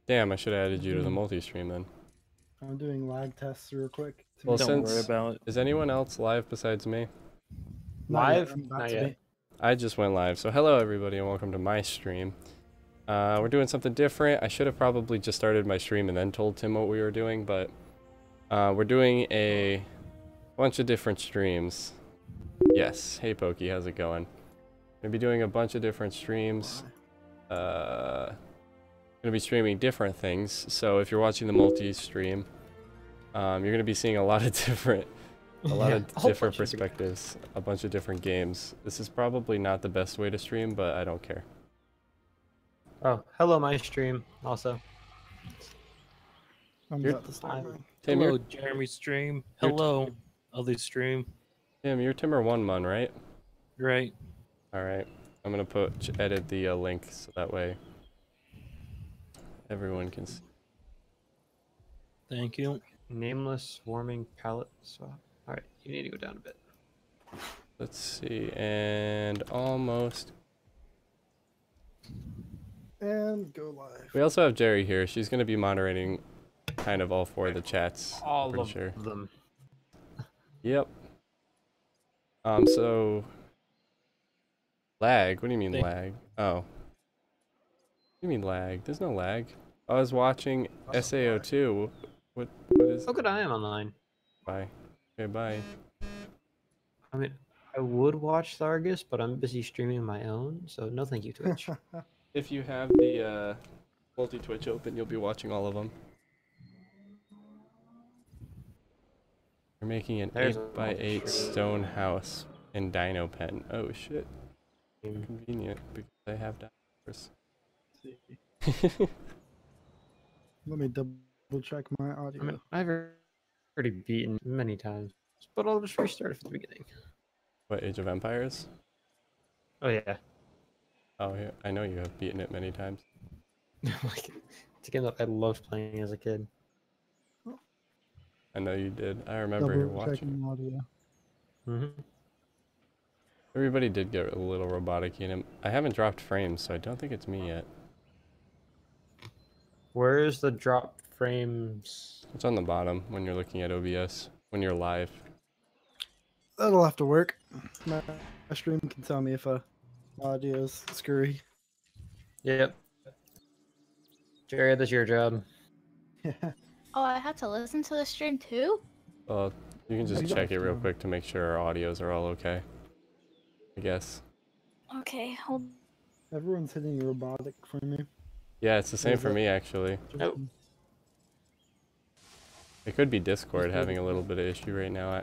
Damn, I should have added you to the multi-stream then. I'm doing lag tests real quick. Well, Don't worry about it. Is anyone else live besides me? Not Not yet. I just went live, so hello everybody and welcome to my stream. We're doing something different. I should have probably just started my stream and then told Tim what we were doing, but we're doing a bunch of different streams. Yes, hey Pokey, how's it going? Gonna be doing a bunch of different streams. Gonna be streaming different things, so if you're watching the multi-stream, you're gonna be seeing a lot of different perspectives, a bunch of different games. This is probably not the best way to stream, but I don't care. Oh, hello, my stream also. I'm You're- about to start. Tim, Hello, you're, Jeremy stream. you're Hello, other stream. Tim, you're Timmer 1 Mun, right? Right. Alright, I'm gonna edit the link so that way everyone can see. Thank you. Nameless swarming palette swap. Alright, you need to go down a bit. Let's see, and almost. And go live. We also have Jerry here. She's gonna be moderating kind of all four of the chats. All pretty of sure. them. Yep. So lag. What do you mean lag? Oh. What do you mean lag? There's no lag. I was watching SAO2. What is? Look at I am online. Bye. Okay, bye. I mean, I would watch Thargus, but I'm busy streaming my own, so no thank you, Twitch. If you have the multi-Twitch open, you'll be watching all of them. You're making an There's 8x8 stone house in Dino Pen. Oh shit. Convenient because I have dinosaurs. Let me double check my audio. I mean, I've already beaten many times, but I'll just restart it from the beginning. What, Age of Empires? Oh yeah. Oh yeah, I know you have beaten it many times. Like, it's a game that I loved playing as a kid. I know you did. I remember you Double watching. checking audio. Mm-hmm. Everybody did get a little robotic in him. I haven't dropped frames, so I don't think it's me yet. Where's the drop frames? It's on the bottom when you're looking at OBS, when you're live. That'll have to work. My stream can tell me if audio's screwy. Yep. Jerry, that's your job. Oh, I have to listen to the stream too? Well, you can just check it real quick to make sure our audios are all okay. I guess. Okay, hold. Everyone's hitting robotic for me. Yeah, it's the same for me actually. Oh. It could be Discord having a little bit of issue right now.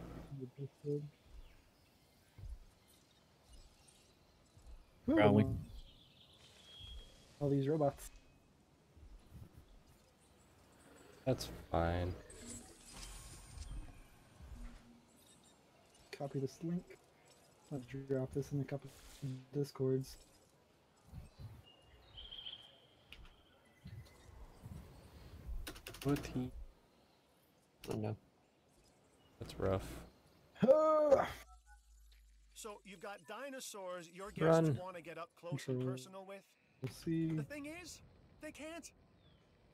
Probably. All these robots. That's fine. Copy this link. I'll drop this in a couple of Discords. What he? Oh no. That's rough. So you've got dinosaurs your guests Run. want to get up close and personal with. We'll see. The thing is, they can't.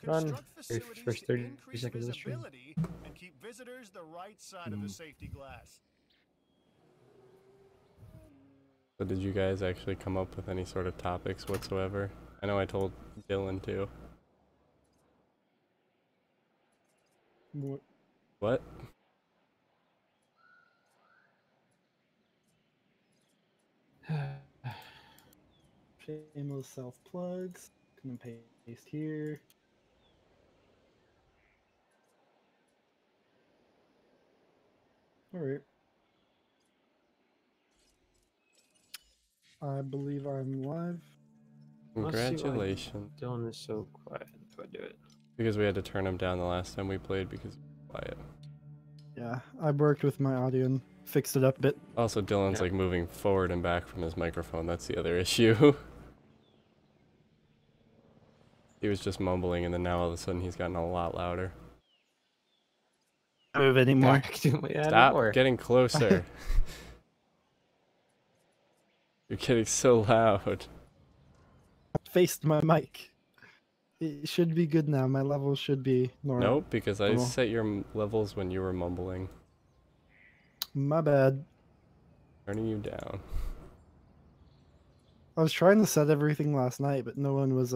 Run. Construct facilities First to 30 increase seconds of the stream. visibility and keep visitors the right side of the safety glass. So did you guys actually come up with any sort of topics whatsoever? I know I told Dylan too. What? What? Shameless self plugs. Come and paste here. Alright. I believe I'm live. Let's see why Congratulations. Dylan is so quiet. If I do it. Because we had to turn him down the last time we played because he was quiet. Yeah, I worked with my audio and fixed it up a bit. Also, Dylan's Yeah. like moving forward and back from his microphone. That's the other issue. He was just mumbling, and then now all of a sudden he's gotten a lot louder. Move anymore. Back to my Stop door. getting closer. You're getting so loud. Faced my mic. It should be good now. My level should be normal. Nope, because I Normal. set your levels when you were mumbling. My bad. Turning you down. I was trying to set everything last night, but no one was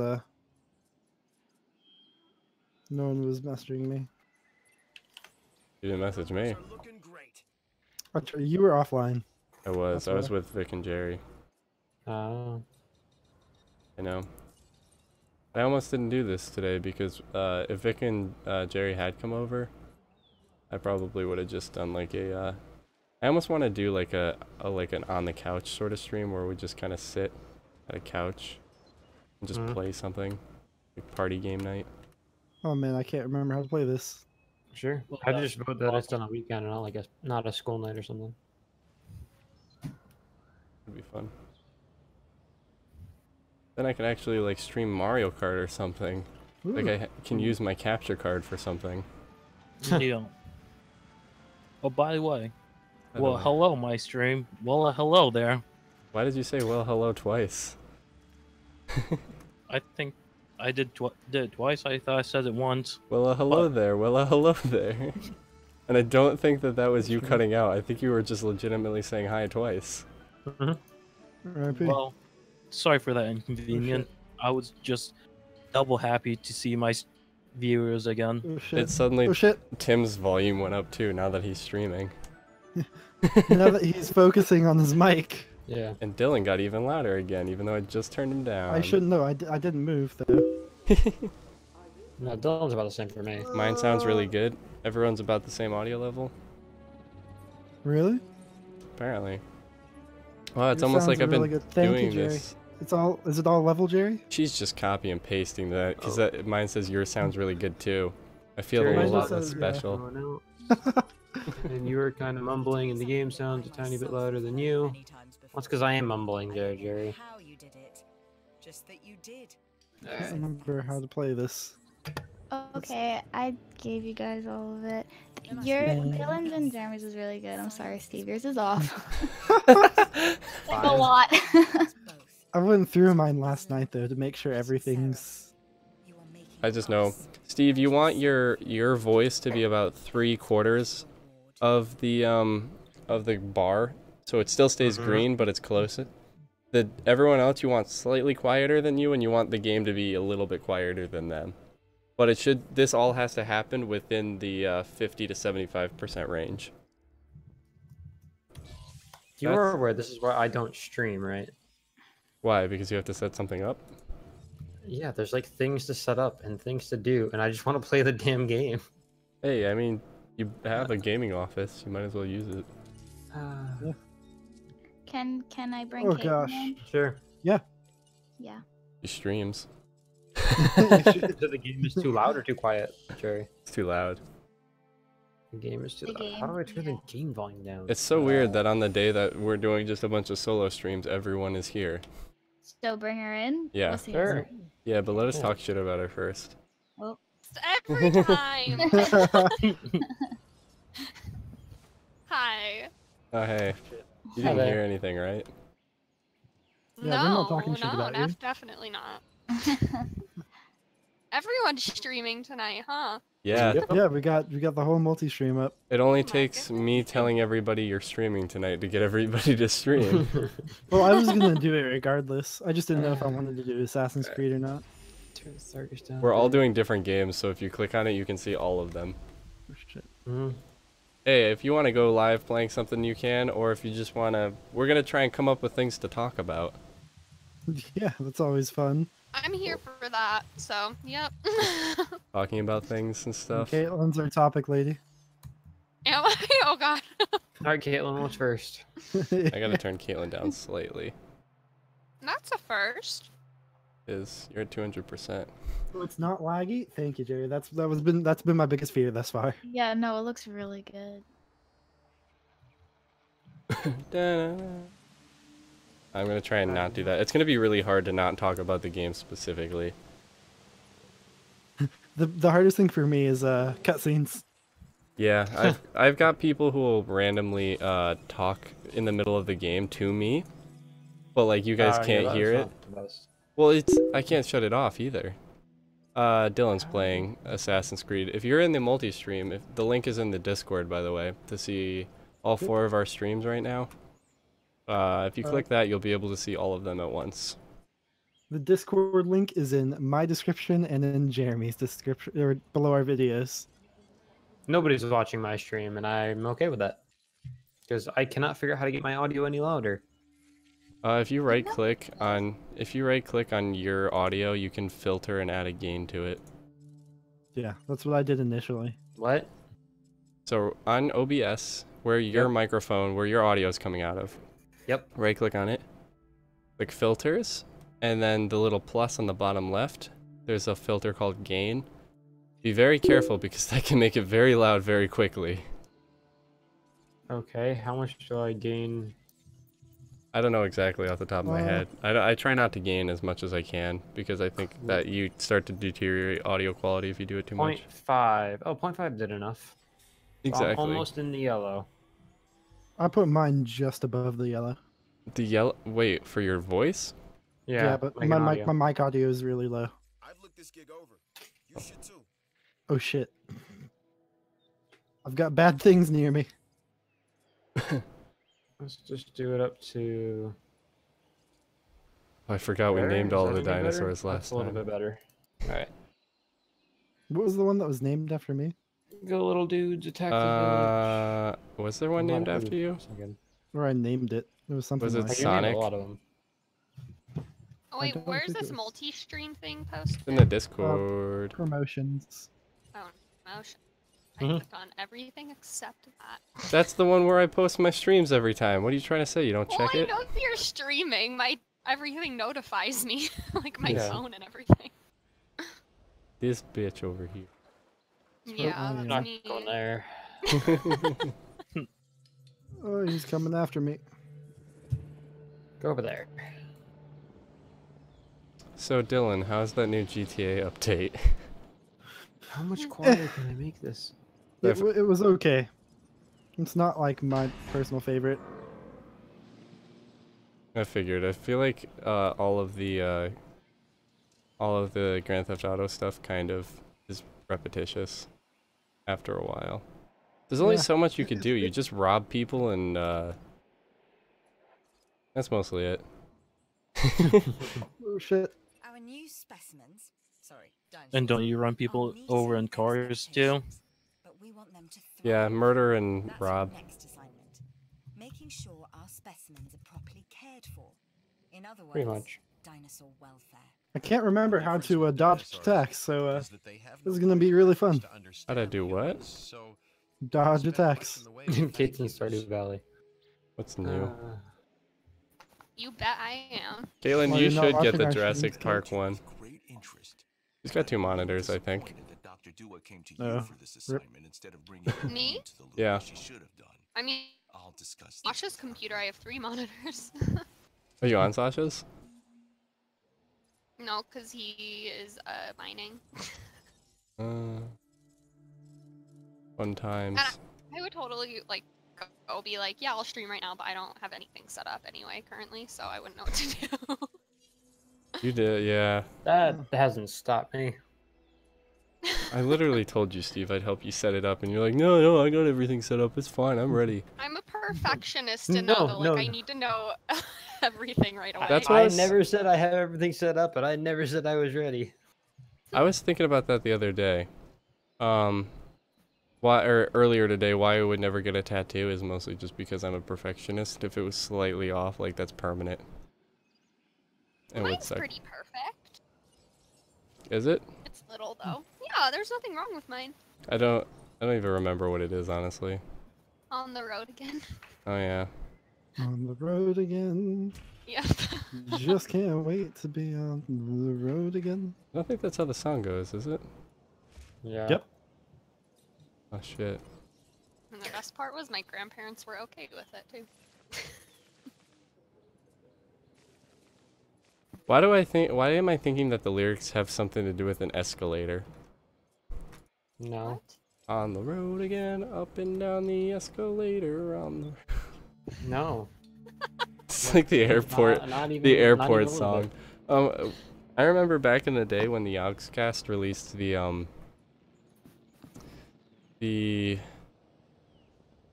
messaging me. You didn't message me. Are looking great. You were offline. I was. That's I was why. with Vic and Jerry. Oh. I know. I almost didn't do this today because if Vic and Jerry had come over, I probably would have just done like a. I almost want to do like like an on the couch sort of stream where we just kind of sit at a couch and just play something, like party game night. Oh man, I can't remember how to play this. Sure. Well, I'd just vote that it's on a weekend and not like not a school night or something. It'd be fun. Then I can actually like stream Mario Kart or something. Like Ooh. I can use my capture card for something. Deal. Oh, by the way. By the Well, way. hello, my stream. Well, hello there. Why did you say well hello twice? I think I did it twice. I thought I said it once. Well hello What? there. Well hello there. And I don't think that that was you cutting out. I think you were just legitimately saying hi twice. R.I.P. Well, sorry for that inconvenience. I was just double happy to see my viewers again. Oh shit. It suddenly Oh shit. Tim's volume went up too now that he's streaming. Now that he's focusing on his mic. Yeah. And Dylan got even louder again, even though I just turned him down. I shouldn't know. I didn't move though. No, Dylan's about the same for me. Mine sounds really good. Everyone's about the same audio level, Really? apparently. Wow, it's Yours almost like sounds I've been really good. Thank you, doing Jerry. this. Is it all level, Jerry? She's just copy and pasting that because mine says yours sounds really good too. I feel Jerry a Mine little just lot less says, yeah. special. Going out. And you were kind of mumbling, and the game sounds a tiny bit louder than you. That's because I am mumbling there, Jerry. How you did it. Just that you did. I don't remember how to play this. Okay, I gave you guys all of it. Your Dylan's and Jeremy's is really good. I'm sorry, Steve. Yours is off. Like a lot. I went through mine last night though to make sure everything's. I just know, Steve, you want your voice to be about 3/4 of the bar, so it still stays green, but it's close. Everyone else you want slightly quieter than you, and you want the game to be a little bit quieter than them. But this all has to happen within the 50 to 75% range. You are aware this is where I don't stream, right? Why? Because you have to set something up? Yeah, there's like things to set up and things to do, and I just want to play the damn game. Hey, I mean, you have a gaming office. You might as well use it. Can I bring Oh Caitlin gosh. in? Sure. Yeah. He streams. So the game is too loud or too quiet, Jerry? It's too loud. The game is too The loud. How do I turn game, the game volume down? It's so weird that on the day that we're doing just a bunch of solo streams, everyone is here. So bring her in. Yeah. We'll see Sure. her. Yeah, but let us Yeah. talk shit about her first. Oh, Every time. Hi. Oh, hey. You Hi didn't there. hear anything, right? Yeah, we're not talking shit no, about you. definitely not. Everyone's streaming tonight, huh? Yeah, Yeah, we got the whole multi-stream up. it only my takes me goodness. telling everybody you're streaming tonight to get everybody to stream. Well, I was gonna do it regardless. I just didn't know if I wanted to do Assassin's Creed or not. Turn the circus down. We're all doing different games, so if you click on it, you can see all of them. Oh, shit. Mhm. Hey, if you want to go live playing something, you can, or if you just want to... We're going to try and come up with things to talk about. Yeah, that's always fun. I'm here for that, so, yep. Talking about things and stuff. Caitlin's our topic lady. Am I? Oh, God. All right, Caitlin, what's first? I got to turn Caitlin down slightly. That's a first. You're at 200%. Oh, it's not laggy. Thank you, Jerry. That's been my biggest fear thus far. yeah, no, it looks really good. I'm going to try and not do that. It's going to be really hard to not talk about the game specifically. The hardest thing for me is cutscenes. Yeah, I've got people who will randomly talk in the middle of the game to me, but like you guys can't hear it. Well, I can't shut it off either. Dylan's playing Assassin's Creed. If you're in the multi-stream, if the link is in the Discord, by the way, to see all 4 of our streams right now. If you click that, you'll be able to see all of them at once. The Discord link is in my description and in Jeremy's description, or below our videos. Nobody's watching my stream, and I'm okay with that. Because I cannot figure out how to get my audio any louder. If you right click on your audio, you can filter and add a gain to it. Yeah, that's what I did initially. What? So on OBS, where your microphone, where your audio is coming out of. Yep. Right click on it. Click filters, and then the little plus on the bottom left, there's a filter called gain. Be very careful because that can make it very loud very quickly. Okay, how much do I gain? I don't know exactly off the top of my head. I try not to gain as much as I can because I think that you start to deteriorate audio quality if you do it too much. 0.5. Oh, 0.5 did enough. Exactly. I'm almost in the yellow. I put mine just above the yellow. The yellow. Wait, for your voice? Yeah, but like my an mic audio is really low. I've looked this gig over. You should too. Oh shit. I've got bad things near me. Let's just do it up to. I forgot we named all the Is that any better? dinosaurs last That's a little time. bit better. All right. What was the one that was named after me? Go little dudes, attack the village. Was there one named after you? Or I named it. It was something Was it like I can name Sonic? a lot of them. Oh wait, don't where's think this it was- multi-stream thing posted? In the Discord. promotions. Oh, motion. I Mhm. clicked on everything except that. That's the one where I post my streams every time. What are you trying to say? You don't Well, check I it? know that you're streaming. My everything notifies me, like my Yeah. phone and everything. This bitch over here. Yeah, I'm that's Not me. going there. Oh, he's coming after me. Go over there. So Dylan, how's that new GTA update? How much quieter can I make this? It was okay. It's not like my personal favorite. I figured. I feel like all of the Grand Theft Auto stuff kind of is repetitious after a while. There's only Yeah. so much you could do. You just rob people and that's mostly it. Oh shit. Our new specimens. Sorry, And don't you run people over in cars too? But we want them to Yeah, thrive. murder and That's rob. our next assignment. Making sure our specimens are properly cared for. In other words, Pretty much. dinosaur welfare. I can't remember how to dodge attacks, so this is gonna be really fun. How'd I do what? Dodge attacks. Kate's in Stardew Valley. What's new? You bet I am. Caitlin, Well, you you're not should get watching the our Jurassic streams, Park Coach. one. He's got 2 monitors, I think. Oh, Me? Yeah. I mean, Sasha's computer. I have 3 monitors. Are you on Sasha's? No, because he is mining. Fun times. I would totally like go be like, yeah, I'll stream right now, but I don't have anything set up anyway currently, so I wouldn't know what to do. You did, yeah. That hasn't stopped me. I literally told you, Steve, I'd help you set it up, and you're like, no, I got everything set up. It's fine. I'm ready. I'm a perfectionist to know that, like, I need to know everything right away. That's what I never said I have everything set up, but I never said I was ready. I was thinking about that the other day. Earlier today, why I would never get a tattoo is mostly just because I'm a perfectionist. If it was slightly off, like, that's permanent. It would Mine's suck. pretty perfect. Is it? It's little though. Yeah, there's nothing wrong with mine. I don't even remember what it is, honestly. On the road again. Oh, yeah. On the road again. Yep. Just can't wait to be on the road again. I don't think that's how the song goes, is it? Yeah. Yep. Oh, shit. And the best part was my grandparents were okay with it too. Why am I thinking that the lyrics have something to do with an escalator? No. On the road again, up and down the escalator, No. It's like the airport, Not even, the not airport even a little song. bit. I remember back in the day when the Yogscast released the YMCA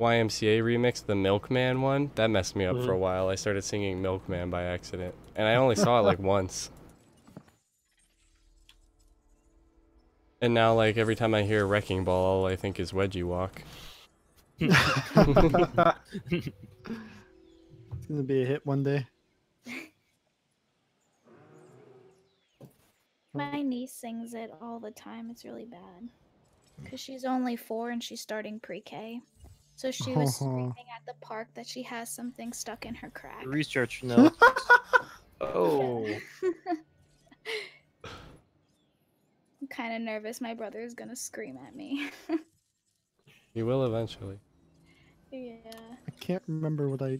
remix, the Milkman one. That messed me up for a while. I started singing Milkman by accident, and I only saw it like once. And now, like, every time I hear Wrecking Ball, all I think is Wedgie Walk. It's gonna be a hit one day. My niece sings it all the time. It's really bad. Because she's only 4 and she's starting pre-K. So she was screaming at the park that she has something stuck in her crack. Research notes. Oh. I'm kind of nervous my brother is going to scream at me. He will eventually. Yeah. I can't remember what I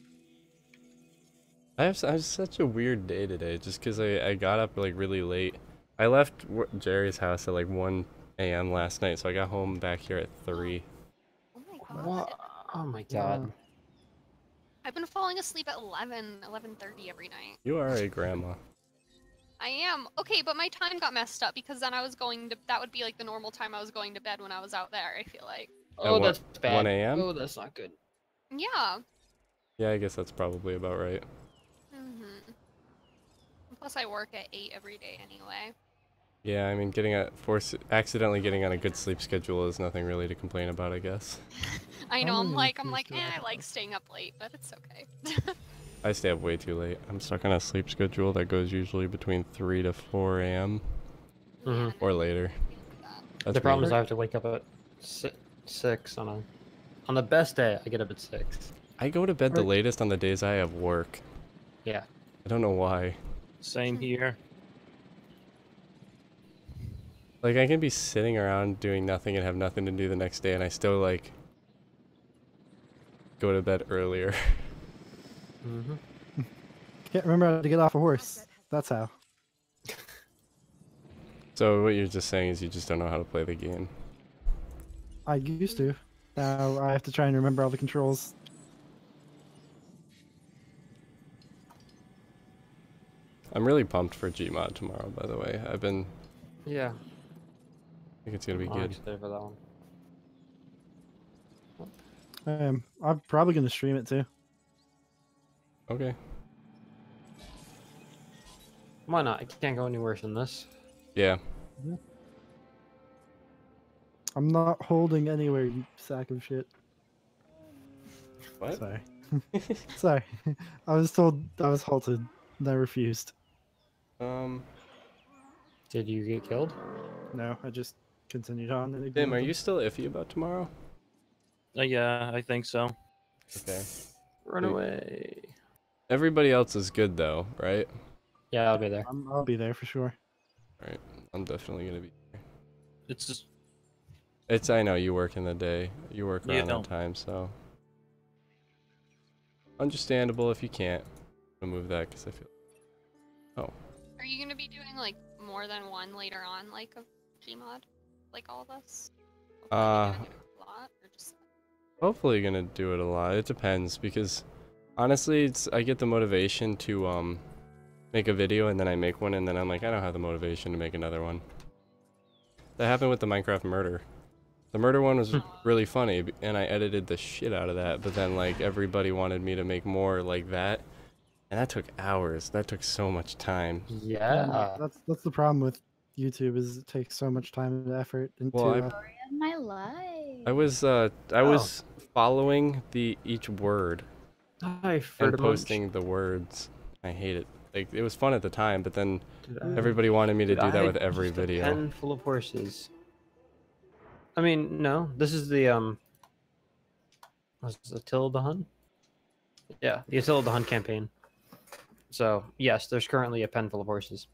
I have such a weird day today, just because I got up like really late. I left Jerry's house at like 1 a.m. last night, so I got home back here at 3. Oh my god. What? Oh my god. I've been falling asleep at 11:30 every night. You are a grandma. I am. Okay, but my time got messed up because then I was going to, that would be like the normal time I was going to bed when I was out there, I feel like. Oh, At that's bad. 1 a.m.? Oh, that's not good. Yeah. Yeah, I guess that's probably about right. Plus I work at 8 every day anyway. Yeah, I mean, accidentally getting on a good sleep schedule is nothing really to complain about, I guess. I know, I'm like, I like staying up late, but it's okay. I stay up way too late. I'm stuck on a sleep schedule that goes usually between 3 to 4 a.m. Or later. That's The problem is weird. I have to wake up at 6 on the best day. I get up at 6. I go to bed the latest on the days I have work. Yeah. I don't know why. Same here. Like, I can be sitting around doing nothing and have nothing to do the next day, and I still, like, go to bed earlier. can't remember how to get off a horse. That's how. So what you're just saying is you just don't know how to play the game. I used to. Now I have to try and remember all the controls. I'm really pumped for Gmod tomorrow, by the way. Yeah. I think it's gonna be I'm good. excited for that one. I'm probably gonna stream it too. Okay. Why not? It can't go any worse than this. Yeah. I'm not holding anywhere, you sack of shit. What? Sorry. Sorry. I was told I was halted and I refused. Did you get killed? No, I just continued on. And Tim, ignored are them. you still iffy about tomorrow? Yeah, I think so. Okay. Run Wait. away. Everybody else is good though, right? Yeah, I'll be there. I'll be there for sure. Alright. I'm definitely gonna be there. It's just I know you work in the day. You work around that time, so understandable if you can't. I'll move that because I feel. Oh. Are you gonna be doing like more than one later on, like a Gmod, like all of us? A lot, or just... Hopefully gonna do it a lot. It depends because honestly, I get the motivation to make a video and then I make one and then I'm like I don't have the motivation to make another one. That happened with the Minecraft murder. The murder one was really funny and I edited the shit out of that, but then like everybody wanted me to make more like that. And that took hours. That took so much time. Yeah. That's the problem with YouTube is it takes so much time and effort into Well, Story of my life. I was following each word I've and posting the words. I hate it. Like it was fun at the time, but then Did everybody wanted me to do that I with every just a video. pen full of horses. I mean, no. This is the was it Attila the Hun? Yeah, the Attila the Hun campaign. So yes, there's currently a pen full of horses.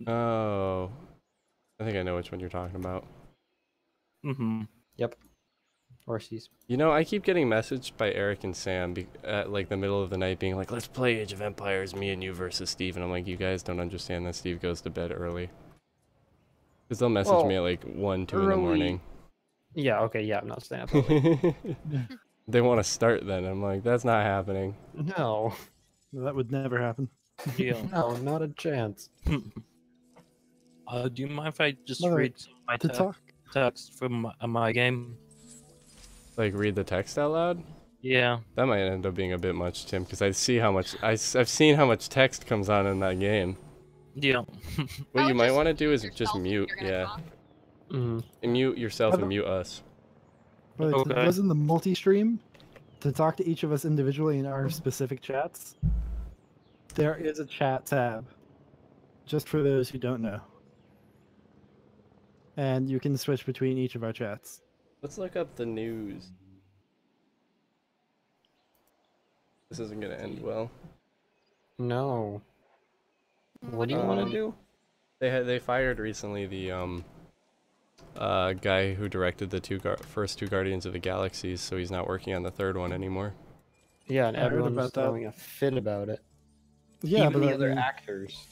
Oh, I think I know which one you're talking about. Yep. Horses. You know, I keep getting messaged by Eric and Sam at like the middle of the night being like, let's play Age of Empires, me and you versus Steve. And I'm like, you guys don't understand that Steve goes to bed early. Because they'll message me at like 1, 2 in the morning. Yeah, okay, yeah, I'm not staying up early. They want to start then. I'm like, that's not happening. No. That would never happen. Yeah. No, not a chance. Do you mind if I just Mother, read some of my to talk. text from my game? Like read the text out loud? Yeah. That might end up being a bit much, Tim, because I see how much I've seen how much text comes on in that game. Yeah. What I you would might just want to do is mute just yourself if mute, you're gonna yeah, talk. Mm-hmm. and mute yourself and But- mute us. But Okay. to those in the multi-stream, to talk to each of us individually in our specific chats, there is a chat tab, just for those who don't know. And you can switch between each of our chats. Let's look up the news. This isn't gonna end well. No. What do you want to do? They fired recently the guy who directed the first two Guardians of the Galaxies, so he's not working on the third one anymore. Yeah, and I heard everyone was about that. throwing a fit about it. Yeah, Even but the I other mean, actors.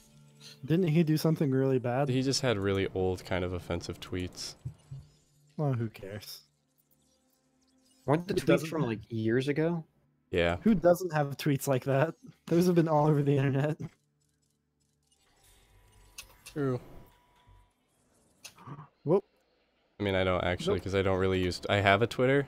didn't he do something really bad? He just had really old, kind of offensive tweets. Well, who cares? Weren't the It tweets doesn't- from like years ago? Yeah. Who doesn't have tweets like that? Those have been all over the internet. True. Whoop. I mean, I don't actually, Nope. because I don't really use. I have a Twitter,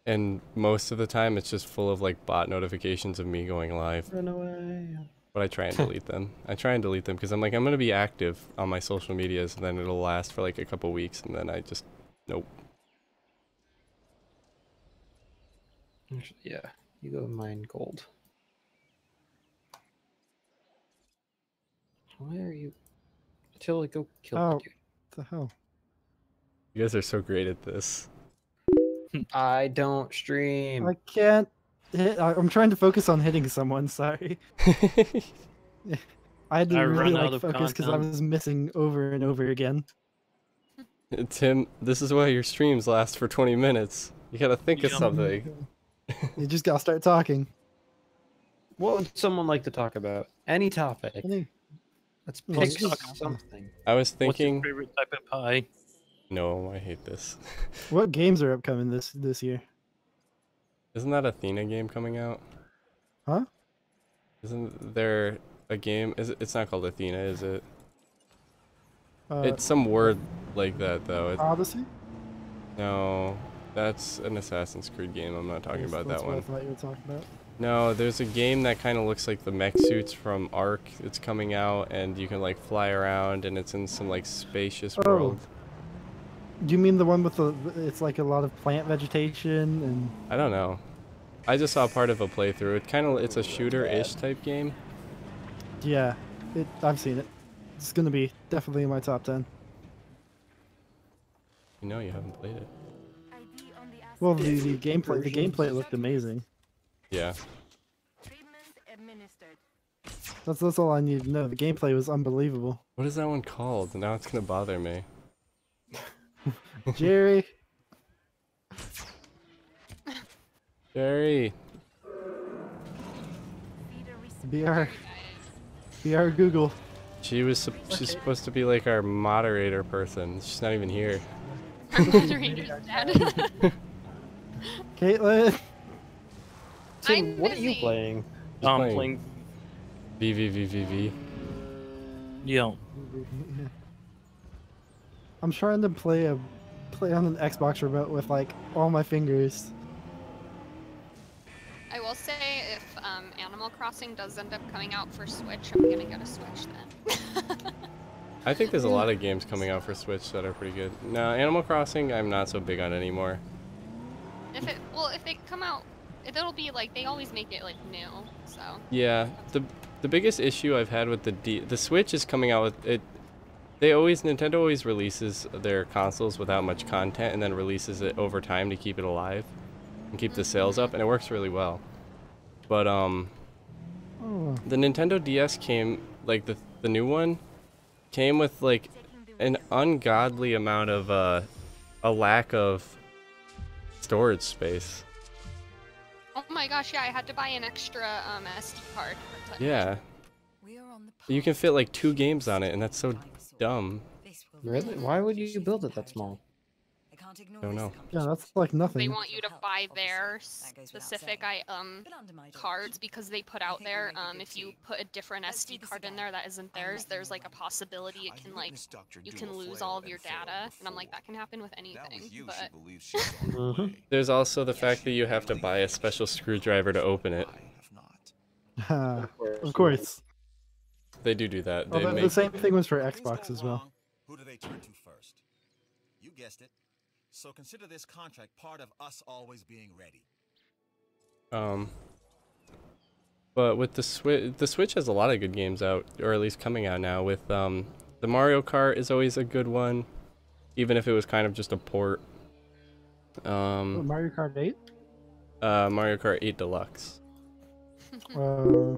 and most of the time it's just full of like bot notifications of me going live. Run away. But I try and delete them. I try and delete them because I'm like, I'm gonna be active on my social medias, and then it'll last for like a couple weeks, and then I just, nope. Yeah, you go mine gold. Why are you? Tilly, go kill Oh. the dude. What the hell? You guys are so great at this. I don't stream. I can't hit. I'm trying to focus on hitting someone. Sorry. I had to I really run out like of focus because I content. was missing over and over again. Tim, this is why your streams last for 20 minutes. You gotta think of Yeah. something. You just gotta start talking. What would someone like to talk about? Any topic. Any- Let's Well, pick let's just- something. I was What's your thinking. favorite type of pie? No, I hate this. What games are upcoming this year? Isn't that Athena game coming out? Huh? Isn't there a game? It's not called Athena, is it? Uh, It's some word like that though. Odyssey. No, that's an Assassin's Creed game. I'm not talking about That's that what one. I thought you were talking about. No, there's a game that kind of looks like the mech suits from Ark. It's coming out, and you can like fly around, and it's in some like spacious Oh. world. Do you mean the one with the? It's like a lot of plant vegetation and. I don't know. I just saw part of a playthrough. It's a shooter-ish type game. Yeah, I've seen it. It's gonna be definitely in my top 10. You know you haven't played it. Well, the gameplay looked amazing. Yeah. That's all I need to know. The gameplay was unbelievable. What is that one called? Now it's gonna bother me. Jerry, Jerry. BR Google. She's supposed to be like our moderator person. She's not even here. Our moderator's dead. Caitlin. Tim, I'm what are you busy. playing? I'm Playing. VVVVV. Yeah. I'm trying to play on an Xbox remote with like all my fingers. I will say if Animal Crossing does end up coming out for Switch, I'm gonna get a Switch then. I think there's a lot of games coming out for Switch that are pretty good. No, Animal Crossing I'm not so big on anymore. if they come out, it'll be like they always make it like new. So Yeah, the biggest issue I've had with the Switch is coming out with it. Nintendo always releases their consoles without much content and then releases it over time to keep it alive and keep the sales up, and it works really well. But Oh, the Nintendo DS came, like the new one came with like an ungodly amount of a lack of storage space. oh my gosh, yeah, I had to buy an extra SD card. For Yeah, you can fit like 2 games on it, and that's so dumb. Really? Why would you build it that small? I can't ignore Don't this know. accomplishment. Yeah, that's like They nothing. want you to buy their That goes without specific saying. cards Cards because they put out there. If you put a different SD card in there that isn't theirs, there's like a possibility it can like you can lose all of your data. And I'm like, that can happen with anything. But There's also the fact that you have to buy a special screwdriver to open it. Of course. They do that. They Although the make same thing was for When things go Xbox as well. wrong, who do they turn to first? You guessed it. So consider this contract part of us always being ready. But with the Switch has a lot of good games out, or at least coming out now. With the Mario Kart is always a good one, even if it was kind of just a port. Mario Kart 8? Mario Kart 8 Deluxe. Uh,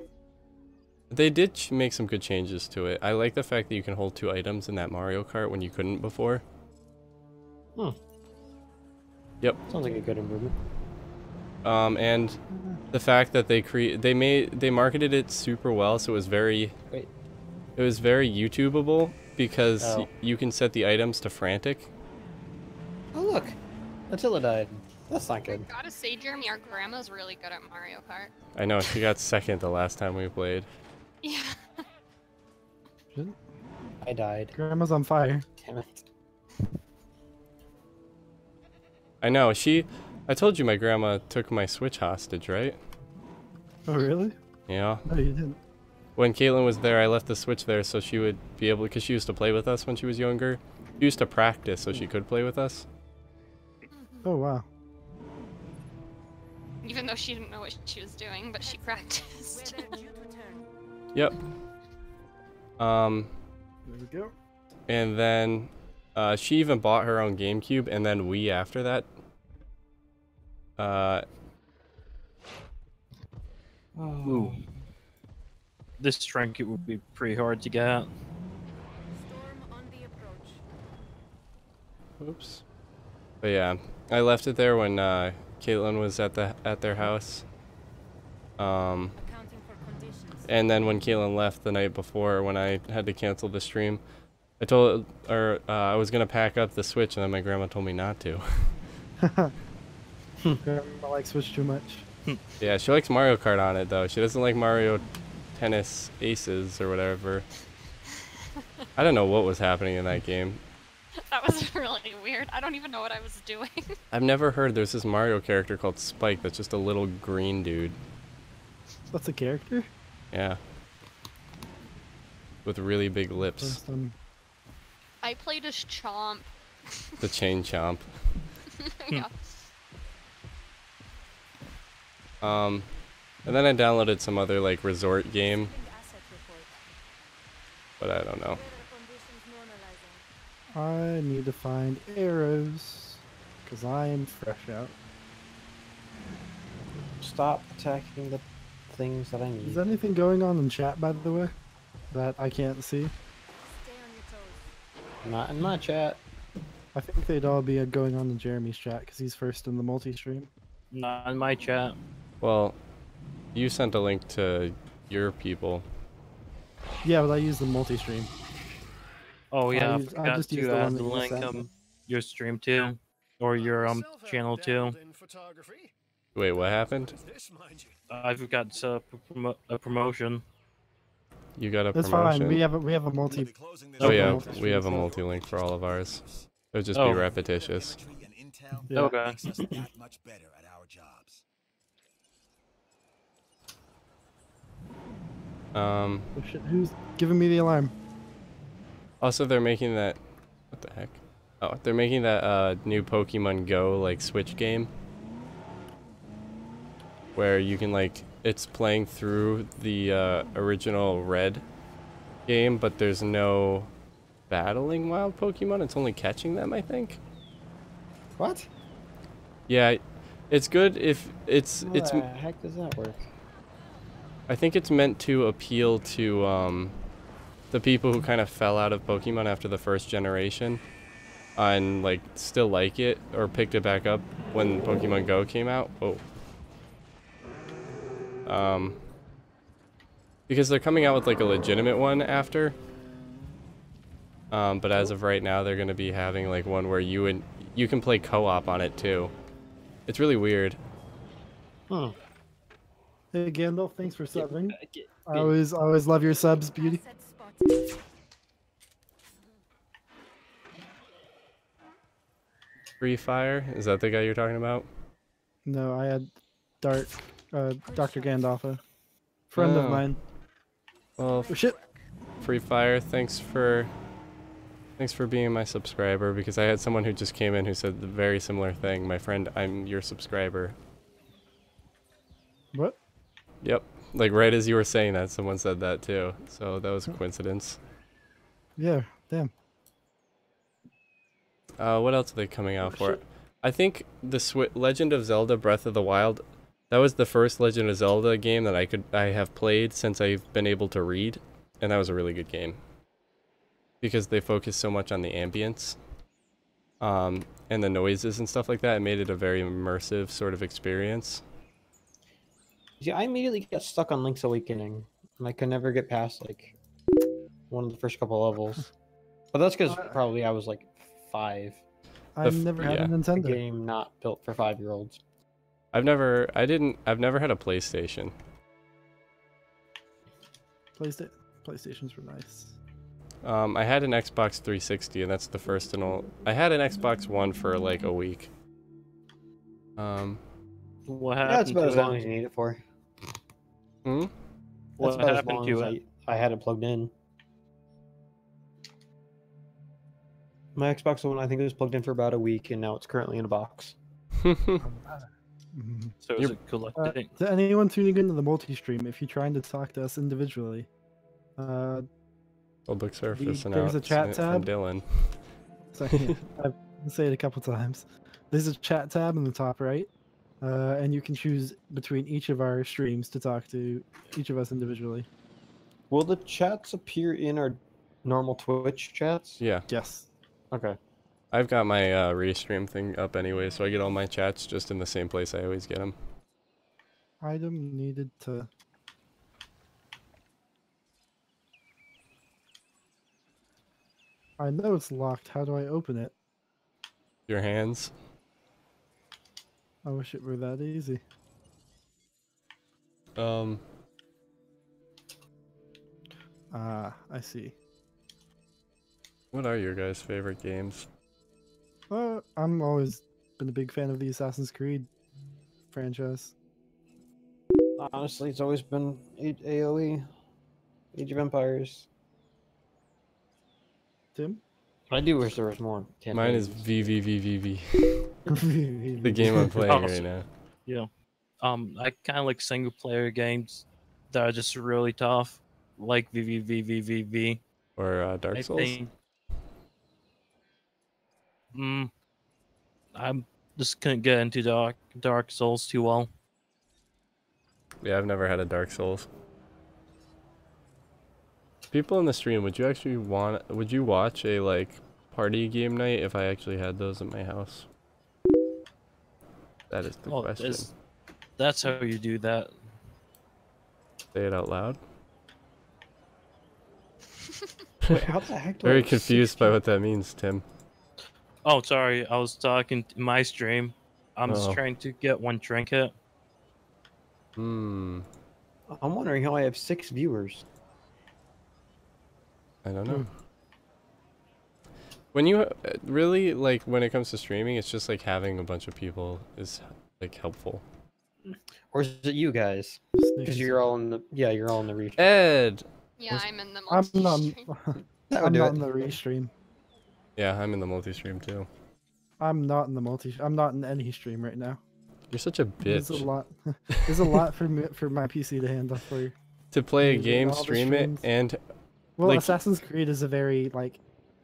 They did make some good changes to it. I like the fact that you can hold 2 items in that Mario Kart when you couldn't before. Hmm. Yep. Sounds like a good improvement. And the fact that they marketed it super well, so it was very YouTubeable because you can set the items to frantic. Oh look, Attila died. That's not good. gotta say, Jeremy, our grandma's really good at Mario Kart. I know, she got second the last time we played. Yeah. I died. Grandma's on fire. Damn it. I know, I told you my grandma took my Switch hostage, right? Oh, really? Yeah. No, you didn't. When Caitlin was there, I left the Switch there so she would be able, because she used to play with us when she was younger. She used to practice so she could play with us. Oh, wow. Even though she didn't know what she was doing, but she practiced. Yep. There we go. And then she even bought her own GameCube, and then Wii after that. Ooh. This trinket would be pretty hard to get. Oops. But yeah, I left it there when Caitlin was at their house. And then when Caitlin left the night before, when I had to cancel the stream, I told her I was gonna pack up the Switch, and then my grandma told me not to. Grandma likes Switch too much. Yeah, she likes Mario Kart on it though. She doesn't like Mario Tennis Aces or whatever. I don't know what was happening in that game. That was really weird. I don't even know what I was doing. I've never heard there's this Mario character called Spike that's just a little green dude. That's a character? Yeah. With really big lips. First time. I played as Chomp. The chain chomp. Yeah. And then I downloaded some other like resort game. But I don't know. I need to find arrows. Because I am fresh out. Stop attacking the things that I need. Is anything going on in chat, by the way? That I can't see? Not in my chat. I think they'd all be going on in Jeremy's chat because he's first in the multi-stream. Not in my chat. Well, you sent a link to your people. Yeah, but I use the multi-stream. Oh yeah, I I forgot just used to the one add that the you link sent. your stream too, or your channel too. Wait, what happened? I forgot to set up a promotion. You got a That's promotion? fine. We have a multi. Oh yeah, multi-stream we have a set. multi-link for all of ours. It would just Oh. be repetitious. Yeah. Okay. Much better at our jobs. Oh shit, who's giving me the alarm? Also, they're making that. What the heck? Oh, they're making that new Pokemon Go like Switch game, where you can like it's playing through the original Red game, but there's no battling wild Pokemon. It's only catching them, I think. What? Yeah, it's good if it's How it's. the heck does that work? I think it's meant to appeal to the people who kind of fell out of Pokemon after the first generation and like still like it or picked it back up when Pokemon Go came out. Oh. Because they're coming out with like a legitimate one after. But as of right now, they're gonna be having like one where you can play co-op on it too. It's really weird. Hmm. Hey Gandalf, thanks for subbing. I always love your subs, beauty. Free Fire? Is that the guy you're talking about? No, I had Dr. Gandalf, a friend of Oh. mine. Well, Oh shit. Free Fire, thanks for being my subscriber, because I had someone who just came in who said the very similar thing. My friend, I'm your subscriber. What? Yep. Like right as you were saying that, someone said that too. So that was a coincidence. Yeah, damn. What else are they coming out for? Shit. I think the Legend of Zelda Breath of the Wild, that was the first Legend of Zelda game that I have played since I've been able to read, and that was a really good game. Because they focused so much on the ambience, and the noises and stuff like that, it made it a very immersive sort of experience. Yeah, I immediately got stuck on Link's Awakening, and I could never get past like one of the first couple levels. But that's because probably I was like 5. I've never had a A Nintendo. game not built for 5-year-olds. I've never had a PlayStation. PlayStations were nice. I had an Xbox 360, and that's the first and all. I had an Xbox One for like a week. What Yeah, happened that's about to as long as you need it for. Hmm? That's What about as happened long to as it? I had it plugged in. My Xbox One, I think it was plugged in for about a week, and now it's currently in a box. Mhm. So is it collecting? To anyone tuning into the multi-stream, if you're trying to talk to us individually, Public surface there's a chat from tab. Dylan. So, yeah, I've said it a couple times. There's a chat tab in the top right, and you can choose between each of our streams to talk to each of us individually. Will the chats appear in our normal Twitch chats? Yeah. Yes. Okay. I've got my restream thing up anyway, so I get all my chats just in the same place I always get them. Item needed to... I know it's locked. How do I open it? Your hands. I wish it were that easy. I see. What are your guys' favorite games? I'm always been a big fan of the Assassin's Creed franchise. Honestly, it's always been AOE, Age of Empires. Tim? I do wish there was more. Mine is VVVVV. The game I'm playing right now. Yeah. I kind of like single player games that are just really tough, like VVVVVV. Or Dark Souls? I'm just couldn't get into Dark Souls too well. Yeah, I've never had a Dark Souls. People in the stream, would you watch a like party game night if I actually had those at my house? That is the question. That's how you do that. Say it out loud. Wait, how the heck do Very I have confused by what that means, Tim. Oh, sorry, I was talking to my stream. I'm just Oh. trying to get one trinket. I'm wondering how I have 6 viewers. I don't know. When you really like when it comes to streaming, it's just like having a bunch of people is like helpful. Or is it you guys? Because you're all in the you're all in the restream. Ed. Yeah, I'm in the I'm not. multi-stream. I'm not in the restream. Yeah, I'm in the multi-stream too. I'm not in the I'm not in any stream right now. You're such a bitch. There's a lot. There's a lot for my PC to handle for. To play a using game, all the stream it, streams. and Well, like, Assassin's Creed is a very like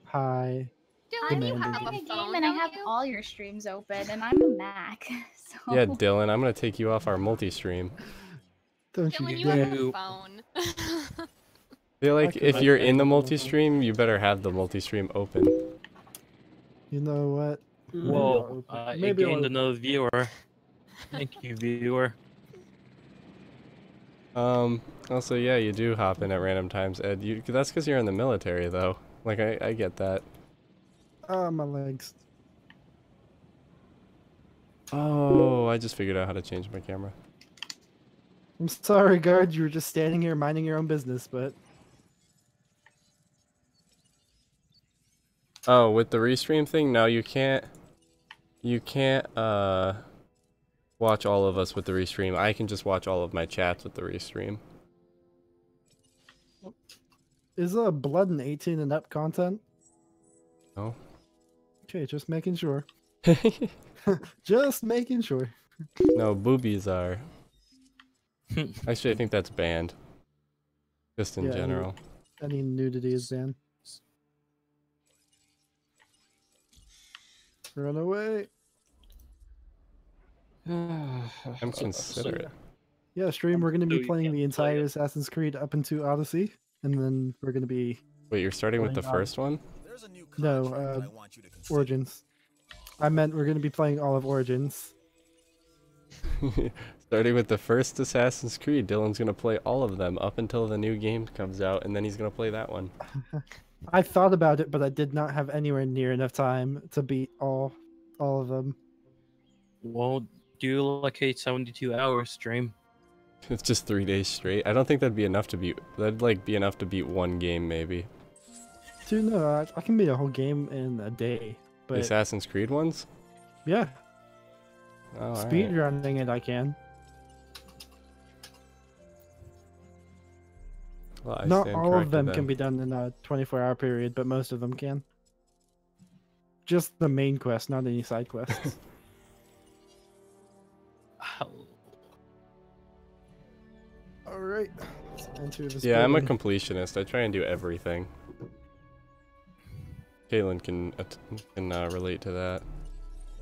high. Dylan, you demanding have game. a game and I have all your streams open, and I'm a Mac. So. yeah, Dylan, I'm gonna take you off our multi-stream. Don't Dylan, you you have dare. a phone. I feel like could if make you're that in the happen. multi-stream, you better have the multi-stream open. You know what? Whoa, Maybe I I'll gained open- another viewer. Thank you, viewer. Also, yeah, you do hop in at random times, Ed. That's because you're in the military, though. Like, I get that. Oh, my legs. Oh, I just figured out how to change my camera. I'm sorry, guard. You were just standing here minding your own business, but Oh, with the restream thing? No, you can't. You can't, watch all of us with the restream. I can just watch all of my chats with the restream. is blood and 18 and up content? No. Okay, just making sure. Just making sure. No, boobies are. Actually, I think that's banned. Just in Yeah, general. Any nudity is banned. Run away. I'm considerate. Yeah, stream. We're going to So be you playing can't the play entire it. Assassin's Creed up into Odyssey, and then we're going to be Wait, you're starting with the Playing first one? There's a new No, contract that I want you to consider. Origins. I meant we're going to be playing all of Origins. Starting with the first Assassin's Creed, Dylan's gonna play all of them up until the new game comes out, and then he's gonna play that one. I thought about it, but I did not have anywhere near enough time to beat all of them. Well, do like a 72-hour stream. It's just 3 days straight. I don't think that'd be enough to beat. That'd like be enough to beat one game, maybe. Dude, no, I can beat a whole game in a day. The But Assassin's Creed ones? yeah, Oh, speed alright. running it I can. Well, I Not stand all of corrected them then. can be done in a 24-hour period, but most of them can. Just the main quest, not any side quests. Ow. All right. Enter this Yeah, I'm a building. completionist. I try and do everything. Caitlin can relate to that.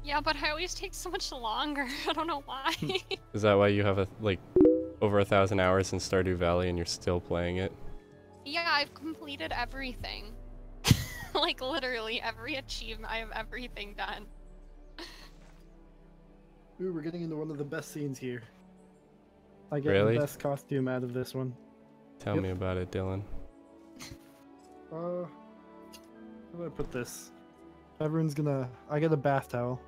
Yeah, but I always take so much longer. I don't know why. Is that why you have over 1,000 hours in Stardew Valley and you're still playing it? Yeah, I've completed everything. Like literally every achievement. I have everything done. Ooh, we're getting into one of the best scenes here. I get Really? the best costume out of this one. Tell Yep. me about it, Dylan. Where do I put this? Everyone's gonna... I get a bath towel.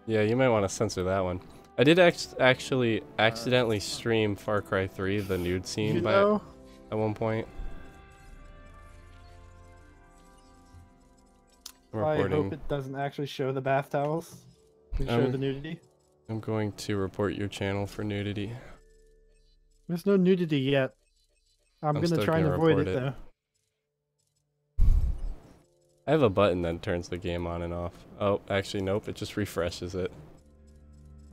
Yeah, you might want to censor that one. I did actually accidentally stream Far Cry 3, the nude scene, You know, at one point. I'm I reporting. hope it doesn't actually show the bath towels. And show the nudity. I'm going to report your channel for nudity. There's no nudity yet. I'm gonna still try and gonna avoid report it it. though. I have a button that turns the game on and off. Oh, actually, nope. It just refreshes it.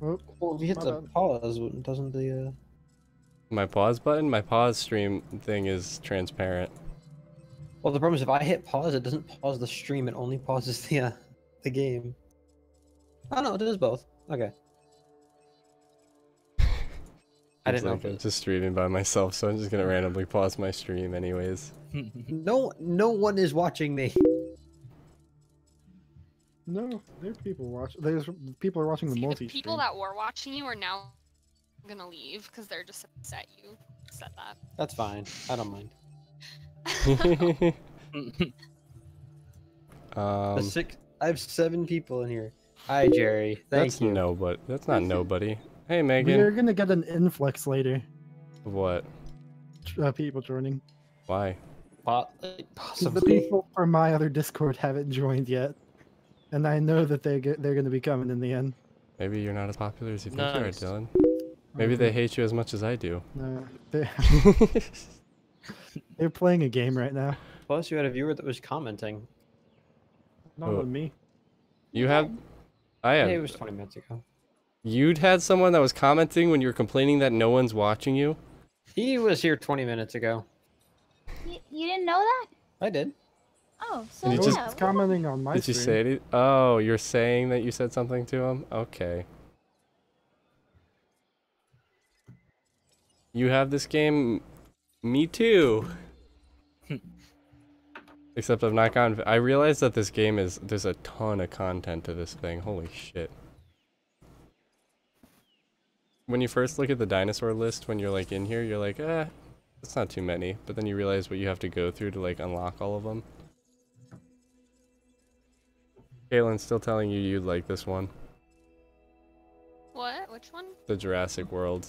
Oh, Well, if you hit My the bad. pause, doesn't the My pause button? My pause stream thing is transparent. Well, the problem is if I hit pause, it doesn't pause the stream. It only pauses the game. Oh no, it does both. Okay. I It's didn't like know. I'm just streaming by myself, so I'm just gonna randomly pause my stream anyways. No one is watching me. no, there are people watching. There's people are watching the See, the multi. people that were watching you are now gonna leave because they're just upset you said that. That's fine. I don't mind. I have 7 people in here. Hi, Jerry. Thank That's you. nobody. That's not nobody. Hey, We are Megan. gonna get an influx later. What? People joining. Why? The Possibly. people from my other Discord haven't joined yet, and I know that they're gonna be coming in the end. Maybe you're not as popular as you think you are, Nice. Dylan. Maybe they hate you as much as I do. No, they're playing a game right now. Plus, you had a viewer that was commenting. Not Oh. on me. You have... I have... Hey, it was 20 minutes ago. You'd had someone that was commenting when you were complaining that no one's watching you? He was here 20 minutes ago. You didn't know that? I did. Oh, so And you No just- yeah. one's commenting on my Did you stream. say it? Oh, you're saying that you said something to him? Okay. You have this game? Me too. Except I've not gotten... I realized that this game is... There's a ton of content to this thing. Holy shit. When you first look at the dinosaur list, when you're like in here, you're like, this It's not too many, but then you realize what you have to go through to like unlock all of them. Caitlin's still telling you you'd like this one. What? Which one? The Jurassic World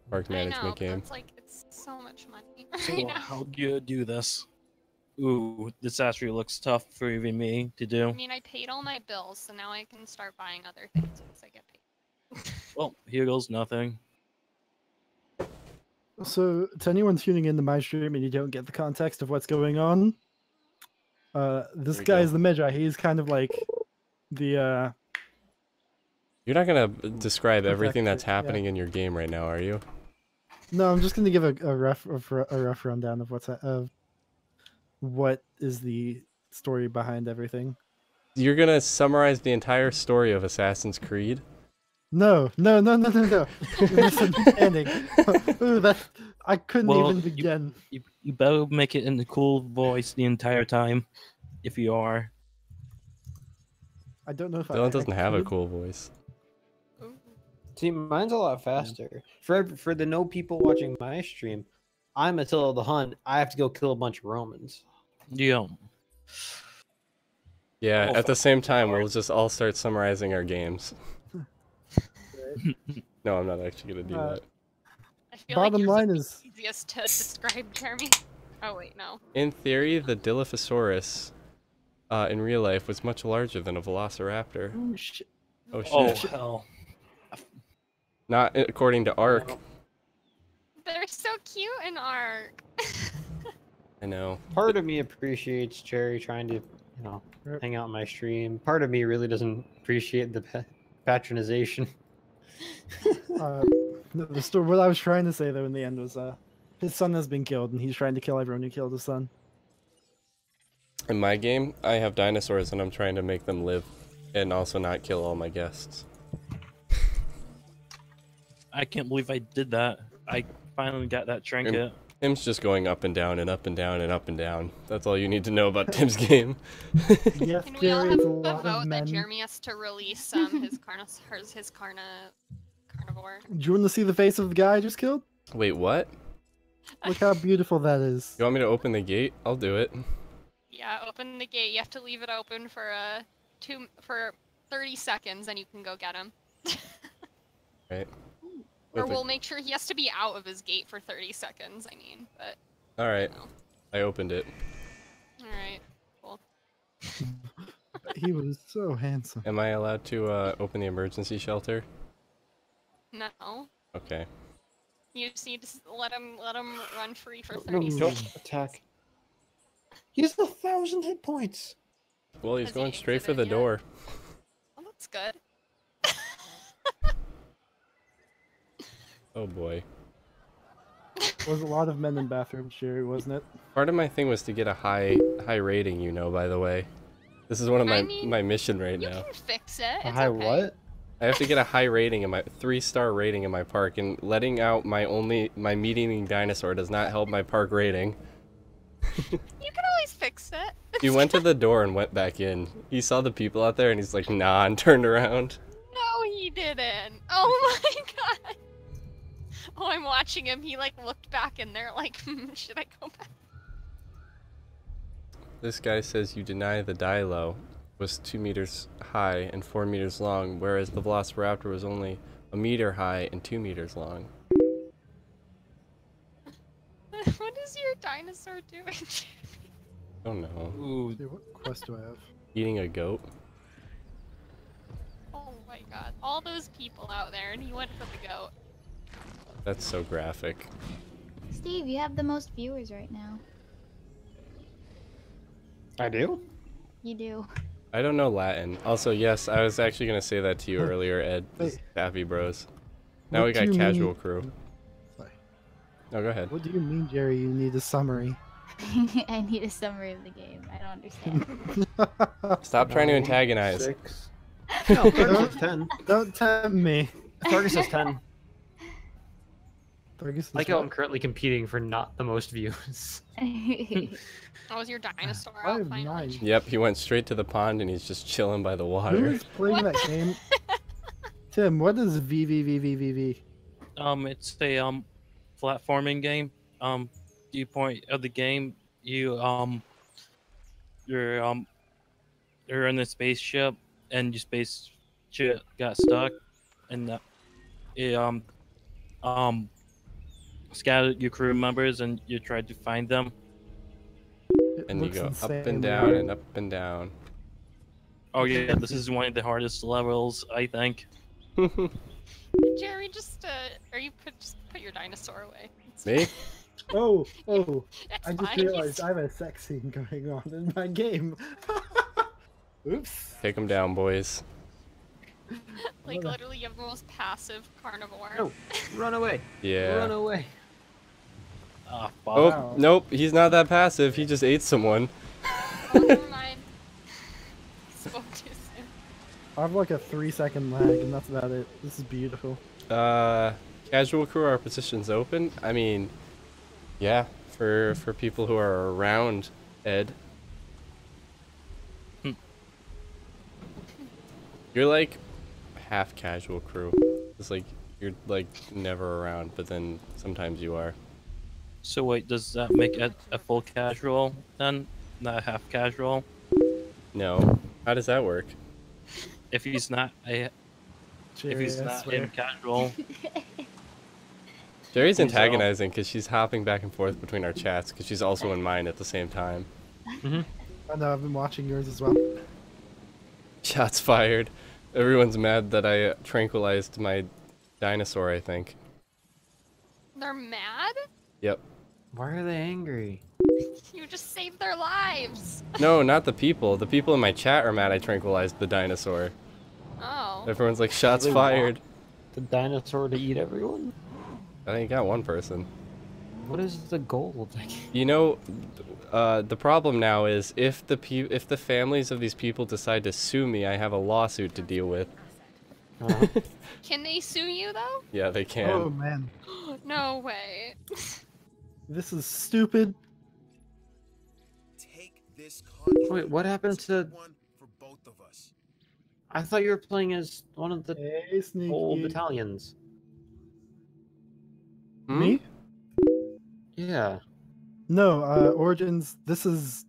park management I know, game. but it's like it's so much money So right now. how do you do this? Ooh, this actually looks tough for even me to do. I mean, I paid all my bills, so now I can start buying other things once I get paid. Well, here goes nothing. So, to anyone tuning into my stream and you don't get the context of what's going on, this we guy go. is the Magi. He's kind of like the You're not gonna describe everything that's Protector, yeah. happening in your game right now, are you? No, I'm just gonna give a rough rundown of what is the story behind everything. You're gonna summarize the entire story of Assassin's Creed? No. You're misunderstanding. Ooh, I couldn't Well, even begin. You better make it in the cool voice the entire time, if you are. I don't know if Dylan I doesn't have a could. cool voice. See, mine's a lot faster. For the no people watching my stream, I'm Attila the Hun. I have to go kill a bunch of Romans. Yeah. Yeah, Oh, at the fuck. same time, we'll just all start summarizing our games. No, I'm not actually gonna do Uh, that. I feel Bottom like yours line would be is- easiest to describe, Jeremy. Oh wait, no. In theory, the Dilophosaurus in real life was much larger than a Velociraptor. Oh shit! Oh shit. Oh, hell. Not according to Ark. They're so cute in Ark. I know. Part of me appreciates Jerry trying to, hang out on my stream. Part of me really doesn't appreciate the patronization. The story. What I was trying to say though in the end was, his son has been killed, and he's trying to kill everyone who killed his son. In my game, I have dinosaurs and I'm trying to make them live and also not kill all my guests. I can't believe I did that. I finally got that trinket. Tim's just going up and down and up and down and up and down. That's all you need to know about Tim's game. Yes, Can we all Jerry, have it's a a lot of vote that men. Jeremy has to release his carnivore? Do you want to see the face of the guy I just killed? Wait, what? Look how beautiful that is. You want me to open the gate? I'll do it. Yeah, open the gate. You have to leave it open for 30 seconds, and you can go get him. Right. Or we'll make sure he has to be out of his gate for 30 seconds. I mean, but. Alright. No. I opened it. All right. Cool. He was so handsome. Am I allowed to open the emergency shelter? No. Okay. You just need to let him run free for 30 No, seconds. don't attack. He has 1,000 hit points. Well, he's Has he going straight for the exited yet? door. Oh, that's good. Oh boy. There was a lot of men in bathrooms, Jerry, wasn't it? Part of my thing was to get a high rating, by the way. This is one of I mean, my mission right You now. can fix it. It's Hi, okay. what? I have to get a high rating in my 3-star rating in my park, and letting out my meat-eating dinosaur does not help my park rating. You can always fix it. He went to the door and went back in. He saw the people out there and he's like, nah, and turned around. No, he didn't. Oh my god. Oh, I'm watching him. He like looked back in there like, should I go back? This guy says you deny the Dilo was 2 meters high and 4 meters long, whereas the Velociraptor was only 1 meter high and 2 meters long. What is your dinosaur doing? I don't know. Ooh, Dude, what quest do I have? Eating a goat? Oh my god. All those people out there and he went for the goat. That's so graphic. Steve, you have the most viewers right now. I do? You do. I don't know Latin. Also, yes, I was actually going to say that to you earlier, Ed. Wait. Daffy Bros. Now What we do got you casual mean- crew. Sorry. No, go ahead. What do you mean, Jerry? You need a summary. I need a summary of the game. I don't understand. Stop trying to antagonize. 6. No, Target says 10. Don't tempt me. Target says 10. Fergus is Like how what? I'm currently competing for not the most views. Oh, was your dinosaur I out have finally? 9. Yep, he went straight to the pond and he's just chilling by the Who water. is playing that game? Tim, what is VVVVVV? it's a platforming game. viewpoint of the game, you're you're in a spaceship and your spaceship got stuck, and it scattered your crew members, and you tried to find them. It And you looks go up and insanely down hard. and up and down. Oh yeah, this is one of the hardest levels, I think. Jerry, just just put your dinosaur away. It's Me? Oh, It's I just fine. realized I have a sex scene going on in my game. Oops. Take them down, boys. Like literally, you have the most passive carnivore. No, run away. Yeah. Run away. Ah, Oh, Wow. nope, he's not that passive. He just ate someone. Oh, never mind. Spoke too soon. I have like a 3-second lag, and that's about it. This is beautiful. Casual crew, our position's open. I mean, yeah, for people who are around Ed. You're like half casual crew. It's like you're like never around, but then sometimes you are. So wait, does that make it a full casual then, not half casual? No. How does that work? If he's not in casual, Jerry's He's antagonizing because she's hopping back and forth between our chats because she's also in mine at the same time. I know, I've been watching yours as well. Shots fired. Everyone's mad that I tranquilized my dinosaur, I think. They're mad? Yep. Why are they angry? You just saved their lives. No, not the people. The people in my chat are mad I tranquilized the dinosaur. Oh. Everyone's like, shots They fired. want the dinosaur to eat everyone? I think you got one person. What is the goal? You know, the problem now is if the families of these people decide to sue me, I have a lawsuit to deal with. Can they sue you though? Yeah, they can. Oh man, No way. this is stupid. Take this Wait, what happened to? one for both of us. I thought you were playing as one of the Hey, sneaky. whole battalions. Hmm? Me? Yeah. No, Origins. This is.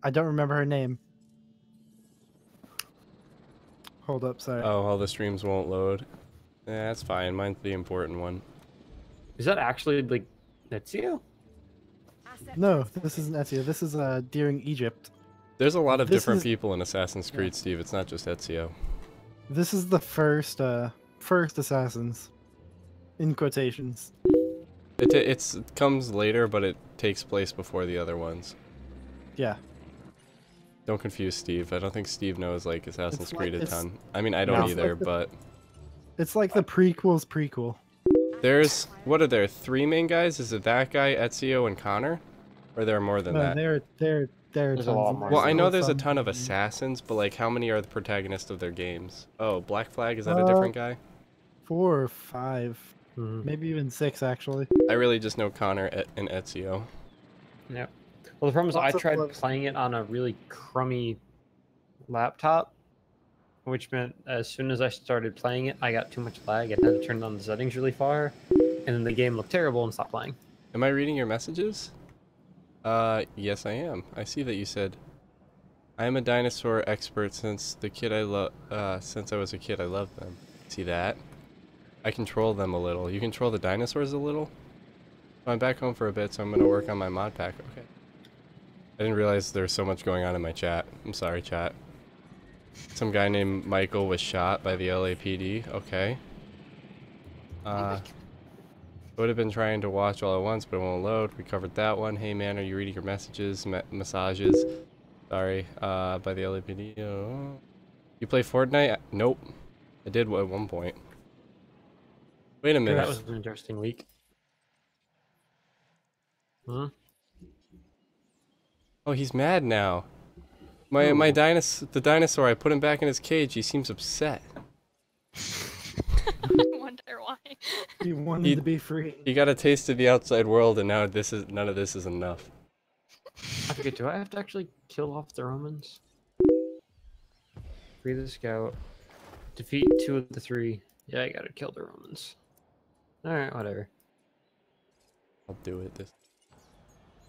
I don't remember her name. Hold up, sorry. Oh, all the streams won't load. Yeah, that's fine. Mine's the important one. Is that actually like Ezio? No, this isn't Ezio. This is Deering Egypt. There's a lot of This different is- people in Assassin's Creed, Steve. It's not just Ezio. This is the first assassins, in quotations. It comes later, but it takes place before the other ones. Yeah. Don't confuse Steve. I don't think Steve knows like Assassin's It's like- Creed a it's- ton. I mean, I don't No. either, It's like but It's like the prequel's prequel. there's what are there? 3 main guys? Is it that guy, Ezio, and Connor? Or there are more than No, that? there are There's a lot tons. more. Well, I know there's a some- ton of assassins, but like how many are the protagonists of their games? Oh, Black Flag, is that a different guy? 4 or 5, Mhm. maybe even 6 actually. I really just know Connor and Ezio. Yeah. Well, the problem is I Lots of tried levels. playing it on a really crummy laptop, which meant as soon as I started playing it, I got too much lag and had to turn on the settings really far, and then the game looked terrible and stopped playing. Am I reading your messages? Yes I am. I see that you said, I am a dinosaur expert since since I was a kid. I love them. See that? I control them a little. You control the dinosaurs a little? I'm back home for a bit, so I'm gonna work on my mod pack. Okay. I didn't realize there's so much going on in my chat. I'm sorry, chat. Some guy named Michael was shot by the LAPD. Okay. Would have been trying to watch all at once, but it won't load. We covered that one. Hey man, are you reading your messages? Massages. Sorry. By the LAPD. Oh. You play Fortnite? Nope. I did at one point. Wait a Yeah, minute. that was an interesting week. Huh? Oh, he's mad now. Oh. The dinosaur, I put him back in his cage. He seems upset. I wonder why. He wanted to be free. He got a taste of the outside world, and now none of this is enough. I forget, do I have to actually kill off the Romans? Free the scout. Defeat 2 of the 3. Yeah, I gotta kill the Romans. Alright, whatever. I'll do it this.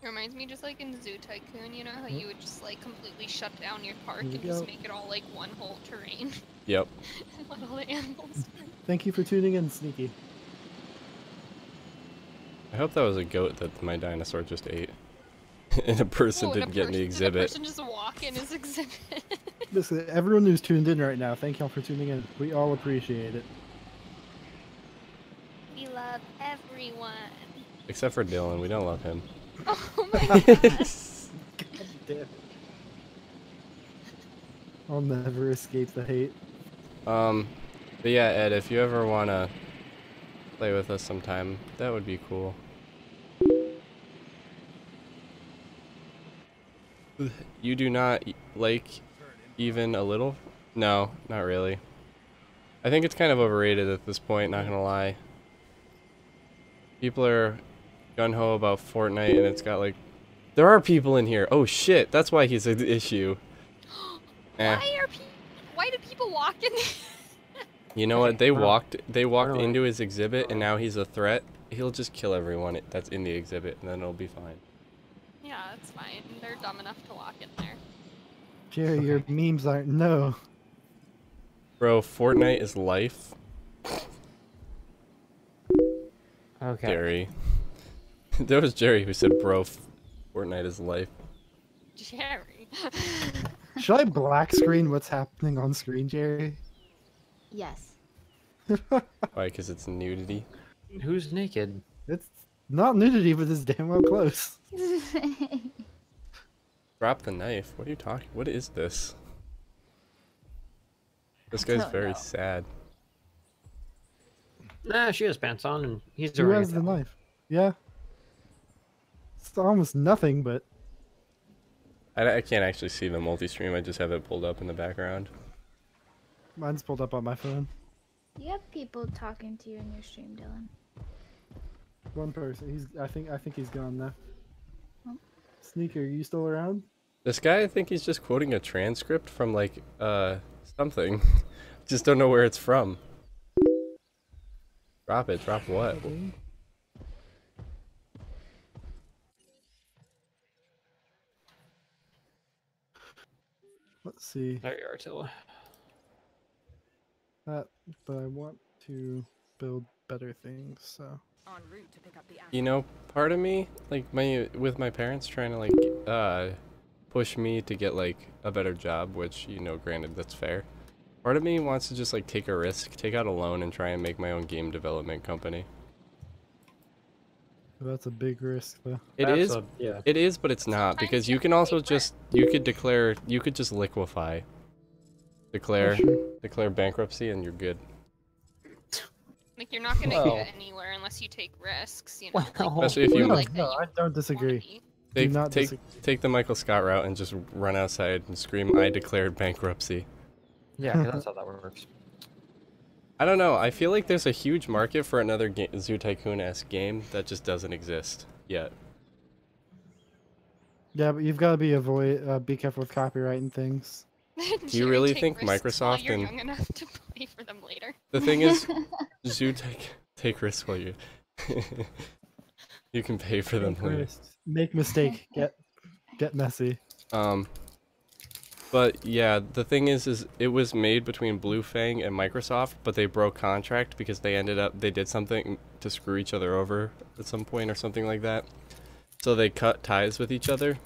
It reminds me just like in Zoo Tycoon, you know how you would just like completely shut down your park Here we and just go. make it all like one whole terrain. Yep. And let all the animals. Thank you for tuning in, Sneaky. I hope that was a goat that my dinosaur just ate. And a person didn't get in the Did a exhibit. person just walk in his exhibit? Listen, everyone who's tuned in right now, thank y'all for tuning in. We all appreciate it. We love everyone. Except for Dylan, we don't love him. Oh my god. God damn it. I'll never escape the hate. But yeah, Ed, if you ever wanna play with us sometime, that would be cool. You do not like even a little? No, not really. I think it's kind of overrated at this point, not gonna lie. People are gung-ho about Fortnite and it's got like... There are people in here! Oh shit, that's why he's an issue. Why do people walk in? You know what? They walked Really? into his exhibit and now he's a threat. He'll just kill everyone that's in the exhibit and then it'll be fine. Yeah, that's fine. They're dumb enough to walk in there. Jerry, your memes aren't no. Bro, Fortnite is life. Okay. Jerry. That was Jerry who said, bro, Fortnite is life. Jerry. Should I black screen what's happening on screen, Jerry? Yes. Why? Because it's nudity? Who's naked? It's not nudity, but it's damn well close. Drop the knife. What are you talking? What is this? This guy's don't very know. sad. Nah, she has pants on, and he's Who wearing has a the knife? Yeah. It's almost nothing, but I can't actually see the multi-stream. I just have it pulled up in the background. mine's pulled up on my phone. You have people talking to you in your stream, Dylan. One person. I think he's gone now. Oh. Sneaker, you still around? This guy, I think he's just quoting a transcript from like something. Just don't know where it's from. Drop it. Drop what? Let's see. There you are, Tilla. But I want to build better things, so. En route to pick up the You know, part of me, like with my parents trying to like push me to get like a better job, which, you know, granted that's fair. Part of me wants to just like take a risk, take out a loan and try and make my own game development company. That's a big risk, though. Yeah. It is, but it's not, Sometimes because you you have can to also wait for just, you could just liquefy. Declare bankruptcy and you're good. Like you're not gonna Well. get anywhere unless you take risks, you know. Well, Especially if you No, like that no, you I don't disagree. wanna be. Do not disagree. Take the Michael Scott route and just run outside and scream, I declared bankruptcy. Yeah, 'cause that's how that works. I don't know, I feel like there's a huge market for another Zoo Tycoon-esque game that just doesn't exist yet. Yeah, but you've got to be careful with copyright and things. Do you really Take think risks while Microsoft you're and... young enough to play for them later? The thing is, Zoo take risks while you... you can pay for them later. Make mistake, get messy. But yeah, the thing is it was made between Blue Fang and Microsoft, but they broke contract because they did something to screw each other over at some point or something like that. So they cut ties with each other.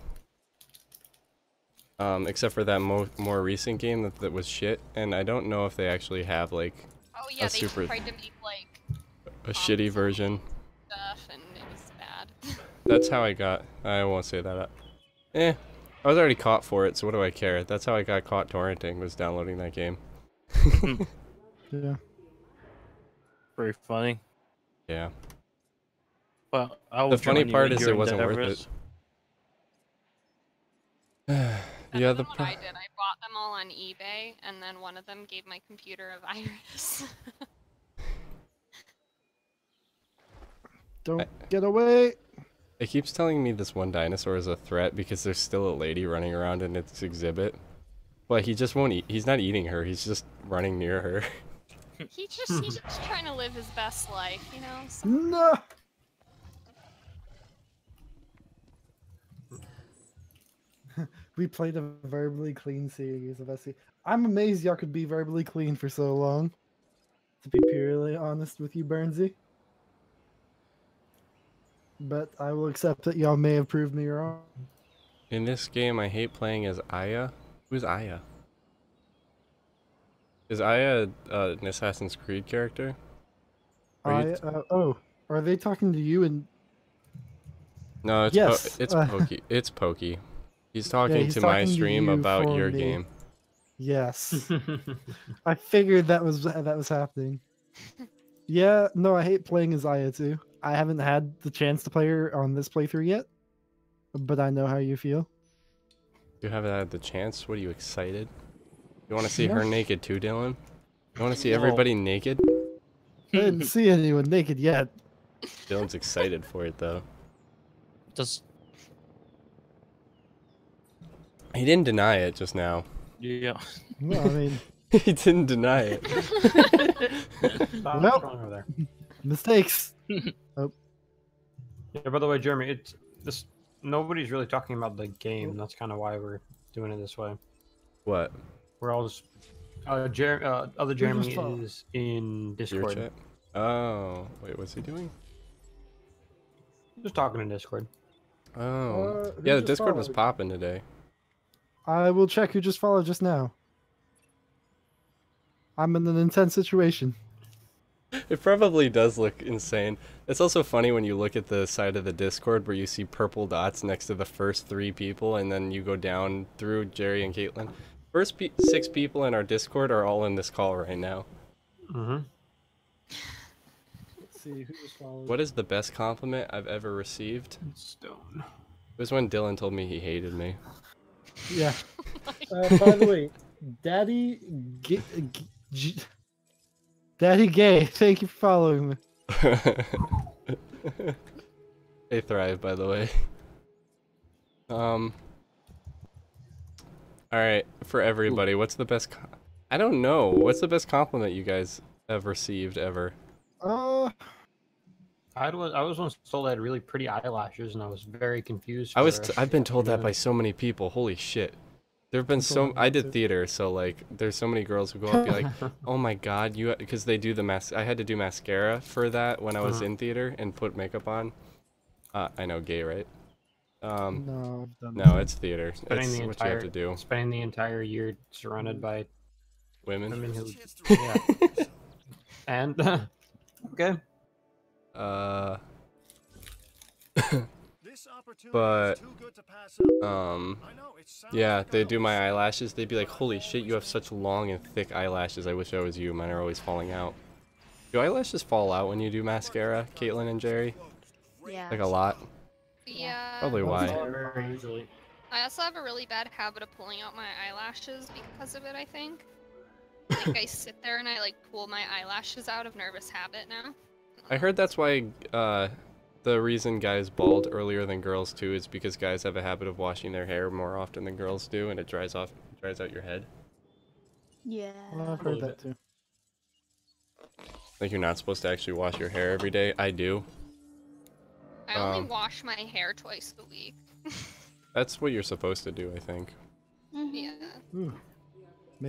Except for that more recent game that was shit, and I don't know if they actually have like Oh yeah, they super- tried to make like a shitty version. stuff and it was bad. That's how I won't say that. I was already caught for it, so what do I care? That's how I got caught torrenting, was downloading that game. Yeah. Very funny. Yeah. Well, I will The funny join you part in is your it wasn't worth endeavors. it. I Yeah, don't the know what I did. I bought them all on eBay, and then one of them gave my computer a virus. Don't get away. It keeps telling me this one dinosaur is a threat because there's still a lady running around in its exhibit. But he just won't eat. He's not eating her. He's just running near her. he's just trying to live his best life, you know. So No. We played a verbally clean series of SC. I'm amazed y'all could be verbally clean for so long. To be purely honest with you, Burnsy. But I will accept that y'all may have proved me wrong. In this game, I hate playing as Aya. Who's Aya? Is Aya an Assassin's Creed character? Oh, are they talking to you? And No, it's yes, it's Pokey. It's Pokey. He's talking he's to my talking to stream you about for your me. game. Yes, I figured that was happening. Yeah, no, I hate playing as Aya too. I haven't had the chance to play her on this playthrough yet, but I know how you feel. You haven't had the chance? What are you, excited? You want to see No. her naked too, Dylan? You want to see everybody naked? I didn't see anyone naked yet. Dylan's excited for it though. Just He didn't deny it just now. yeah. Well, I mean, He didn't deny it. Stop Nope. going over there. mistakes. Yeah, by the way, Jeremy, it's this. Nobody's really talking about the game. That's kind of why we're doing it this way. What? We're all just. Other Jeremy follow. is in Your Discord. chat? Oh, wait, what's he doing? Just talking in Discord. Oh. who Yeah, the just Discord was followed? popping today. I will check who just followed just now. I'm in an intense situation. It probably does look insane. It's also funny when you look at the side of the Discord where you see purple dots next to the first 3 people, and then you go down through Jerry and Caitlin. First 6 people in our Discord are all in this call right now. Mm-hmm. Let's see who just followed. What is the best compliment I've ever received? Stone. It was when Dylan told me he hated me. Yeah. By the way, Daddy Daddy Gay, thank you for following me. They thrive, by the way. Alright, for everybody, what's the best... I don't know. What's the best compliment you guys have received ever? I was once told I had really pretty eyelashes, and I was very confused. I've been told that by so many people. Holy shit. There've been so... I did theater, so, like, there's so many girls who go up and be like, oh my god, you... Because they do the I had to do mascara for that when I was in theater and put makeup on. I know, gay, right? No, I've done No, it's theater. Spending It's the what you have to do. Spending the entire year surrounded by Women. women who, yeah. And okay. But yeah, they do my eyelashes. They'd be like, holy shit, you have such long and thick eyelashes. I wish I was you. Mine are always falling out. Do eyelashes fall out when you do mascara, Caitlin and Jerry? Yeah. Like a lot? Yeah. Probably why. Very easily. I also have a really bad habit of pulling out my eyelashes because of it, I think. Like, I sit there and I, like, pull my eyelashes out of nervous habit now. I heard that's why the reason guys bald earlier than girls too is because guys have a habit of washing their hair more often than girls do, and it dries out your head. Yeah. Well, I've heard that too. Like you're not supposed to actually wash your hair every day. I do. I only wash my hair twice a week. That's what you're supposed to do, I think. Yeah. Ooh.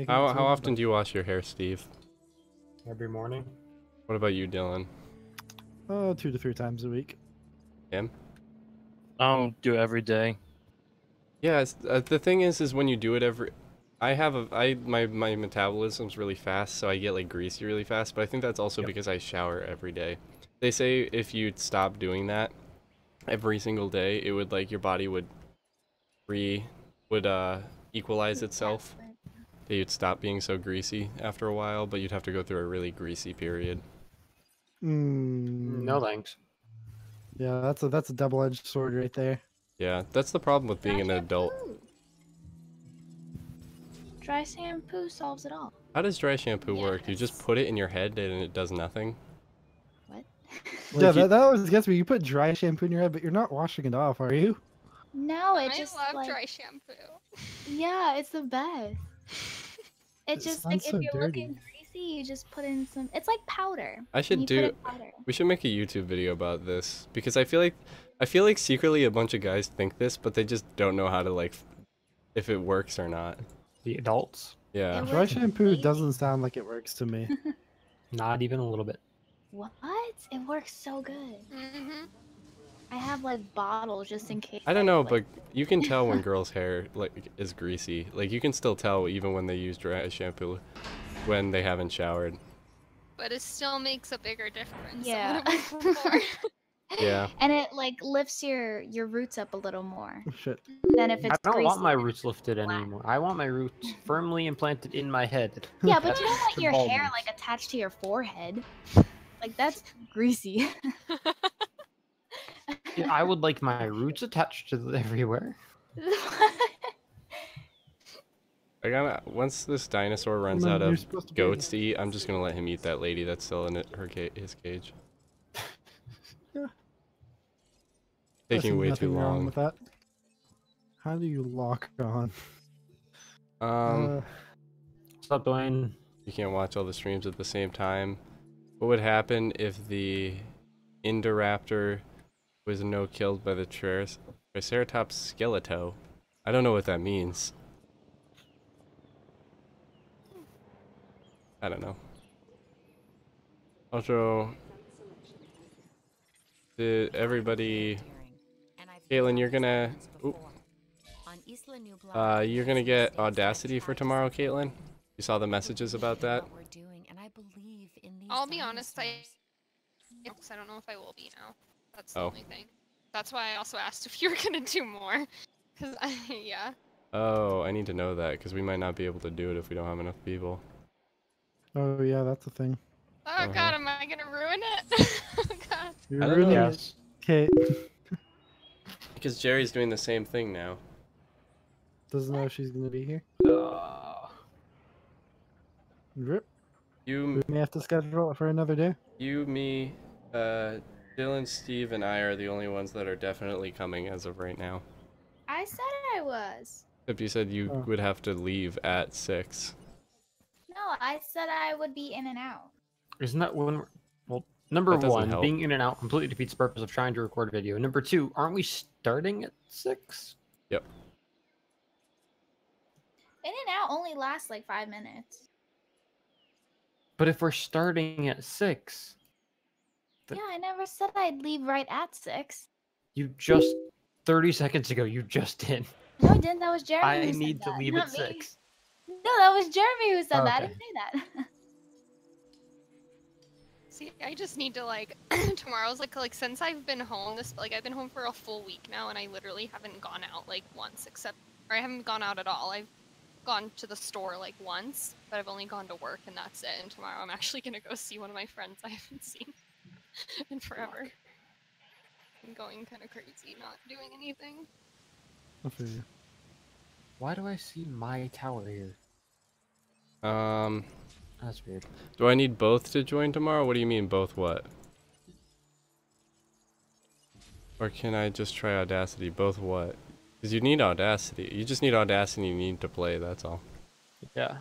How often do you wash your hair, Steve? Every morning. What about you, Dylan? 2 to 3 times a week. Him? I don't do it every day. Yeah, the thing is when you do it every... my metabolism's really fast, so I get like greasy really fast, but I think that's also because I shower every day. They say if you stop doing that every single day, it would like your body would equalize itself. You'd stop being so greasy after a while, but you'd have to go through a really greasy period. No thanks. Yeah, that's a double-edged sword right there. Yeah, that's the problem with being an adult. Dry shampoo solves it all. How does dry shampoo work? You just put it in your head and it does nothing? What? Yeah, that always gets me. You put dry shampoo in your head, but you're not washing it off, are you? No, it I just love like, dry shampoo. yeah, it's the best. It's It just like sounds if so you're dirty. looking greasy, you just put in some. It's like powder. I should You put do... in powder. We should make a YouTube video about this because I feel like secretly a bunch of guys think this, but they just don't know how to like if it works or not. The adults? Yeah. It Dry was shampoo amazing. doesn't sound like it works to me. Not even a little bit. What? It works so good. Mm-hmm. I have like bottles just in case. I don't know, like... but you can tell when girls' hair like is greasy. Like you can still tell even when they use dry shampoo when they haven't showered. But it still makes a bigger difference. Yeah. Than what it was before. Yeah. And it like lifts your roots up a little more Shit. than if it's I don't greasy. want my roots lifted flat. anymore. I want my roots firmly implanted in my head. Yeah, but you don't want The your hair baldness. like attached to your forehead. Like that's greasy. Yeah, I would like my roots attached to everywhere. I gotta, once this dinosaur runs Man, out you're of supposed to be goats to eat, I'm just gonna let him eat that lady that's still in his cage. Yeah. Taking There's way nothing too wrong long. with that. How do you lock on? What's up, Dwayne? You can't watch all the streams at the same time. What would happen if the Indoraptor was no-killed by the Triceratops skeleto? I don't know what that means. I don't know. Also, did everybody... Caitlin, you're gonna... Oop. You're gonna get Audacity for tomorrow, Caitlin? You saw the messages about that? I'll be honest, I don't know if I will be now. That's the only thing. That's why I also asked if you were gonna do more. Cause yeah. Oh, I need to know that, because we might not be able to do it if we don't have enough people. Oh yeah, that's a thing. Oh god, am I gonna ruin it? Oh god. You're I don't know. ruining Yes. it. Kate Because Jerry's doing the same thing now. doesn't know she's gonna be here. Rip. You, We may have to schedule it for another day. me, Dylan, Steve, and I are the only ones that are definitely coming as of right now. I said I was. Except you said you Oh. would have to leave at 6. No, I said I would be in and out. Isn't that when we're... Well, number That doesn't one, help. being in and out completely defeats the purpose of trying to record a video. Number two, aren't we starting at 6? Yep. In and out only lasts like 5 minutes. But if we're starting at 6, Yeah, I never said I'd leave right at 6. you just 30 seconds ago you just did. No, I didn't. That was Jeremy. I who said need to that, leave not at me. 6. No, that was Jeremy who said that. I Okay. didn't say that. See, I just need to like tomorrow's like since I've been home I've been home for a full week now and I literally haven't gone out like once or I haven't gone out at all. I've gone to the store like once, but I've only gone to work and that's it. And tomorrow I'm actually gonna go see one of my friends I haven't seen in forever. I'm going kind of crazy, not doing anything. I feel you. Why do I see my tower here? That's weird. Do I need both to join tomorrow? What do you mean, both what? Or can I just try Audacity? Both what? Because you need Audacity. You just need Audacity and you need to play, that's all. Yeah.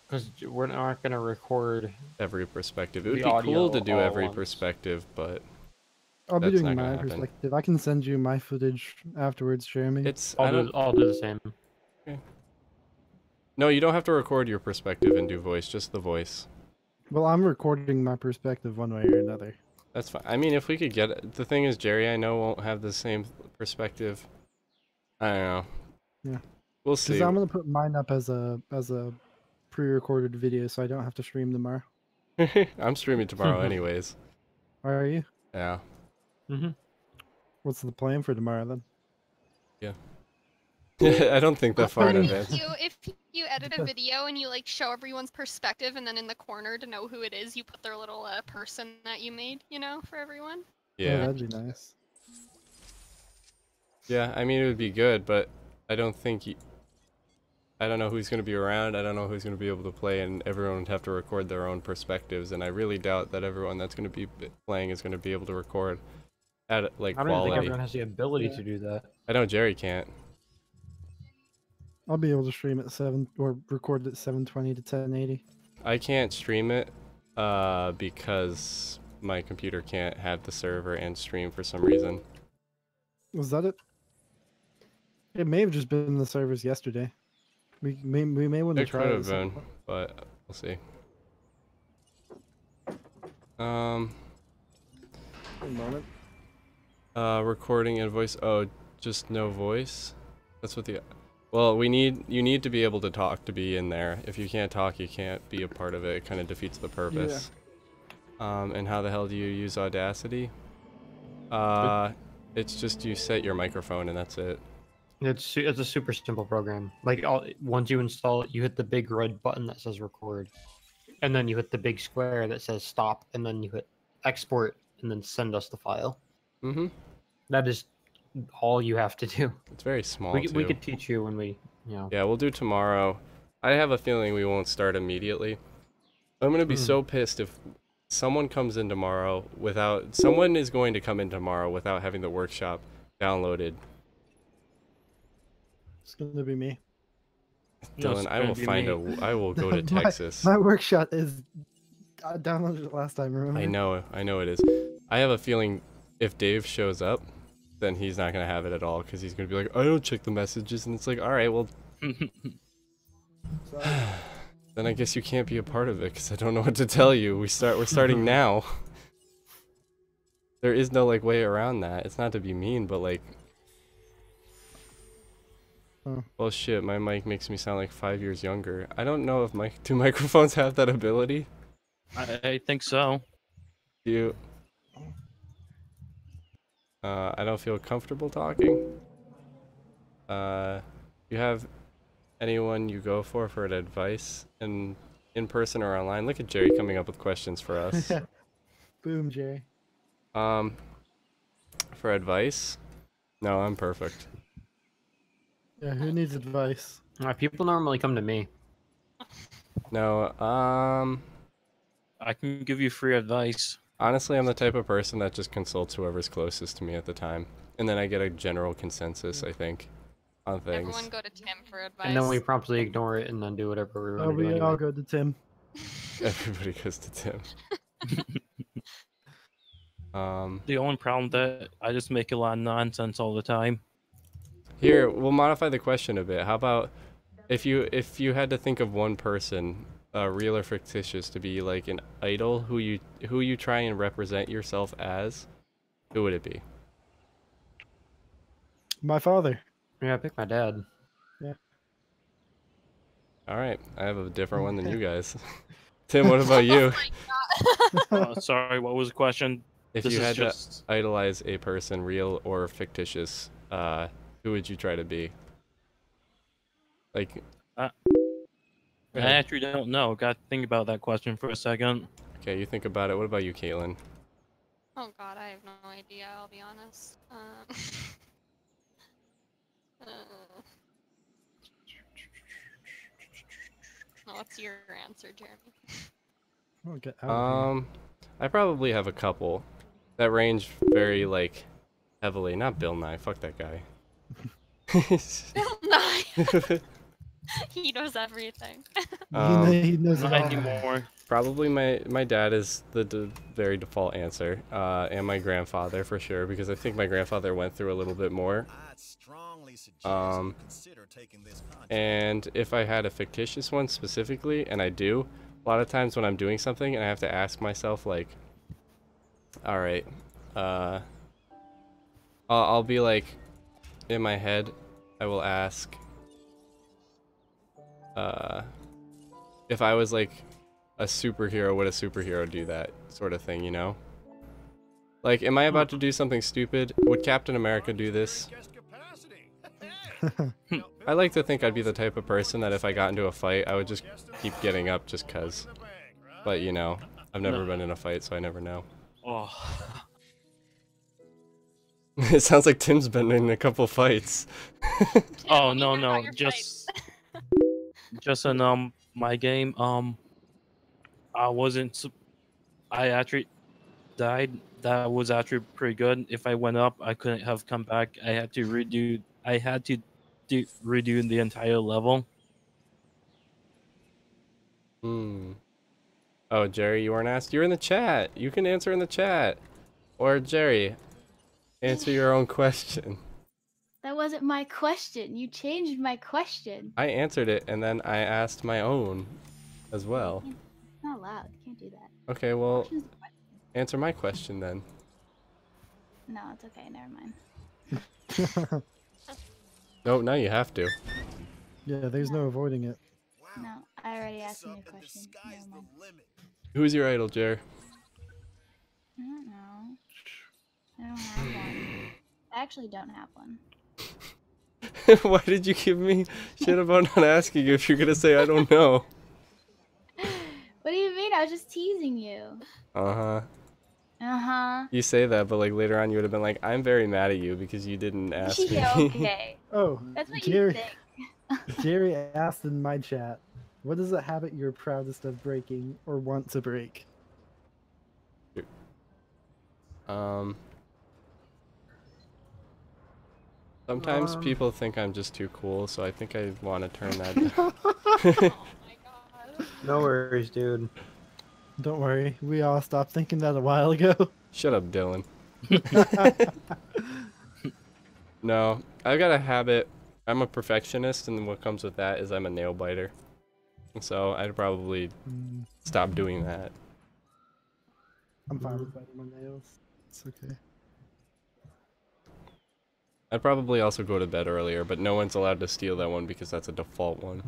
Because we're not going to record... Every perspective. It would The be audio cool to do all at every once. perspective, but I'll be That's doing not gonna my happen. perspective. I can send you my footage afterwards, Jeremy. it's... I don't... I'll do the same. No, you don't have to record your perspective and do voice, just the voice. Well, I'm recording my perspective one way or another. That's fine. I mean, if we could get it. The thing is, Jerry, I know won't have the same perspective. I don't know. Yeah. We'll Because see. I'm gonna put mine up as a pre-recorded video, so I don't have to stream tomorrow. I'm streaming tomorrow anyways. Are you? Yeah. Mm-hmm. What's the plan for tomorrow then? I don't think that far in advance. If you edit a video and you like show everyone's perspective and then in the corner to know who it is, you put their little person that you made, you know, for everyone. Yeah, Yeah. that'd be nice. Yeah, I mean, it would be good, but I don't think I don't know who's going to be around. I don't know who's going to be able to play, and everyone would have to record their own perspectives, and I really doubt that everyone that's going to be playing is going to be able to record at, like, I don't even think quality. everyone has the ability to do that. I know Jerry can't. I'll be able to stream at 7 or record at 720 to 1080. I can't stream it because my computer can't have the server and stream for some reason. Was that it? It may have just been the servers yesterday. We may want to It try could it. have been, but we'll see. A moment. Recording and voice. Oh, just no voice. That's what the. Well, you need to be able to talk to be in there. If you can't talk, you can't be a part of it. It kind of defeats the purpose. And how the hell do you use Audacity? It's just you set your microphone and that's it. It's a super simple program. Like once you install it, you hit the big red button that says record, and then you hit the big square that says stop, and then you hit export, and then send us the file. Mm-hmm. That is all you have to do. It's very small. We could teach you when we, Yeah, we'll do tomorrow. I have a feeling we won't start immediately. I'm gonna be so pissed if someone comes in tomorrow without. Someone is going to come in tomorrow without having the workshop downloaded. It's gonna be me. Dylan, I will find I will go to Texas. My workshop is. I downloaded it last time. Remember? I know it is. I have a feeling if Dave shows up, then he's not gonna have it at all because he's gonna be like, I don't check the messages, and it's like, all right, well. Then I guess you can't be a part of it because I don't know what to tell you. We're starting now. There is no like way around that. It's not to be mean, but like. Well, shit, my mic makes me sound like 5 years younger. I don't know if do microphones have that ability? I think so. You. I don't feel comfortable talking. You have anyone you go for advice in person or online? Look at Jerry coming up with questions for us. Boom, Jerry. For advice? No, I'm perfect. Yeah, who needs advice? People normally come to me. No, I can give you free advice. Honestly, I'm the type of person that just consults whoever's closest to me at the time. And then I get a general consensus, I think, on things. Everyone go to Tim for advice. And then we promptly ignore it and then do whatever we want to do We anyway. all go to Tim. Everybody goes to Tim. The only problem that I just make a lot of nonsense all the time. Here, we'll modify the question a bit. How about if you had to think of one person, real or fictitious, to be like an idol who you try and represent yourself as, who would it be? My father. Yeah, I picked my dad. Yeah. All right, I have a different one than you guys. Tim, what about you? Sorry, what was the question? If you had to idolize a person, real or fictitious, who would you try to be? Like, I actually don't know. Got to think about that question for a second. Okay, you think about it. What about you, Caitlin? Oh god, I have no idea, I'll be honest. What's your answer, Jeremy? Okay. I probably have a couple that range very like heavily. Not Bill Nye. Fuck that guy. Bill Nye. He knows everything. He knows it all. Anymore. Probably my dad is the very default answer, and my grandfather for sure, because I think my grandfather went through a little bit more. And if I had a fictitious one specifically, and I do, a lot of times when I'm doing something and I have to ask myself like, all right, I'll be like, in my head, I will ask, if I was like a superhero, would a superhero do that sort of thing, you know? Like, am I about to do something stupid? Would Captain America do this? I like to think I'd be the type of person that if I got into a fight, I would just keep getting up just cause. But, you know, I've never been in a fight, so I never know. Oh. It sounds like Tim's been in a couple fights. Oh, no. Just in my game, I actually died. That was actually pretty good. If I went up, I couldn't have come back. I had to redo the entire level. Oh, Jerry, you weren't asked? You're in the chat. You can answer in the chat. Or Jerry, answer your own question. That wasn't my question. You changed my question. I answered it, and then I asked my own as well. It's not allowed. You can't do that. Okay, well, Question's a question. answer my question then. No, it's okay. Never mind. No, now you have to. Yeah, there's no avoiding it. No, I already asked you a question. Never mind. Who's your idol, Jer? I don't know. I don't have one. I actually don't have one. Why did you give me shit about not asking you if you're gonna say I don't know? What do you mean? I was just teasing you. Uh-huh. Uh-huh. You say that, but like later on you would have been like, I'm very mad at you because you didn't ask me. Yeah, okay. Oh, That's what Jerry, you think. Jerry asked in my chat, what is a habit you're proudest of breaking or want to break? Sometimes people think I'm just too cool, so I think I want to turn that down. Oh my god. No worries, dude. Don't worry, we all stopped thinking that a while ago. Shut up, Dylan. No, I've got a habit. I'm a perfectionist, and what comes with that is I'm a nail biter. So I'd probably stop doing that. I'm fine with biting my nails. It's okay. I'd probably also go to bed earlier, but no one's allowed to steal that one because that's a default one.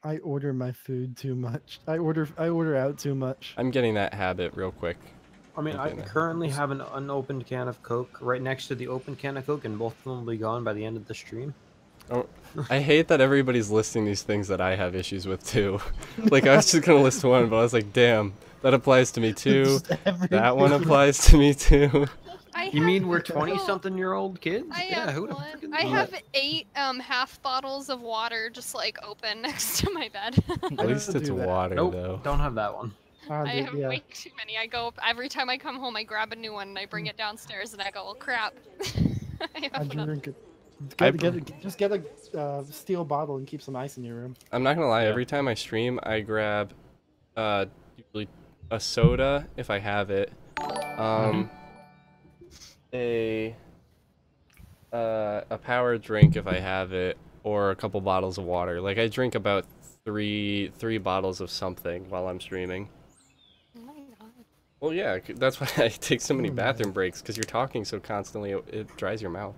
I order my food too much. I order out too much. I'm getting that habit real quick. I mean, I currently have an unopened can of Coke right next to the open can of Coke, and both of them will be gone by the end of the stream. Oh, I hate that everybody's listing these things that I have issues with too. Like I was just gonna list one, but I was like, damn, that applies to me too. That one applies to me too. You mean we're 20-something-year-old kids? I have 8 half bottles of water just like open next to my bed. At least it's water Nope, though. don't have that one. I have way too many. I go every time I come home, I grab a new one and I bring it downstairs, and I go, well, crap. I drink it. Just get a steel bottle and keep some ice in your room. I'm not gonna lie. Every time I stream, I grab usually a soda if I have it. A power drink if I have it, or a couple bottles of water. Like I drink about three bottles of something while I'm streaming. Oh my god. Well, yeah, that's why I take so many bathroom breaks, because you're talking so constantly, it dries your mouth.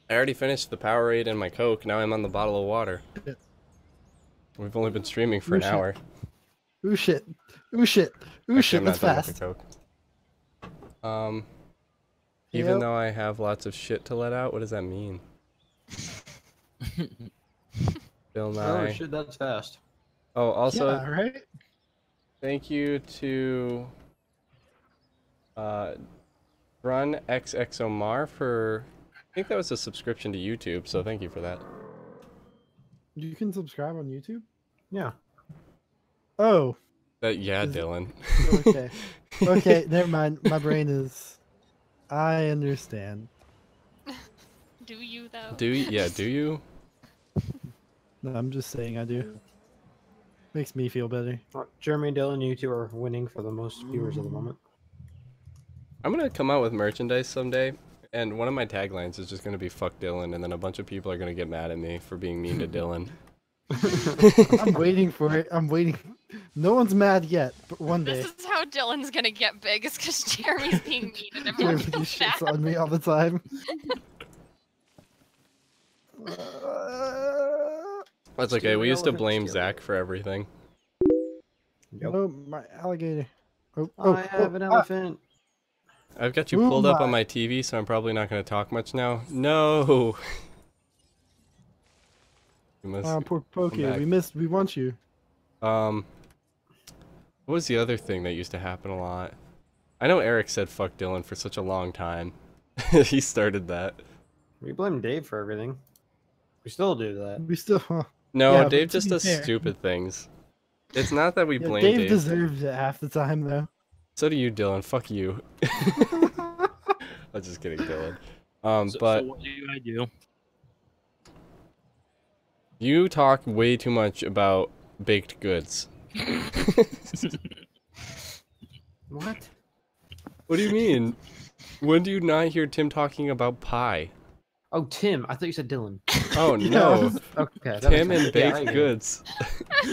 I already finished the Powerade and my Coke. Now I'm on the bottle of water. We've only been streaming for an hour. Ooh shit! Ooh shit! Ooh shit! That's fast. Even though I have lots of shit to let out, what does that mean? Bill Nye. Oh shit, that's fast. Oh, also, Yeah, right? thank you to Run XXOMar for, I think that was a subscription to YouTube, so thank you for that. You can subscribe on YouTube? Yeah. Oh. Yeah, Dylan. Okay. Okay, never mind. My brain is... I understand. Do you though? Do you? Yeah, do you? No, I'm just saying I do. Makes me feel better. Jeremy and Dylan, you two are winning for the most viewers at the moment. I'm gonna come out with merchandise someday, and one of my taglines is just gonna be "fuck Dylan," and then a bunch of people are gonna get mad at me for being mean to Dylan. I'm waiting for it. I'm waiting. No one's mad yet, but one day. This is how Dylan's gonna get big, is because Jeremy's being mean and everyone Everybody feels bad. shits on me all the time. That's okay. We used to blame Zach for everything. Yep. Oh, my alligator. Oh, I have an elephant. I've got you pulled up on my TV, so I'm probably not gonna talk much now. No. Poor Pokey. We want you. What was the other thing that used to happen a lot? I know Eric said fuck Dylan for such a long time. He started that. We blame Dave for everything. We still do that. We still... No, Yeah, Dave but to just be does fair- stupid things. It's not that we Yeah, blame Dave Dave. deserves it half the time, though. So do you, Dylan. Fuck you. I'm just kidding, Dylan. So But what do I do? you talk way too much about baked goods. What? What do you mean? When do you not hear Tim talking about pie? Oh, Tim. I thought you said Dylan. Oh no, Okay. that Tim makes and sense. Yeah, I baked agree. goods.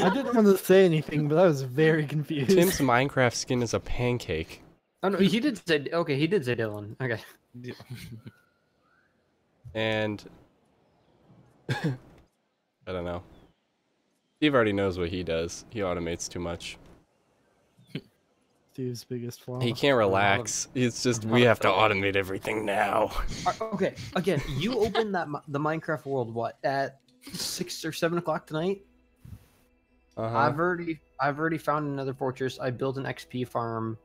I didn't want to say anything, but I was very confused. Tim's Minecraft skin is a pancake. Oh no, he did say. Okay, he did say Dylan. Okay. And I don't know. Steve already knows what he does. He automates too much. Steve's biggest flaw. He can't relax. It's just we have to automate everything now. Okay. Again, you opened the Minecraft world what at 6 or 7 o'clock tonight? I've already found another fortress. I built an XP farm.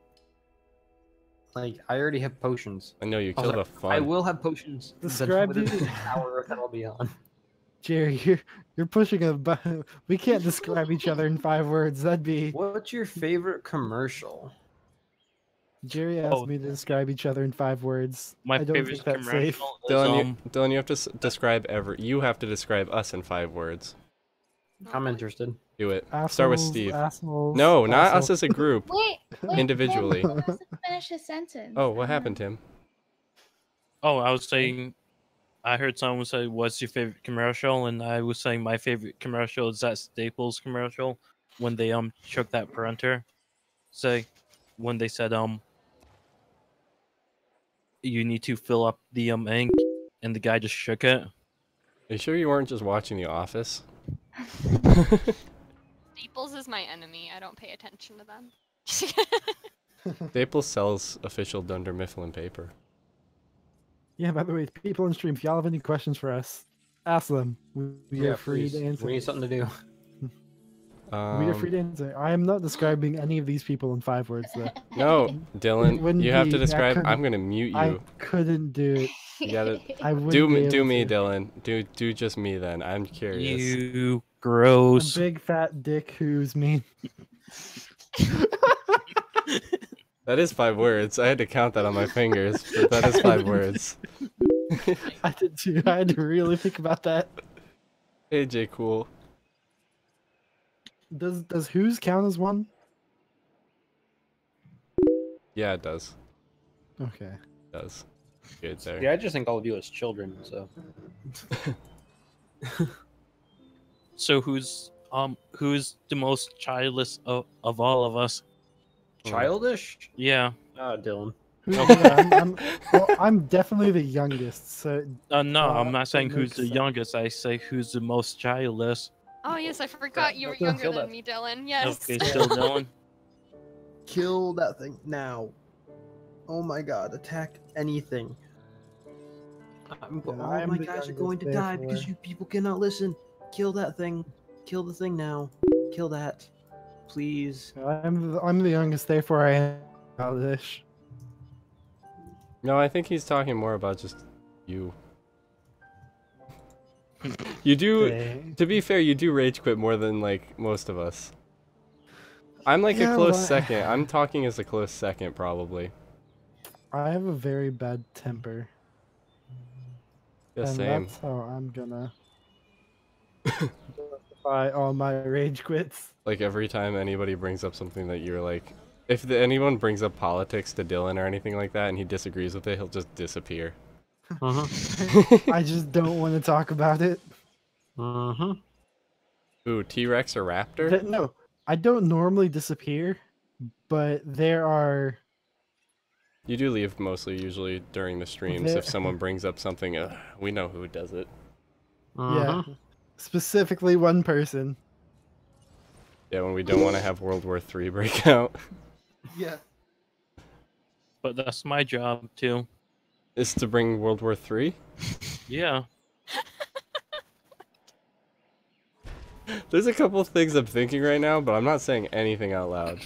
Like I already have potions. I know you I was killed like, a fun. I will have potions. Describe within the- the hour that I'll be on. Jerry, you're pushing a button. We can't describe each other in 5 words. That'd be. What's your favorite commercial? Jerry asked me to describe each other in 5 words. My I don't favorite think that's safe. commercial is Dylan, you have to describe You have to describe us in 5 words. I'm interested. Do it. Assholes, Start with Steve. Assholes, No, not us assholes. as a group. Wait, Individually. Tim doesn't finish his sentence. Oh, what happened, Tim? Oh, I was saying, I heard someone say, "What's your favorite commercial?" And I was saying my favorite commercial is that Staples commercial when they shook that printer. Say, when they said you need to fill up the ink, and the guy just shook it. Are you sure you weren't just watching The Office? Staples is my enemy. I don't pay attention to them. Staples sells official Dunder Mifflin paper. Yeah, by the way, people in stream, if y'all have any questions for us, ask them. We are free please. to answer. We need something to do. We are free to answer. I am not describing any of these people in 5 words, though. No, Dylan, wouldn't you have be- to I describe. couldn't- I'm gonna mute you. I couldn't do it. You gotta I wouldn't do be me, able do me, to. Dylan. Do just me then. I'm curious. You A gross. big fat dick who's mean. That is 5 words. I had to count that on my fingers, but that is 5 words. I did too. I had to really think about that. AJ, cool. Does who's count as one? Yeah, it does. Okay. It does. Good there. Yeah, I just think all of you as children. So So who's the most childless of all of us? childish. Yeah. Dylan. I'm definitely the youngest. So No, I'm not saying that who's makes the sense. youngest. I say who's the most childless. Oh yes, I forgot you were Kill younger that. than me, Dylan. Yes. Okay, still Dylan. Kill that thing now. Oh my god, attack anything. All I'm my the guys are youngest, going to die because therefore. you people cannot listen. Kill that thing. Kill the thing now. Kill that. Please. I'm the youngest, therefore I am childish. No, I think he's talking more about just you. You do, Dang. to be fair, you do rage quit more than like most of us. I'm like Yeah, a close but- second. I'm talking as a close second, probably. I have a very bad temper. Yeah, and same. that's how I'm gonna justify all my rage quits. Like every time anybody brings up something that you're like, if anyone brings up politics to Dylan or anything like that and he disagrees with it, he'll just disappear. I just don't want to talk about it. Ooh, T-Rex or Raptor? No, I don't normally disappear, but there are. You do leave mostly usually during the streams There- if someone brings up something, we know who does it. Yeah, specifically one person. Yeah, when we don't want to have World War III break out. Yeah. But that's my job too. Is to bring World War III? Yeah. There's a couple of things I'm thinking right now, but I'm not saying anything out loud.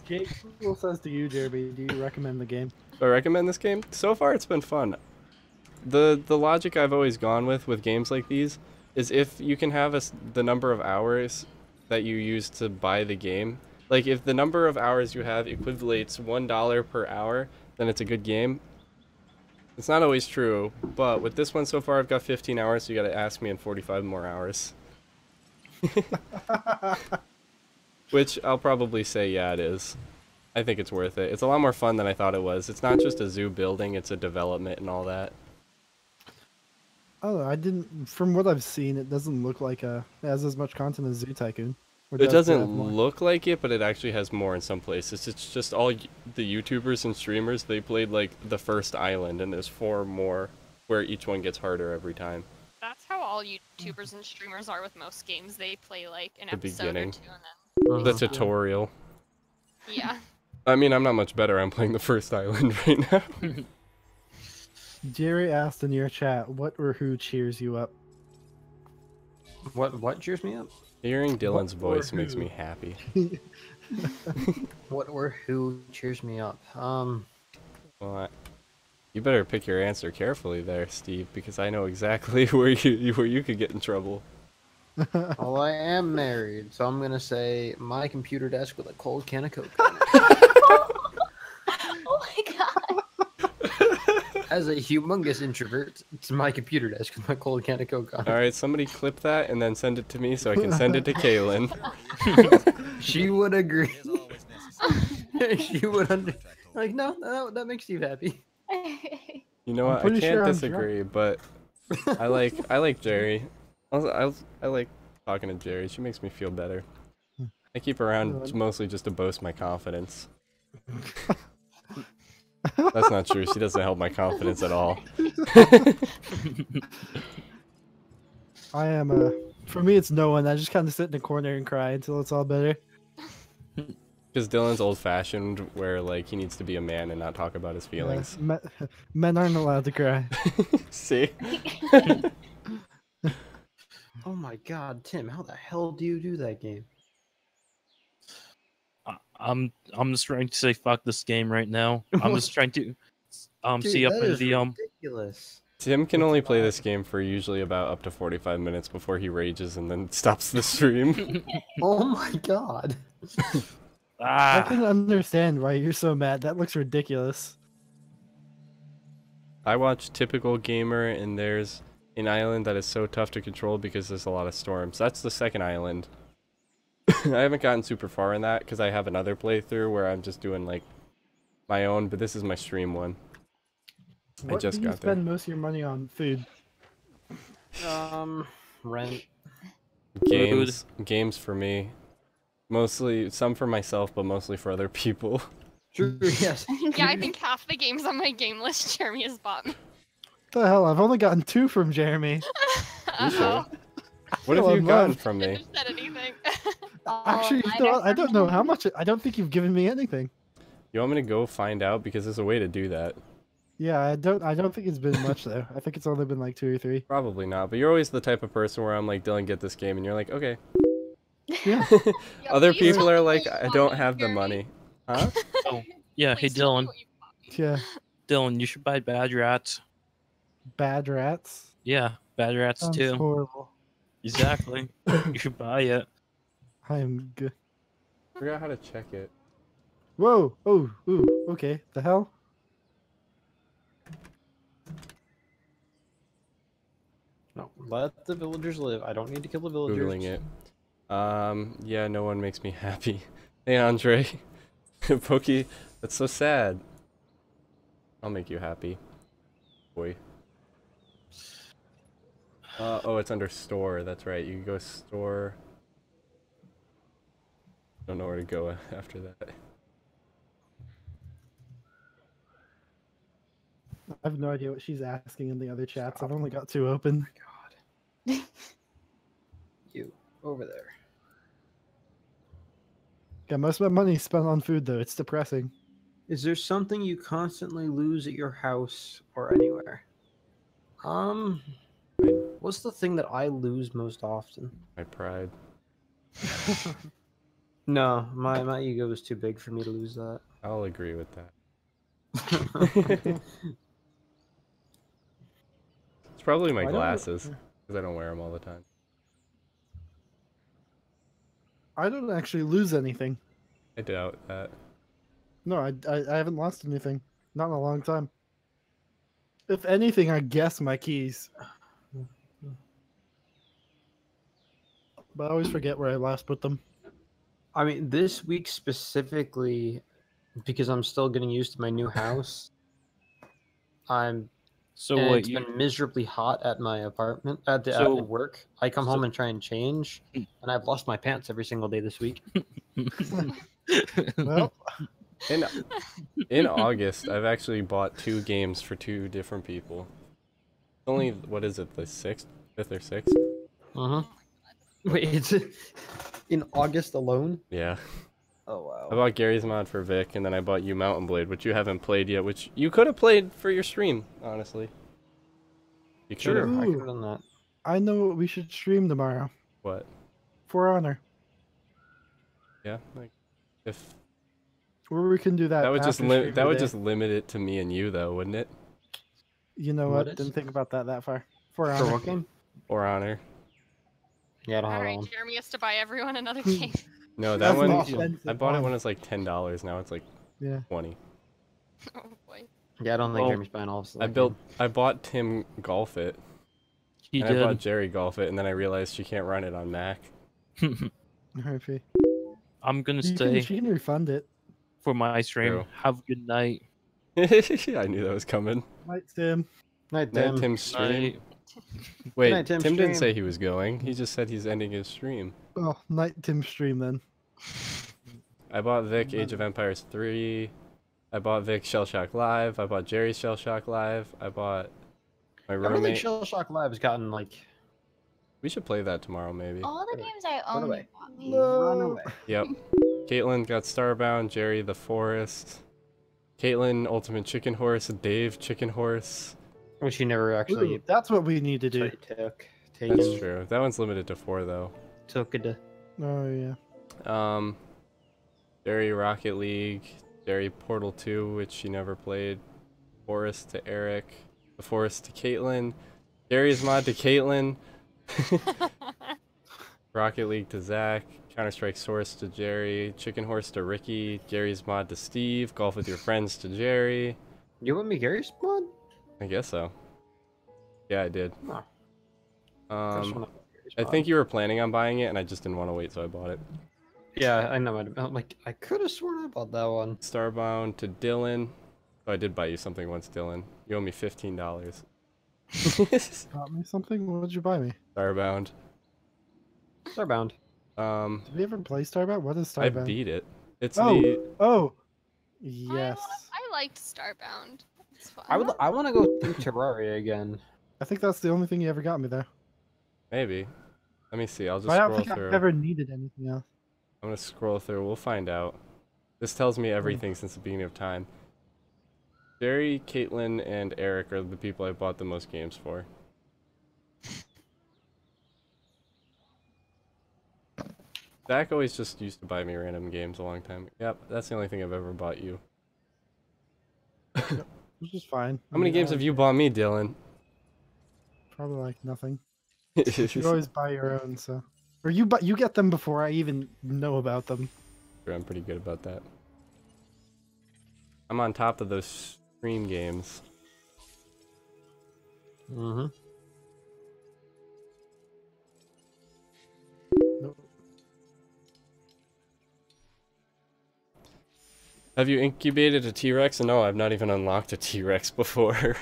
Jake, who says to you, Jeremy, do you recommend the game? Do I recommend this game? So far, it's been fun. The logic I've always gone with games like these is if you can have the number of hours that you use to buy the game. Like, if the number of hours you have equivalates $1 per hour, then it's a good game. It's not always true, but with this one so far, I've got 15 hours, so you gotta ask me in 45 more hours. Which I'll probably say, yeah, it is. I think it's worth it. It's a lot more fun than I thought it was. It's not just a zoo building, it's a development and all that. Oh, I didn't. From what I've seen, it doesn't look like it has as much content as Zoo Tycoon. Or It does it doesn't have more? look like it, but it actually has more in some places. It's just all the YouTubers and streamers, they played like the first island, and there's 4 more where each one gets harder every time. That's how all YouTubers and streamers are with most games. They play like an The episode beginning. or 2 and The tutorial. then yeah. I mean, I'm not much better. I'm playing the first island right now. Jerry asked in your chat, what or who cheers you up? What cheers me up? Hearing Dylan's What or voice makes who? me happy. What or who cheers me up? Well, you better pick your answer carefully there, Steve, because I know exactly where you could get in trouble. Well, I am married, so I'm gonna say my computer desk with a cold can of Coke. Oh my god. As a humongous introvert, it's my computer desk with my cold can of Coke on. All right, somebody clip that and then send it to me so I can send it to Kaylin. She would agree. It is always necessary. She would like, no, that makes you happy. You know I'm what? I pretty can't sure I'm disagree, but I like Jerry. I like talking to Jerry. She makes me feel better. I keep her around mostly just to boast my confidence. That's not true. She doesn't help my confidence at all. I am for me it's no one. I just kind of sit in the corner and cry until it's all better. Because Dylan's old-fashioned, where like he needs to be a man and not talk about his feelings. Men aren't allowed to cry. See? Oh my god, Tim, how the hell do you do that game? I'm just trying to say fuck this game right now. I'm just trying to Dude, see up that in is the ridiculous. Tim can only play this game for usually about up to 45 minutes before he rages and then stops the stream. Oh my god. I can understand why you're so mad. That looks ridiculous. I watch Typical Gamer, and there's an island that is so tough to control because there's a lot of storms. That's the second island. I haven't gotten super far in that because I have another playthrough where I'm just doing like my own, but this is my stream one. What just do you got there. spend most of your money on? Food. Rent. Games for me. Mostly, some for myself, but mostly for other people. True, yes. Yeah, I think half the games on my game list Jeremy has bought me. What the hell? I've only gotten 2 from Jeremy. You sure? What feel have you I'm gotten loved. from me? Shouldn't have said anything. Actually, you know what? I don't know how much. I don't think you've given me anything. You want me to go find out? Because there's a way to do that. Yeah, I don't think it's been much though. I think it's only been like 2 or 3. Probably not, but you're always the type of person where I'm like, Dylan, get this game, and you're like, okay. Yeah. Yeah, Other please people tell are me like, what you I bought don't me, have the Jeremy. money. Huh? Oh, yeah. Hey, Please tell me Dylan. what you bought me. Yeah. Dylan, you should buy Bad Rats. Bad rats. Yeah, Bad Rats Sounds too. horrible. Exactly. You should buy it. I am good. Forgot how to check it. Whoa! Oh, ooh. Okay. The hell? No, let the villagers live. I don't need to kill the villagers. Googling it. Yeah, no one makes me happy. Hey, Andre. Pokey, that's so sad. I'll make you happy. Boy. Oh, it's under store. That's right. You can go store. Don't know where to go after that. I have no idea what she's asking in the other chats. I've only got 2 open. God. You over there. Got most of my money spent on food though. It's depressing. Is there something you constantly lose at your house or anywhere? What's the thing that I lose most often? My pride. No, my ego is too big for me to lose that. I'll agree with that. It's probably my Why don't- glasses, because I don't wear them all the time. I don't actually lose anything. I doubt that. No, I haven't lost anything. Not in a long time. If anything, I guess my keys. But I always forget where I last put them. I mean, this week specifically, because I'm still getting used to my new house. And what it's you? been miserably hot at my apartment at So- work. I come home and try and change, and I've lost my pants every single day this week. Well, In August, I've actually bought 2 games for 2 different people. Only, what is it, the 6th? 5th or 6th? Wait, it's in August alone? Yeah. Oh wow. I bought Gary's mod for Vic, and then I bought you Mountain Blade, which you haven't played yet, which you could have played for your stream, honestly. You could Sure, have. I could have done that. I know what we should stream tomorrow. What? For Honor. Yeah, like, if... Or we can do that. That would just after stream that would today. just limit it to me and you, though, wouldn't it? You know What what? is? Didn't think about that far. For For Honor. what game? Or Honor. Yeah, I don't have Alright, one. Jeremy has to buy everyone another game. No, that That's one, an expensive I bought it one. when it was like $10, now it's like Yeah. 20. Oh boy. Yeah, I don't think Well, Jeremy's buying all of I bought Tim Golf It, He and I bought did. Jerry Golf It, and then I realized she can't run it on Mac. RIP. I'm gonna She stay can refund it. for my stream. True. Have a good night. I knew that was coming. Night, Tim. Night, Night Tim. Tim's stream. Night. Wait, Night, Tim's Tim didn't stream. say he was going. He just said he's ending his stream. Oh, night Tim stream then. I bought Vic Age of Empires 3. I bought Vic Shell Shock Live. I bought Jerry Shell Shock Live. I bought my I don't think roommate. Shell Shock Live has gotten like. We should play that tomorrow, maybe. All the games I Run own away. you bought me. Run away. Yep. Caitlin got Starbound. Jerry the Forest. Caitlin Ultimate Chicken Horse. Dave Chicken Horse. Which he never actually Ooh, that's what we need to do. took. That's Taken. true. That one's limited to 4 though. Took it. Oh yeah. Jerry Rocket League. Jerry Portal 2, which she never played. Forest to Eric. The Forest to Caitlin. Jerry's mod to Caitlin. Rocket League to Zach. Counter-Strike Source to Jerry. Chicken Horse to Ricky. Jerry's mod to Steve. Golf with your friends to Jerry. You want me Gary's mod? I guess so. Yeah, I did. Oh. Gary's I mod. think you were planning on buying it, and I just didn't want to wait, so I bought it. Yeah, I know. I'm like, I could have sworn I bought that one. Starbound to Dylan. Oh, I did buy you something once, Dylan. You owe me $15. Got me something? What did you buy me? Starbound. Starbound. Did we ever play Starbound? What is I Starbound? beat it. It's Oh, the oh, yes. I liked Starbound. It's fun. I want to go through Terraria again. I think that's the only thing you ever got me there. maybe. Let me see. I'll just But I don't scroll think through. I've ever needed anything else. I'm gonna scroll through. We'll find out. This tells me everything since the beginning of time. Jerry, Caitlin, and Eric are the people I bought the most games for. Zach always just used to buy me random games a long time. Yep, that's the only thing I've ever bought you. Which is fine. How many games have you bought me, Dylan? Probably like nothing. You always buy your own, so. Or you get them before I even know about them. I'm pretty good about that. I'm on top of those stream games. Mm-hmm. Nope. Have you incubated a T-Rex? No, I've not even unlocked a T-Rex before.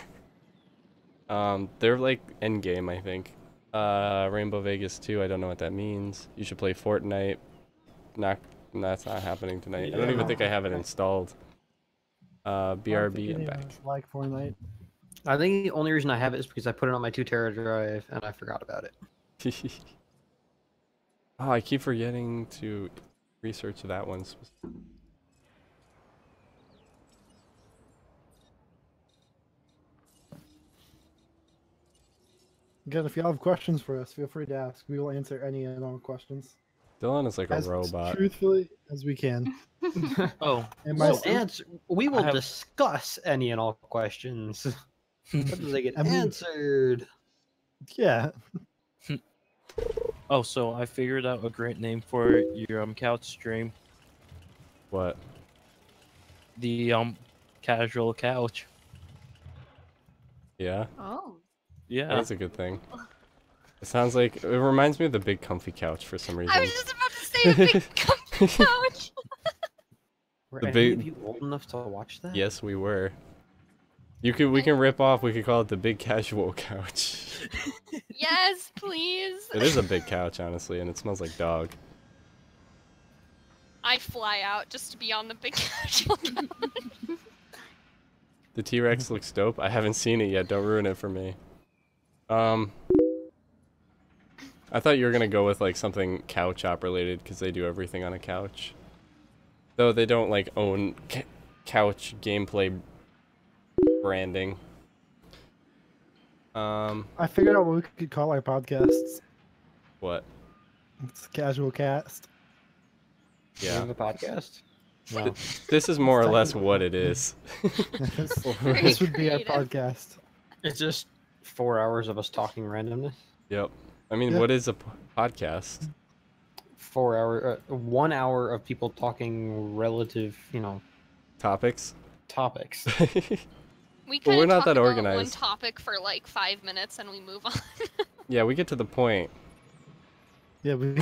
They're like endgame, I think. Rainbow Vegas 2, I don't know what that means. You should play Fortnite. That's not happening tonight. I don't even think I have it installed. BRB, I'm back. Like Fortnite. I think the only reason I have it is because I put it on my 2 tera drive and I forgot about it. Oh, I keep forgetting to research that one. Again, if y'all have questions for us, feel free to ask. We will answer any and all questions. Dylan is like a As robot. truthfully as we can. Oh, And We'll myself, we will have- discuss any and all questions. Until they get I mean- answered. yeah. oh, so I figured out a great name for your couch stream. What? The casual couch. Yeah, Oh. Yeah. that's a good thing. It sounds like it reminds me of the big comfy couch for some reason. I was just about to say a big comfy couch. Were The any big- of you old enough to watch that? Yes, we were. We can rip off. We could call it the big casual couch. Yes, please. It is a big couch, honestly, and it smells like dog. I fly out just to be on the big casual couch. The T-Rex looks dope. I haven't seen it yet. Don't ruin it for me. I thought you were gonna go with like something cow chop related because they do everything on a couch. Though they don't like own couch gameplay branding. I figured out what we could call our podcasts. What? It's Casual Cast. Yeah. The podcast. No. This is more or less what it is. This would be our creative. podcast. It's just 4 hours of us talking randomness. Yep. I mean, Yeah. what is a podcast? 4 hour, 1 hour of people talking relative, Topics? topics. We But kind we're of not talk that about organized. one topic for like 5 minutes and we move on. Yeah, we get to the point. Yeah, we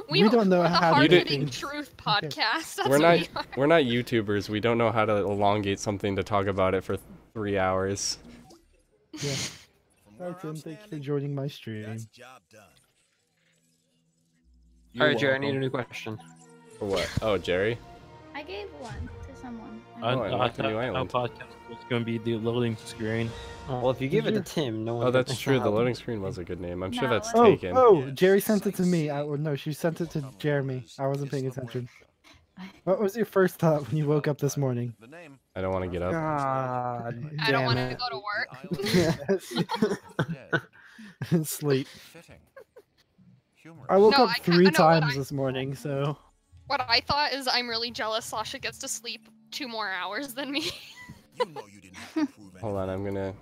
We don't know we're the how to do hard-hitting things. truth podcast. That's We're what not we are. we're not YouTubers. We don't know how to elongate something to talk about it for 3 hours. yeah. From where Hi Tim, I'm thank you for standing, joining my stream. that's job done. All right, Jerry, I need a new question. For what? Oh, Jerry? I gave one to someone. I I like the new thought our island. podcast was going to be the loading screen. Well, if you give it to you- Tim, no one. Oh, that's true. The loading. loading screen was a good name. I'm sure No, that's it's- Oh, taken. oh, Jerry sent it to me. No, she sent it to Jeremy. I wasn't paying attention. What was your first thought when you woke up this morning? The name I don't want to get up. God I don't damn want it. to go to work. dead, Sleep. fitting, humorous. I woke No, up I 3 know what times I- this morning, so What I thought is I'm really jealous Sasha gets to sleep 2 more hours than me. You know you didn't have to prove Hold on, I'm gonna.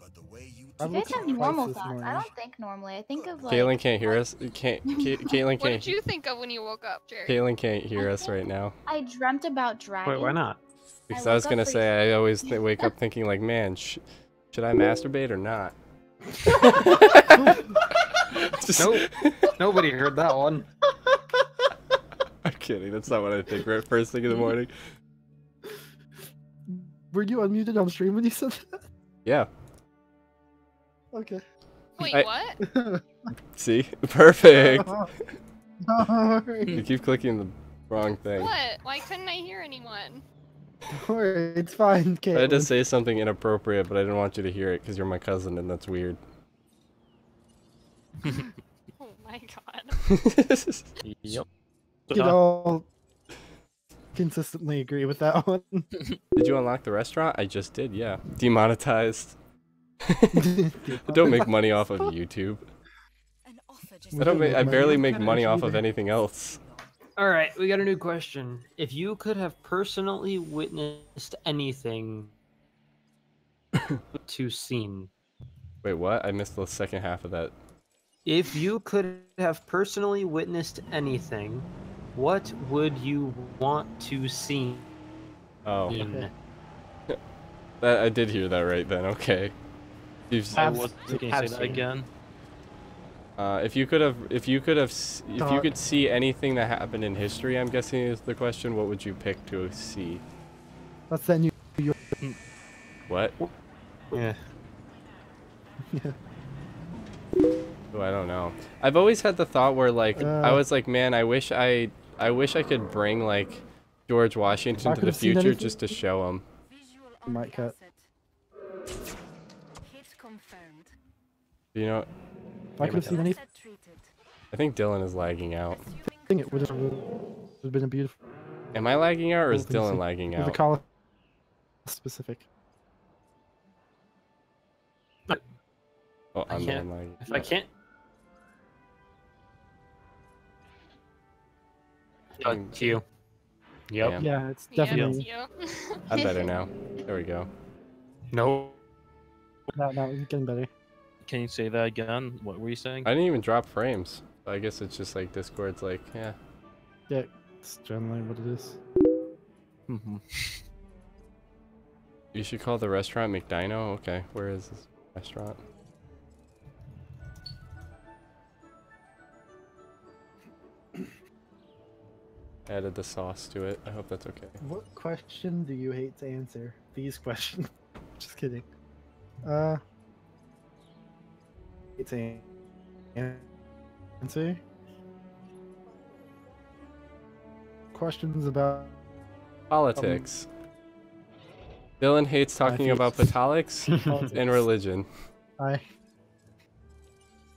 but the way you I You woke guys up have twice normal this thoughts. morning. I don't think normally. I think of like. Caitlin can't hear us. Caitlin What did can't. you think of when you woke up, Jerry? Caitlin can't hear us right now. I dreamt about dragons. Wait, why not? Because I I was woke up gonna pretty- say I always wake up thinking like, man, should I masturbate or not? Just- Nope. Nobody heard that one. I'm kidding. That's not what I think. Right, first thing in the morning. Were you unmuted on stream when you said that? Yeah. Okay. Wait, I- what? See, perfect. Don't worry. You keep clicking the wrong thing. What? Why couldn't I hear anyone? Don't worry. It's fine, I had to Caitlin. say something inappropriate, but I didn't want you to hear it because you're my cousin, and that's weird. Oh my god. Yep. You all consistently agree with that one. Did you unlock the restaurant? I just did, yeah. Demonetized. I don't make money off of YouTube. An offer just We don't make I money barely off make that money off of either. anything else. All right, we got a new question. If you could have personally witnessed anything to seen, Wait, what? I missed the second half of that. if you could have personally witnessed anything, what would you want to see? Oh, Okay. that I did hear that right then. Okay. You've, I Have- was can you have say that seen. again? if you could see anything that happened in history, I'm guessing is the question. What would you pick to see? That's that new. What? Yeah. Oh, I don't know. I've always had the thought where like I Uh, was like, man, I wish I could bring like George Washington to the could've seen future anything- just to show him. visual Might cut. Hit confirmed. You know, If I could have seen anything, Asset treated. I think Dylan is lagging out. it would have been a beautiful. Am I lagging out or is I think so. Dylan lagging With the out? call specific. Oh, I'm the can't- one lagging. If I can't. It's you. Yep. Damn. Yeah, it's Yeah, definitely. it's you. I'm better now. There we go. No. No, it's getting better. Can you say that again? What were you saying? I didn't even drop frames. I guess it's just like Discord's like, yeah. Yeah, it's generally what it is. Mhm. You should call the restaurant McDino. Okay, where is this restaurant? added the sauce to it. I hope that's okay. What question do you hate to answer? These questions. Just kidding. It's a answer. Questions about Politics. Dylan hates talking feel- about Patalics Politics. and religion. I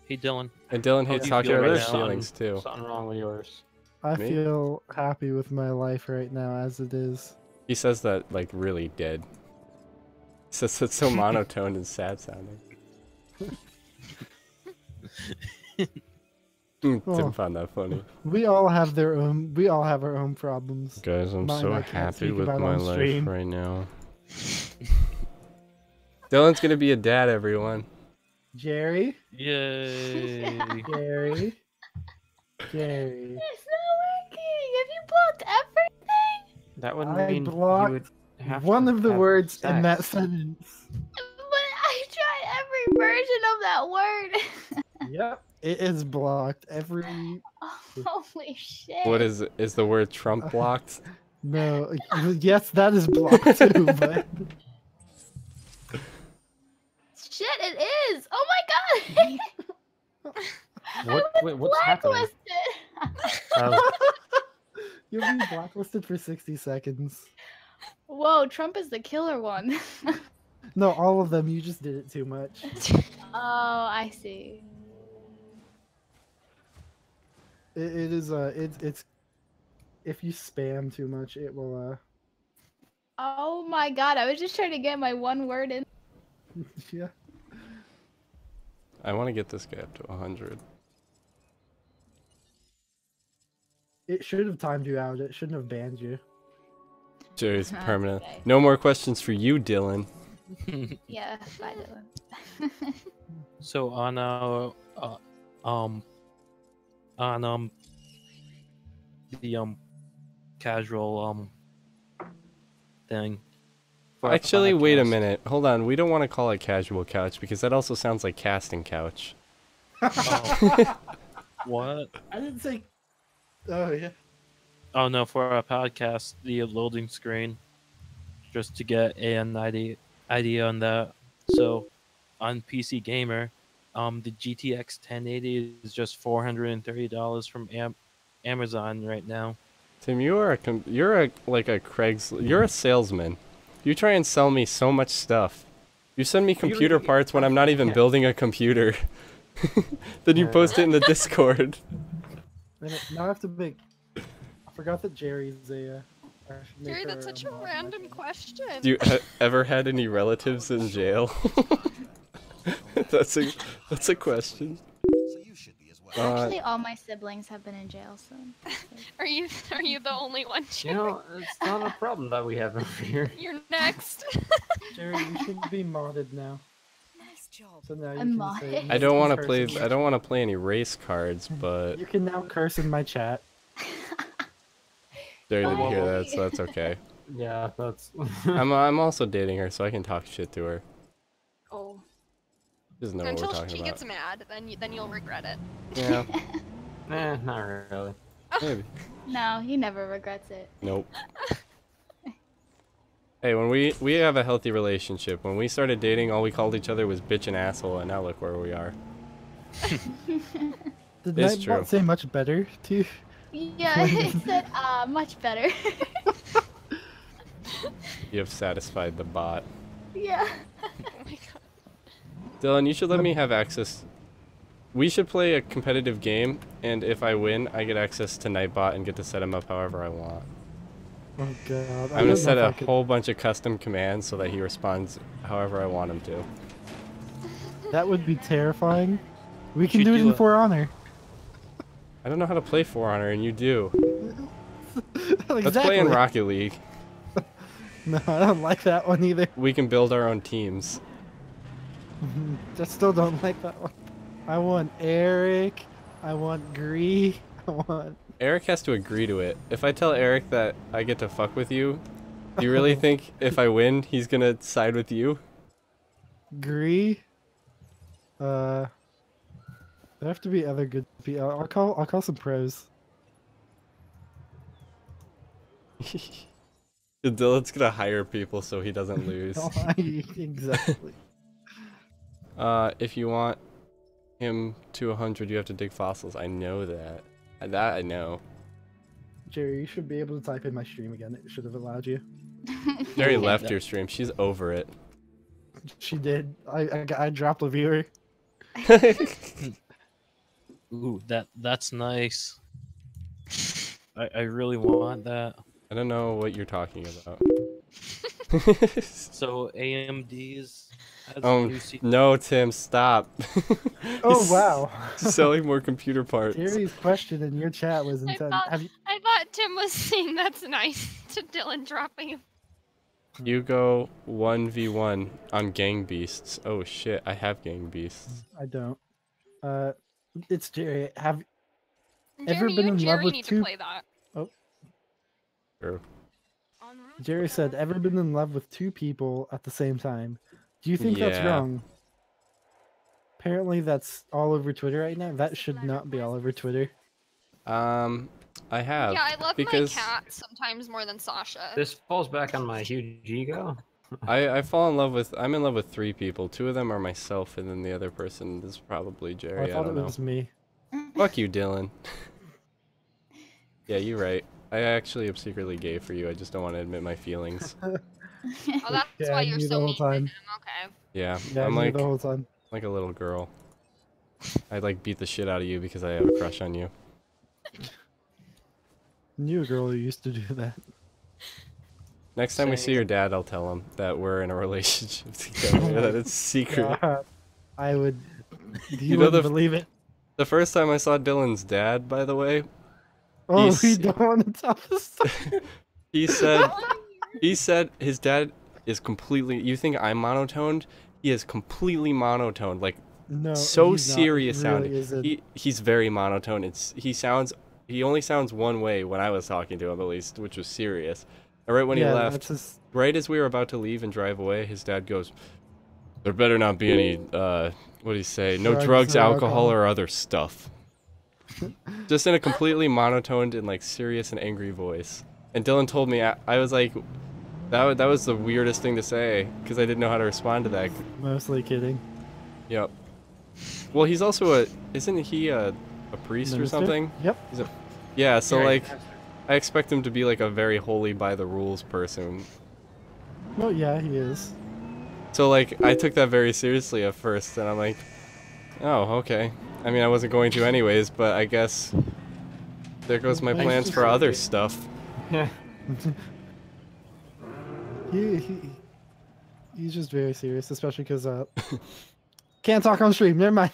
Hey, Dylan. And Dylan How hates do you talking feel about right his now? feelings too. Something wrong with yours. Me? feel happy with my life right now as it is. He says that like really dead. He says it's so monotone and sad sounding. Tim Oh. found that funny. We all have our own problems. Guys, I'm Mine so I can't happy speak with about my on life stream. right now. Dylan's gonna be a dad, everyone. Jerry, Yay. Jerry, Jerry. It's not working. Have you blocked everything? That would I mean you blocked would have one to of the have words in that sex. sentence. But I tried every version of that word. Yep, it is blocked. Every Holy shit. What is the word Trump blocked? no, yes, that is blocked too. But Shit, it is. Oh my god. What's happening? Blacklisted. Oh, you'll be blacklisted for 60 seconds. Whoa, Trump is the killer one. No, all of them. You just did it too much. Oh, I see. It is it's if you spam too much, it will Oh my god, I was just trying to get my one word in. yeah. I want to get this guy up to 100. It should have timed you out. It shouldn't have banned you. Jerry's That's permanent. okay. No more questions for you, Dylan. Yeah, bye Dylan. So on the casual thing. for our Actually, wait a podcast. minute. Hold on. We don't want to call it casual couch because that also sounds like casting couch. What? I didn't say. Oh yeah. Oh no, for our podcast, the loading screen, just to get an idea on that. So, on PC Gamer, the GTX 1080 is just $430 from Amazon right now. Tim, you're a salesman. You try and sell me so much stuff. You send me computer parts when I'm not even building a computer. Then you post it in the Discord. Now I have to make. I forgot that Jerry's a. I should make Jerry, that's her such a mod random mic. question. Do you ever had any relatives in jail? That's a question. So you should be as well. Actually, all my siblings have been in jail, so. Are you the only one? you Jerry? know, it's not a problem that we have over here. You're next. Jerry, you should be modded now. Nice job. So now you I'm can say. modded. I don't want to curse play. in my I don't want to play any race cards, but You can now curse in my chat. Jerry didn't hear that, Bye. so that's okay. Yeah, that's. I'm also dating her, so I can talk shit to her. Oh. She doesn't know what Until we're talking she about. gets mad, then you'll regret it. Yeah, Not really. maybe. No, he never regrets it. Nope. Hey, when we have a healthy relationship. When we started dating, all we called each other was bitch and asshole, and now look where we are. Did It's Nightbot true. say much better to you? Yeah, it said, much better. You have satisfied the bot. Yeah. Oh my god. Dylan, you should let me have access. We should play a competitive game, and if I win, I get access to Nightbot and get to set him up however I want. Oh god. I'm gonna set a whole bunch of custom commands so that he responds however I want him to. That would be terrifying. We can Should do it do in a- For Honor. I don't know how to play For Honor, and you do. Exactly. Let's play in Rocket League. No, I don't like that one either. We can build our own teams. I still don't like that one. I want Eric. I want Gree. I want. Eric has to agree to it. If I tell Eric that I get to fuck with you, do you really think if I win, he's gonna side with you? Gree. There have to be other good people. I'll call some pros. Dylan's gonna hire people so he doesn't lose. Exactly. If you want him to 100, you have to dig fossils. I know that. That I know. Jerry, you should be able to type in my stream again. It should have allowed you. Jerry left your stream. She's over it. She did. I dropped a viewer. Ooh, that's nice. I really want that. I don't know what you're talking about. So AMD's has a Oh new C no, Tim, stop. Oh He's wow. selling more computer parts. Jerry's question in your chat was I intense. thought, Have you... I thought Tim was saying that's nice to Dylan dropping him. You go 1v1 on gang beasts. Oh shit, I have gang beasts. I don't. It's Jerry. Have Jeremy, ever been you and in love Jerry with need two? to play that. Oh, True. Jerry said, ever been in love with two people at the same time? Do you think that's Yeah. wrong? Apparently, that's all over Twitter right now. That should not be all over Twitter. I have. Yeah, I love because my cat sometimes more than Sasha. This falls back on my huge ego. I fall in love with. I'm in love with 3 people. 2 of them are myself, and then the other person is probably Oh, Jerry. I thought don't it know. was me. Fuck you, Dylan. Yeah, you're right. I actually am secretly gay for you. I just don't want to admit my feelings. Oh, that's Yeah, why I you're knew the so whole mean to time. him. Okay. Yeah, Yeah, I I'm knew like the whole time. a little girl. I'd like beat the shit out of you because I have a crush on you. Knew a girl who used to do that. Next time we see your dad, I'll tell him that we're in a relationship together. That it's secret. God, I would. You You know wouldn't the- believe it. The first time I saw Dylan's dad, by the way, Oh, he's- we don't want to tell the story. he said his dad is completely. You think I'm monotoned? He is completely monotoned, like No, so he's not. serious He sounding. really isn't. He's very monotone. He only sounds one way when I was talking to him, at least, which was serious. And right when he Yeah, left, that's his- right as we were about to leave and drive away, his dad goes, "There better not be any, what do you say? No drugs, or alcohol, or other stuff." Just in a completely monotoned and like serious and angry voice. And Dylan told me, I was like, that was the weirdest thing to say because I didn't know how to respond to that. Mostly kidding. Yep. Well, he's also isn't he a priest or Minister? something? Yep. Yeah, so Right. like, I expect him to be like a very holy by the rules person. No, yeah, he is. So like, I took that very seriously at first, and I'm like, oh, okay. I mean, I wasn't going to anyways, but I guess there goes my Thanks plans to for other say. stuff. Yeah. He's just very serious, especially because can't talk on stream. Never mind.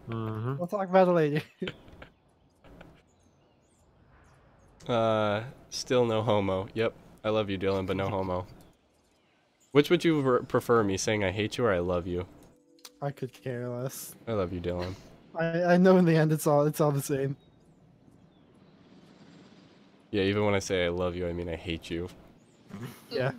Mm-hmm. We'll talk about it later. Still no homo. Yep, I love you, Dylan, but no homo. Which would you prefer, me saying I hate you or I love you? I could care less. I love you, Dylan. I know in the end it's all the same. Yeah, even when I say I love you, I mean I hate you. Yeah.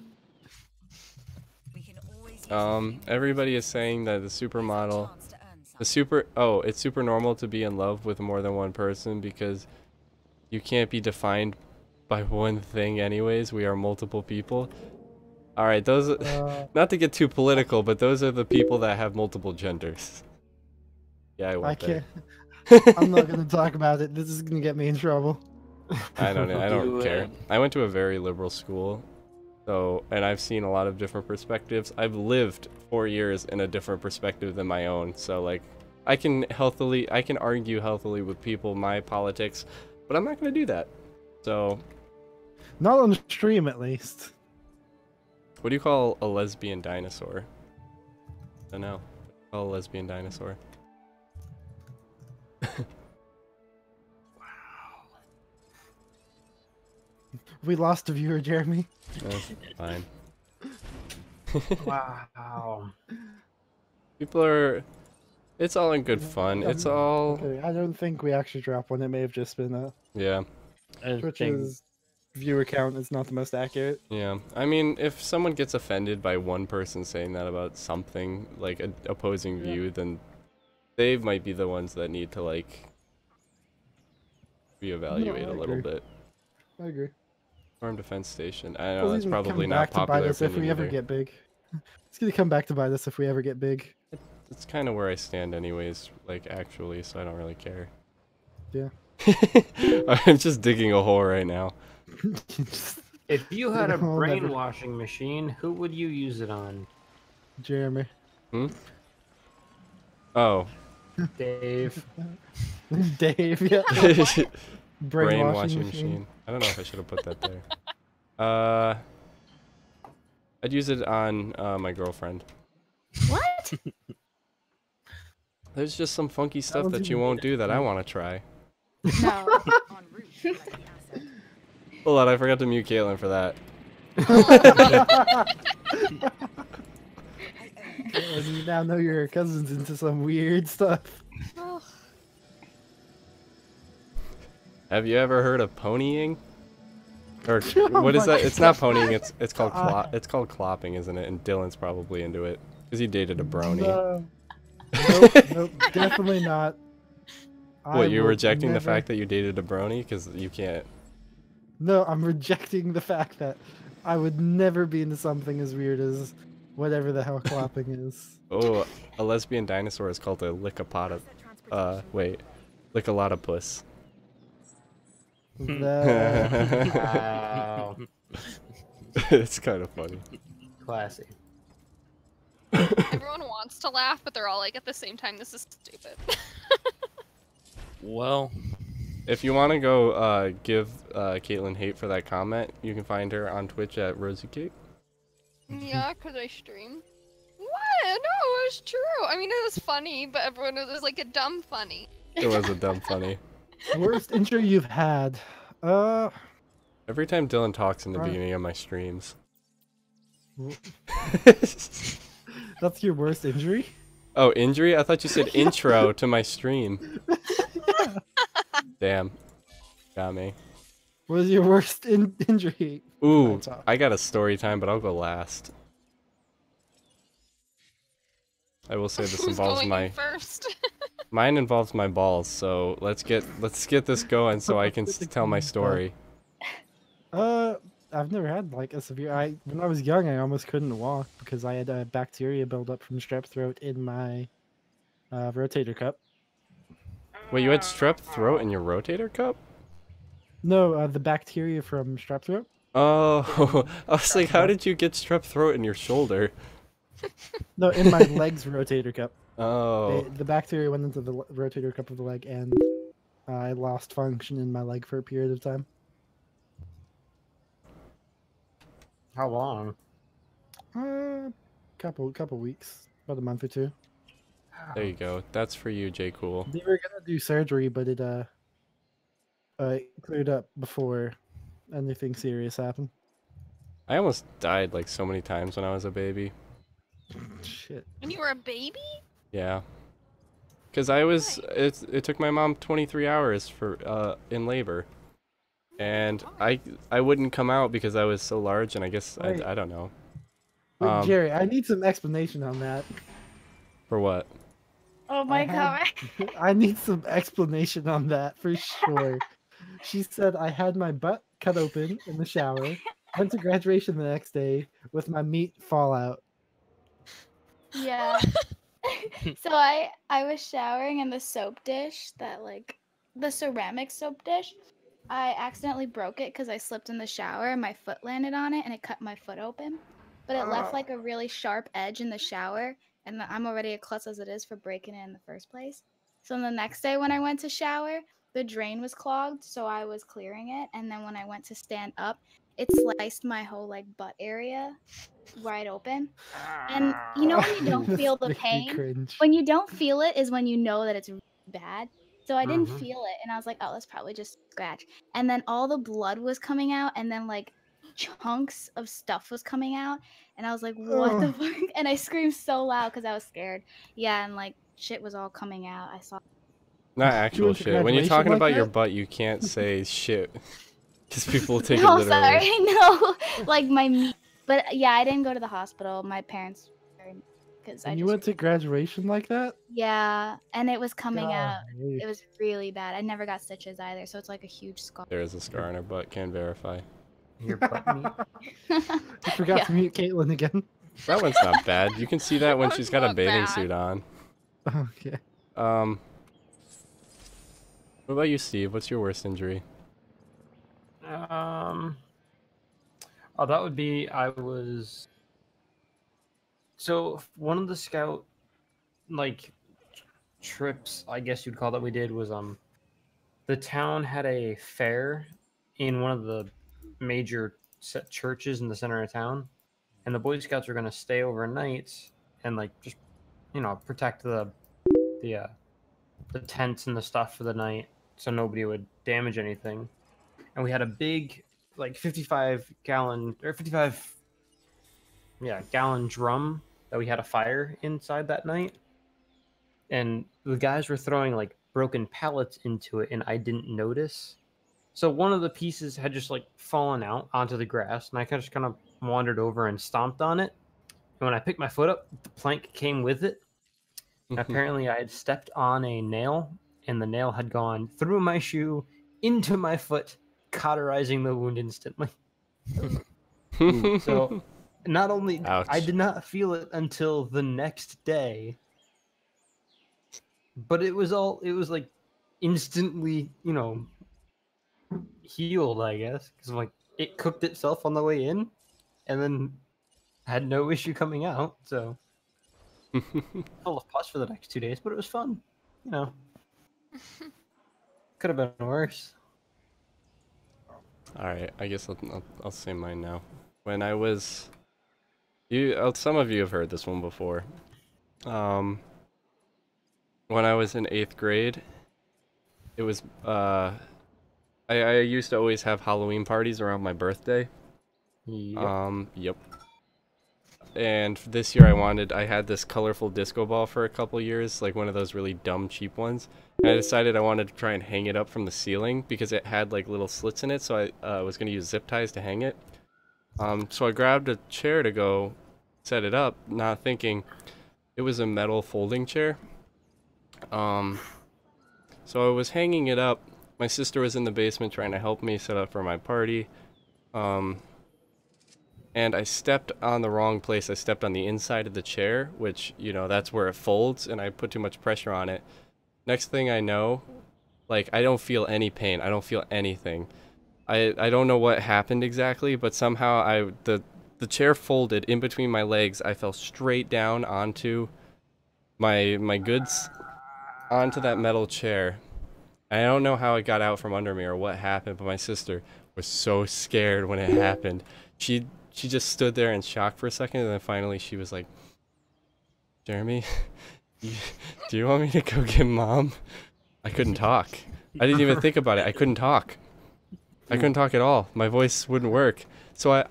We can always use Everybody is saying that the a supermodel, chance to earn some. it's super normal to be in love with more than one person because you can't be defined by one thing anyways. We are multiple people. All right, those not to get too political, but those are the people that have multiple genders. Yeah, I I went there. can't. I'm not gonna talk about it. This is gonna get me in trouble. I don't know. I don't Do care. it. I went to a very liberal school, so and I've seen a lot of different perspectives. I've lived 4 years in a different perspective than my own, so like I can argue healthily with people my politics, but I'm not gonna do that. So, Not on the stream, at least. what do you call a lesbian dinosaur? I don't know. What do you call a lesbian dinosaur? We lost a viewer, Jeremy. That's fine. Wow. People are. It's all in good fun. It's all. Okay, I don't think we actually dropped one. It may have just been Yeah. I think Twitch's viewer count is not the most accurate. Yeah, I mean, if someone gets offended by one person saying that about something, like an opposing view, then they might be the ones that need to, like, reevaluate No, I a little agree. bit. I agree. Farm defense station. I know Well, that's he's gonna probably come not back to bite popular us if opinion we ever either. get big. He's gonna come back to bite us if we ever get big. It's kind of where I stand anyways, like actually, so I don't really care. Yeah. I'm just digging a hole right now. If you had a I'll never- brainwashing machine, who would you use it on? Jeremy. Oh. Dave. Dave, yeah. Brainwashing machine. I don't know if I should have put that there. I'd use it on my girlfriend. What? There's just some funky stuff was that you even won't do that I better. want to try. No. Hold on, I forgot to mute Caitlin for that. And you now know your cousin's into some weird stuff. Oh, Have you ever heard of ponying? Or Oh what is my that? It's not ponying. God. It's called it's called clopping, isn't it? And Dylan's probably into it because he dated a brony. No. Nope, definitely not. What, you're will rejecting the never- fact that you dated a brony because you can't? No, I'm rejecting the fact that I would never be into something as weird as whatever the hell clapping is. Oh, a lesbian dinosaur is called a licopota. Wait, lickalotopus. That- Wow. It's kind of funny. Classy. everyone wants to laugh, but they're all like at the same time, this is stupid. Well, If you want to go give Caitlin hate for that comment, you can find her on Twitch at RosieCate. Yeah, because I stream. What? No, it was true. I mean, it was funny, but everyone was like a dumb funny. It was a dumb funny. Worst intro you've had. Every time Dylan talks in the Right. beginning of my streams. That's your worst injury? Oh, injury? I thought you said intro to my stream. Damn. Got me. What was your worst injury? Ooh, That's all. I got a story time, but I'll go last. I will say this Who's involves going my in first? mine involves my balls, so let's get this going so I can tell my story. I've never had like a severe. When I was young, I almost couldn't walk because I had a bacteria buildup from strep throat in my rotator cup. Wait, you had strep throat in your rotator cup? No, the bacteria from strep throat. Oh, I was like, how did you get strep throat in your shoulder? No, in my legs rotator cup. Oh, The bacteria went into the rotator cup of the leg, and I lost function in my leg for a period of time. How long? Couple weeks, about a month or two. there you go. That's for you, J. Cool. They were gonna do surgery, but it cleared up before anything serious happened. I almost died like so many times when I was a baby. Shit. When you were a baby? Yeah. Cause it took my mom 23 hours for in labor, and I wouldn't come out because I was so large, and I guess Wait. I don't know. Wait, Jerry, I need some explanation on that. For what? Oh my god. I need some explanation on that for sure. She said I had my butt cut open in the shower, went to graduation the next day with my meat fall out. Yeah. So I was showering in the soap dish that the ceramic soap dish. I accidentally broke it because I slipped in the shower and my foot landed on it and it cut my foot open. But it left like a really sharp edge in the shower, and I'm already a klutz as it is for breaking it in the first place. So the next day when I went to shower, the drain was clogged, so I was clearing it, and then when I went to stand up, it sliced my whole butt area wide open. And you know when you don't This feel the makes me pain? cringe. When you don't feel it is when you know that it's really bad. So I didn't Mhm. feel it, and I was like, oh, that's probably just a scratch. And then all the blood was coming out, and then chunks of stuff was coming out, and I was like, what the Ugh. fuck? And I screamed so loud because I was scared. Yeah, and shit was all coming out. I saw. Not You actual went to shit. When you're graduation talking like about your that? butt, you can't say shit. Because people will take it No, literally. sorry, no, my meat. But yeah, I didn't go to the hospital. My parents, because I And just you went to graduation like that? yeah, and it was coming out. Golly. It was really bad. I never got stitches either, so it's like a huge scar. There is a scar on her butt, can verify. Your butt meat. I forgot to mute Caitlin again. That one's not bad. You can see that when That she's was got a not bathing bad. suit on. Okay. What about you, Steve? What's your worst injury? Oh, that would be so one of the scout like trips, I guess you'd call that we did was the town had a fair in one of the major set churches in the center of town, and the Boy Scouts were gonna stay overnight and like just protect the tents and the stuff for the night so nobody would damage anything. And we had a big like 55 gallon drum that we had a fire inside that night, and the guys were throwing like broken pallets into it and I didn't notice. So one of the pieces had just like fallen out onto the grass, and I just kind of wandered over and stomped on it. And when I picked my foot up, the plank came with it. And apparently I had stepped on a nail, and the nail had gone through my shoe into my foot, cauterizing the wound instantly. So not only Ouch. I did not feel it until the next day, but it was like instantly, healed, I guess, because like it cooked itself on the way in, and then had no issue coming out. So full of pus for the next 2 days, but it was fun. Could have been worse. All right, I guess I'll say mine now. When I was, some of you have heard this one before. When I was in 8th grade, it was I used to always have Halloween parties around my birthday. Yep. Yep. And this year I had this colorful disco ball for a couple years, like one of those really dumb cheap ones. And I decided I wanted to try and hang it up from the ceiling because it had like little slits in it, so I was going to use zip ties to hang it. So I grabbed a chair to go set it up, not thinking it was a metal folding chair. So I was hanging it up. My sister was in the basement trying to help me set up for my party. And I stepped on the wrong place. I stepped on the inside of the chair, which, that's where it folds, and I put too much pressure on it. Next thing I know, like, I don't feel any pain. I don't feel anything. I don't know what happened exactly, but somehow the chair folded in between my legs. I fell straight down onto my goods, onto that metal chair. I don't know how it got out from under me or what happened, but my sister was so scared when it happened. She just stood there in shock for a second, and then finally she was like, "Jeremy, do you want me to go get Mom?" I couldn't talk. I didn't even think about it. I couldn't talk. I couldn't talk at all. My voice wouldn't work. So I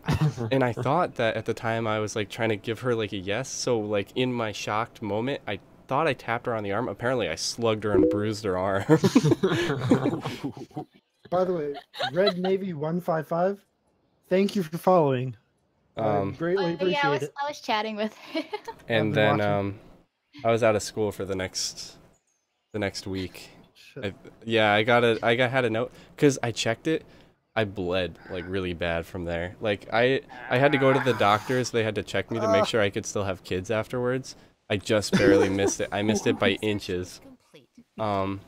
thought that at the time I was like trying to give her like a yes. So like in my shocked moment, I thought I tapped her on the arm. Apparently I slugged her and bruised her arm. By the way, Red Navy 155, thank you for following. I greatly appreciate it. I was chatting with him. And then I was out of school for the next week. I had a note because I checked it. I bled like really bad from there. Like I had to go to the doctors. They had to check me to make sure I could still have kids afterwards. I just barely missed it. I missed it by inches. Making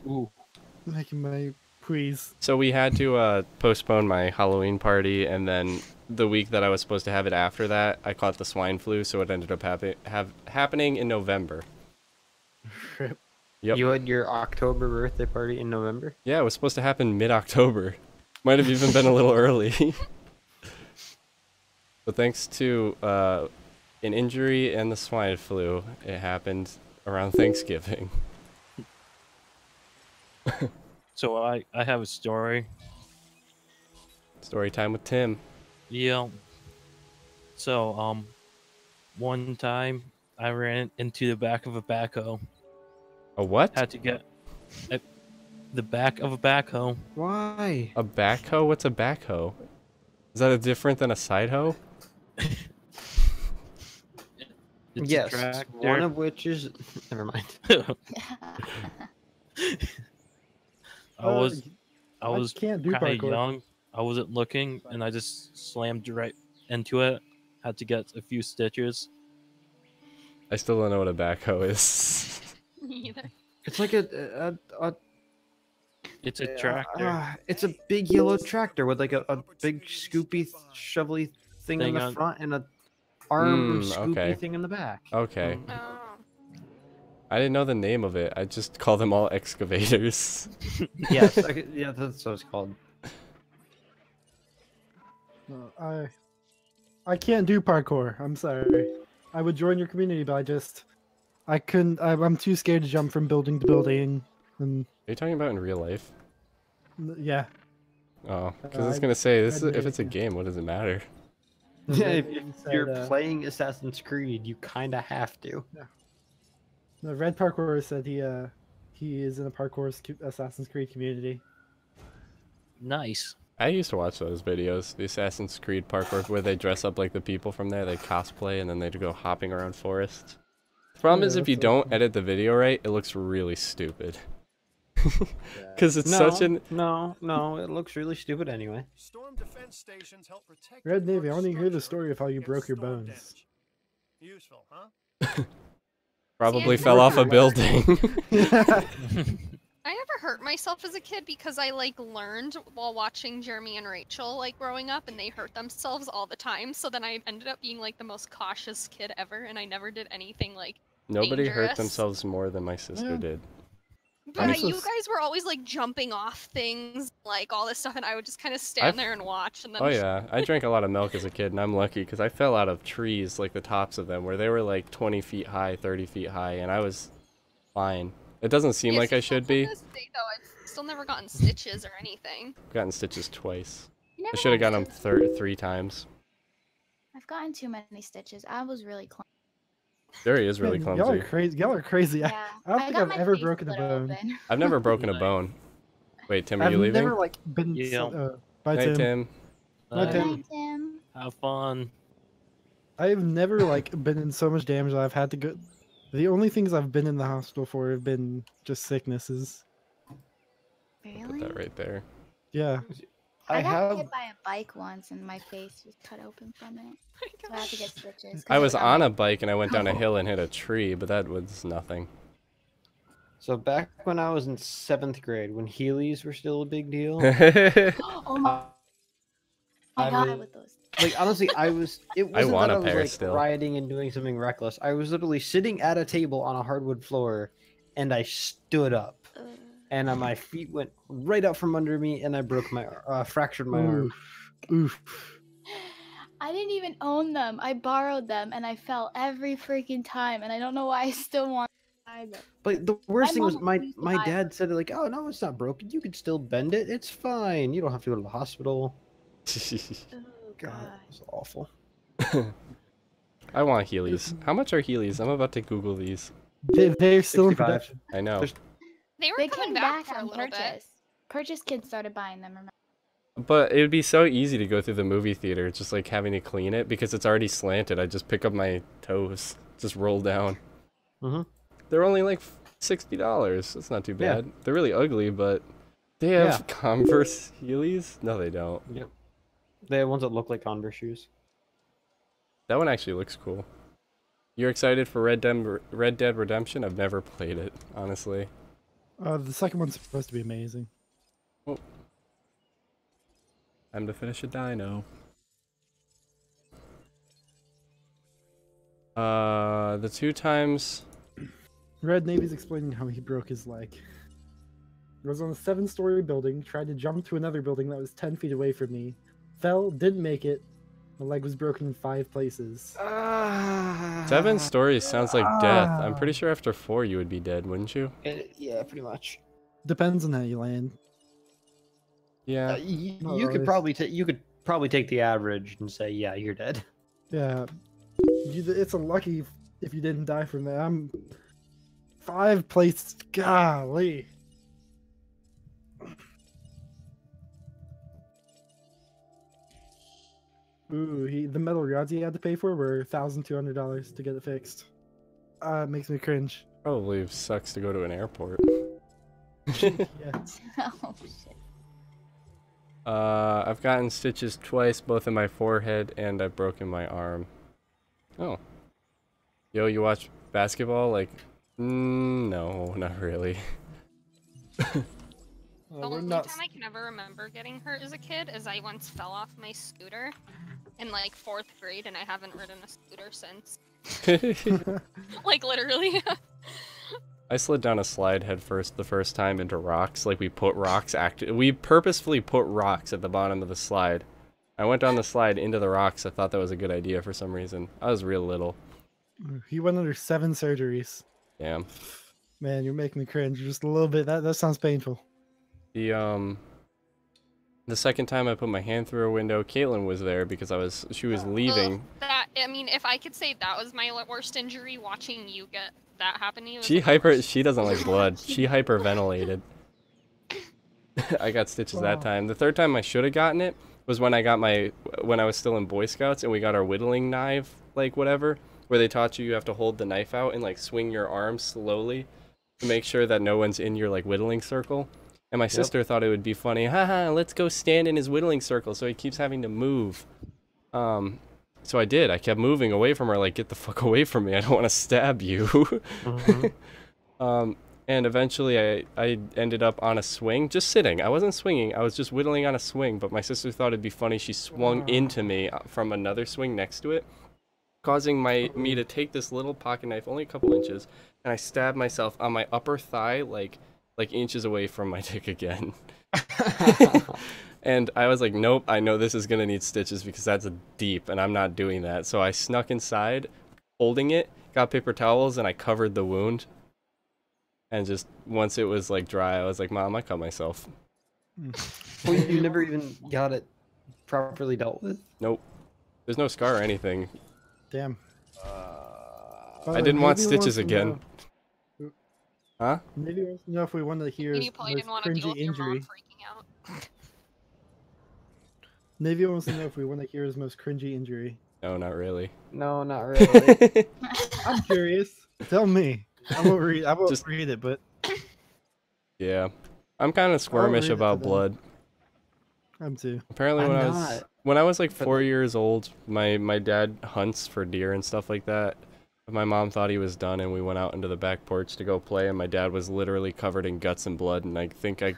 my please. So we had to postpone my Halloween party, and then the week that I was supposed to have it after that, I caught the swine flu, so it ended up happening in November. Rip. Yep. You had your October birthday party in November? Yeah, it was supposed to happen mid-October. Might have even been a little early. But thanks to an injury and the swine flu, it happened around Thanksgiving. So I have a story. Story time with Tim. Yeah. So one time I ran into the back of a backhoe. A what? Had to get the back of a backhoe. Why? A backhoe? What's a backhoe? Is that different than a side hoe? It's Yes, a tractor. one of which is... Never mind. I was can't do kind of parkour. young, I wasn't looking, and I just slammed right into it. Had to get a few stitches. I still don't know what a backhoe is. Me either. It's like a It's a tractor. it's a big yellow tractor with like a big scoopy, shovelly thing in Thing the on- front and a arm scoopy okay. thing in the back. Okay. Oh. I didn't know the name of it. I just call them all excavators. Yes, yeah, that's what it's called. No, I can't do parkour. I'm sorry. I would join your community, but I couldn't. I'm too scared to jump from building to building. And Are you talking about in real life? yeah, Oh, because I was gonna say this. Red If it's a Navy. game, what does it matter? Yeah, Red if Navy said, you're playing Assassin's Creed, you kind of have to. the Red Parkour said he is in a parkour Assassin's Creed community. Nice. I used to watch those videos, the Assassin's Creed parkour, where they dress up like the people from there. They cosplay and then they go hopping around forests. The problem is Yeah, if you that's so don't fun. edit the video right, it looks really stupid. Because it's such an. No, it looks really stupid anyway. Storm defense stations help protect Red your Navy, I want to hear the structure story of how you against broke your storm bones. damage. Useful, huh? Probably See, I fell never off a heard building. I never hurt myself as a kid because I like learned while watching Jeremy and Rachel like growing up, and they hurt themselves all the time. So then I ended up being like the most cautious kid ever, and I never did anything like. Nobody hurt dangerous. themselves more than my sister Yeah. did. But I'm you so guys were always like jumping off things, like all this stuff, and I would just kind of stand I've- there and watch. And then Oh yeah, I drank a lot of milk as a kid, and I'm lucky because I fell out of trees, like the tops of them, where they were like 20 feet high, 30 feet high, and I was fine. It doesn't seem Yeah, like see, I should to be. this day, though, I've still never gotten stitches or anything. I've gotten stitches twice. You I never should have got gotten them stitches? 3 times. I've gotten too many stitches. I was really clumsy. Jerry is really Man, y'all are clumsy. crazy. Y'all are crazy. Yeah, I don't think got I've my ever face broken a split bone. open. I've never broken a Nice. bone. Wait, Tim, are I've you leaving? never like been. Yeah. Bye, Hey, Tim. Tim. Bye, Bye. Tim. Hi, Tim. Have fun. I've never like been in so much damage that I've had to go. The only things I've been in the hospital for have been just sicknesses. Put Really? that right there. Yeah. I got have hit by a bike once, and my face was cut open from it. So I had to get stitches. 'cause I was it on got a bike and I went down a hill and hit a tree, but that was nothing. so back when I was in 7th grade, when Heelys were still a big deal. Oh my I god, was- with those. Like honestly, it wasn't want that a I was pair like still. rioting and doing something reckless. I was literally sitting at a table on a hardwood floor, and I stood up, and my feet went right out from under me, and I broke my fractured my arm. Oof. I didn't even own them. I borrowed them, and I fell every freaking time. And I don't know why I still want to buy them. But the worst My thing was mom my used to buy dad said like, "Oh no, it's not broken. You can still bend it. It's fine. You don't have to go to the hospital." Oh God, god. it was awful. I want Heelys. How much are Heelys? I'm about to Google these. They're still in 65. production. I know. There's- They were They coming came back back for a on little bit. purchase. Purchase kids started buying them. Remember? But it would be so easy to go through the movie theater, just like having to clean it because it's already slanted. I just pick up my toes, just roll down. Mhm. They're only like $60. That's not too Yeah. bad. They're really ugly, but they have Yeah. Converse Heelys? No, they don't. Yep. They have ones that look like Converse shoes. That one actually looks cool. You're excited for Red Dead Redemption? I've never played it, honestly. The second one's supposed to be amazing. Time to finish a dino. The 2 times. Red Navy's explaining how he broke his leg. He was on a 7-story building, tried to jump to another building that was 10 feet away from me, fell, didn't make it. My leg was broken in 5 places. 7 stories sounds like death. I'm pretty sure after 4 you would be dead, wouldn't you? Yeah, pretty much. Depends on how you land. Yeah. You No, could it's- probably take the average and say, yeah, you're dead. Yeah. It's a lucky if you didn't die from that. I'm 5 places. Golly. Ooh, the metal rods he had to pay for were $1,200 to get it fixed. It makes me cringe. Probably sucks to go to an airport. Yeah. Oh shit. I've gotten stitches twice, both in my forehead, and I've broken my arm. Oh. Yo, you watch basketball? Like, no, not really. The we're only not. time I can ever remember getting hurt as a kid is I once fell off my scooter in like 4th grade, and I haven't ridden a scooter since. Like literally. I slid down a slide head first the first time into rocks. Like we purposefully put rocks at the bottom of the slide. I went down the slide into the rocks. I thought that was a good idea for some reason. I was real little. He went under 7 surgeries. Damn. Man, you're making me cringe just a little bit. That sounds painful. The second time I put my hand through a window, Caitlin was there because she was leaving. Ugh, I mean, if I could say that was my worst injury, watching you get that happen to you. She doesn't like blood. She hyperventilated. I got stitches that time. The third time I should have gotten it was when I was still in Boy Scouts and we got our whittling knife, like whatever, where they taught you have to hold the knife out and like swing your arm slowly to make sure that no one's in your like whittling circle. And my sister thought it would be funny. Haha, let's go stand in his whittling circle so he keeps having to move. So I did. I kept moving away from her, like, get the fuck away from me. I don't want to stab you. Mm-hmm. And eventually I ended up on a swing, just sitting. I wasn't swinging. I was just whittling on a swing, but my sister thought it'd be funny. She swung into me from another swing next to it, causing me to take this little pocket knife, only a couple inches, and I stabbed myself on my upper thigh, like inches away from my dick again. And I was like, nope, I know this is gonna need stitches because that's deep and I'm not doing that. So I snuck inside holding it, got paper towels, and I covered the wound. And just once it was like dry, I was like, Mom, I cut myself. Well, you never even got it properly dealt with? Nope, there's no scar or anything. Damn. I didn't want stitches again. Huh? Maybe he wants to know if we want to hear his You probably most didn't want to deal cringy with your mom injury. freaking out. Navy wants to know if we want to hear his most cringy injury. No, not really. No, not really. I'm curious. Tell me. I won't read it, but Yeah, I'm kind of squirmish read it about to them. blood. I'm too. Apparently, I'm when I was like but 4 years old, my dad hunts for deer and stuff like that. My mom thought he was done, and we went out into the back porch to go play, and my dad was literally covered in guts and blood, and I think I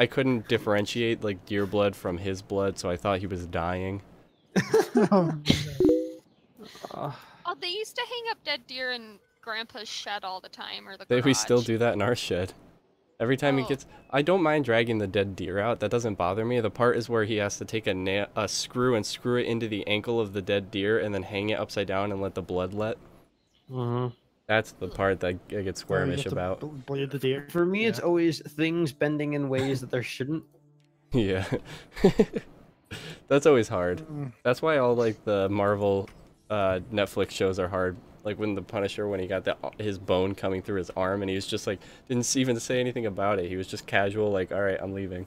couldn't differentiate like deer blood from his blood, so I thought he was dying. Oh, Oh, they used to hang up dead deer in Grandpa's shed all the time, or the We still garage. do that in our shed. Every time he Oh. gets, I don't mind dragging the dead deer out. That doesn't bother me. The part is where he has to take a screw and screw it into the ankle of the dead deer, and then hang it upside down and let the blood let. Mm-hmm. That's the part that I get squirmish about. Blade the deer. For me, it's Yeah. always things bending in ways that there shouldn't. Yeah. That's always hard. Mm. That's why all like the Marvel Netflix shows are hard. Like when the Punisher, when he got his bone coming through his arm, and he was just like, didn't even say anything about it. He was just casual, like, all right, I'm leaving.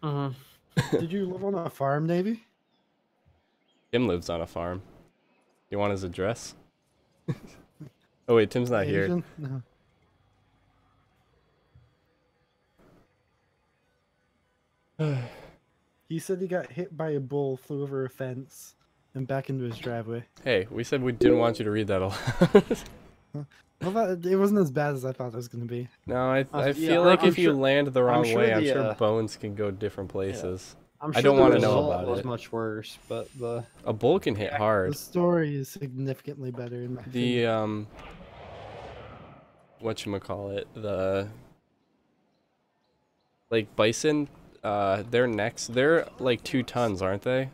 Mm-hmm. Did you live on a farm, Navy? Tim lives on a farm. You want his address? Oh wait, Tim's not here. Asian? No. He said he got hit by a bull, flew over a fence, and back into his driveway. Hey, we said we didn't want you to read that aloud. Well, it wasn't as bad as I thought it was going to be. No, I Yeah, feel like I'm if you sure- land the wrong sure way, I'm the, sure bones can go different places. I'm I sure don't the wanna know result about was it. much worse, but the A bull can hit The hard. story is significantly better in my opinion. The whatchamacallit, the like bison, their necks, they're like 2 tons, aren't they?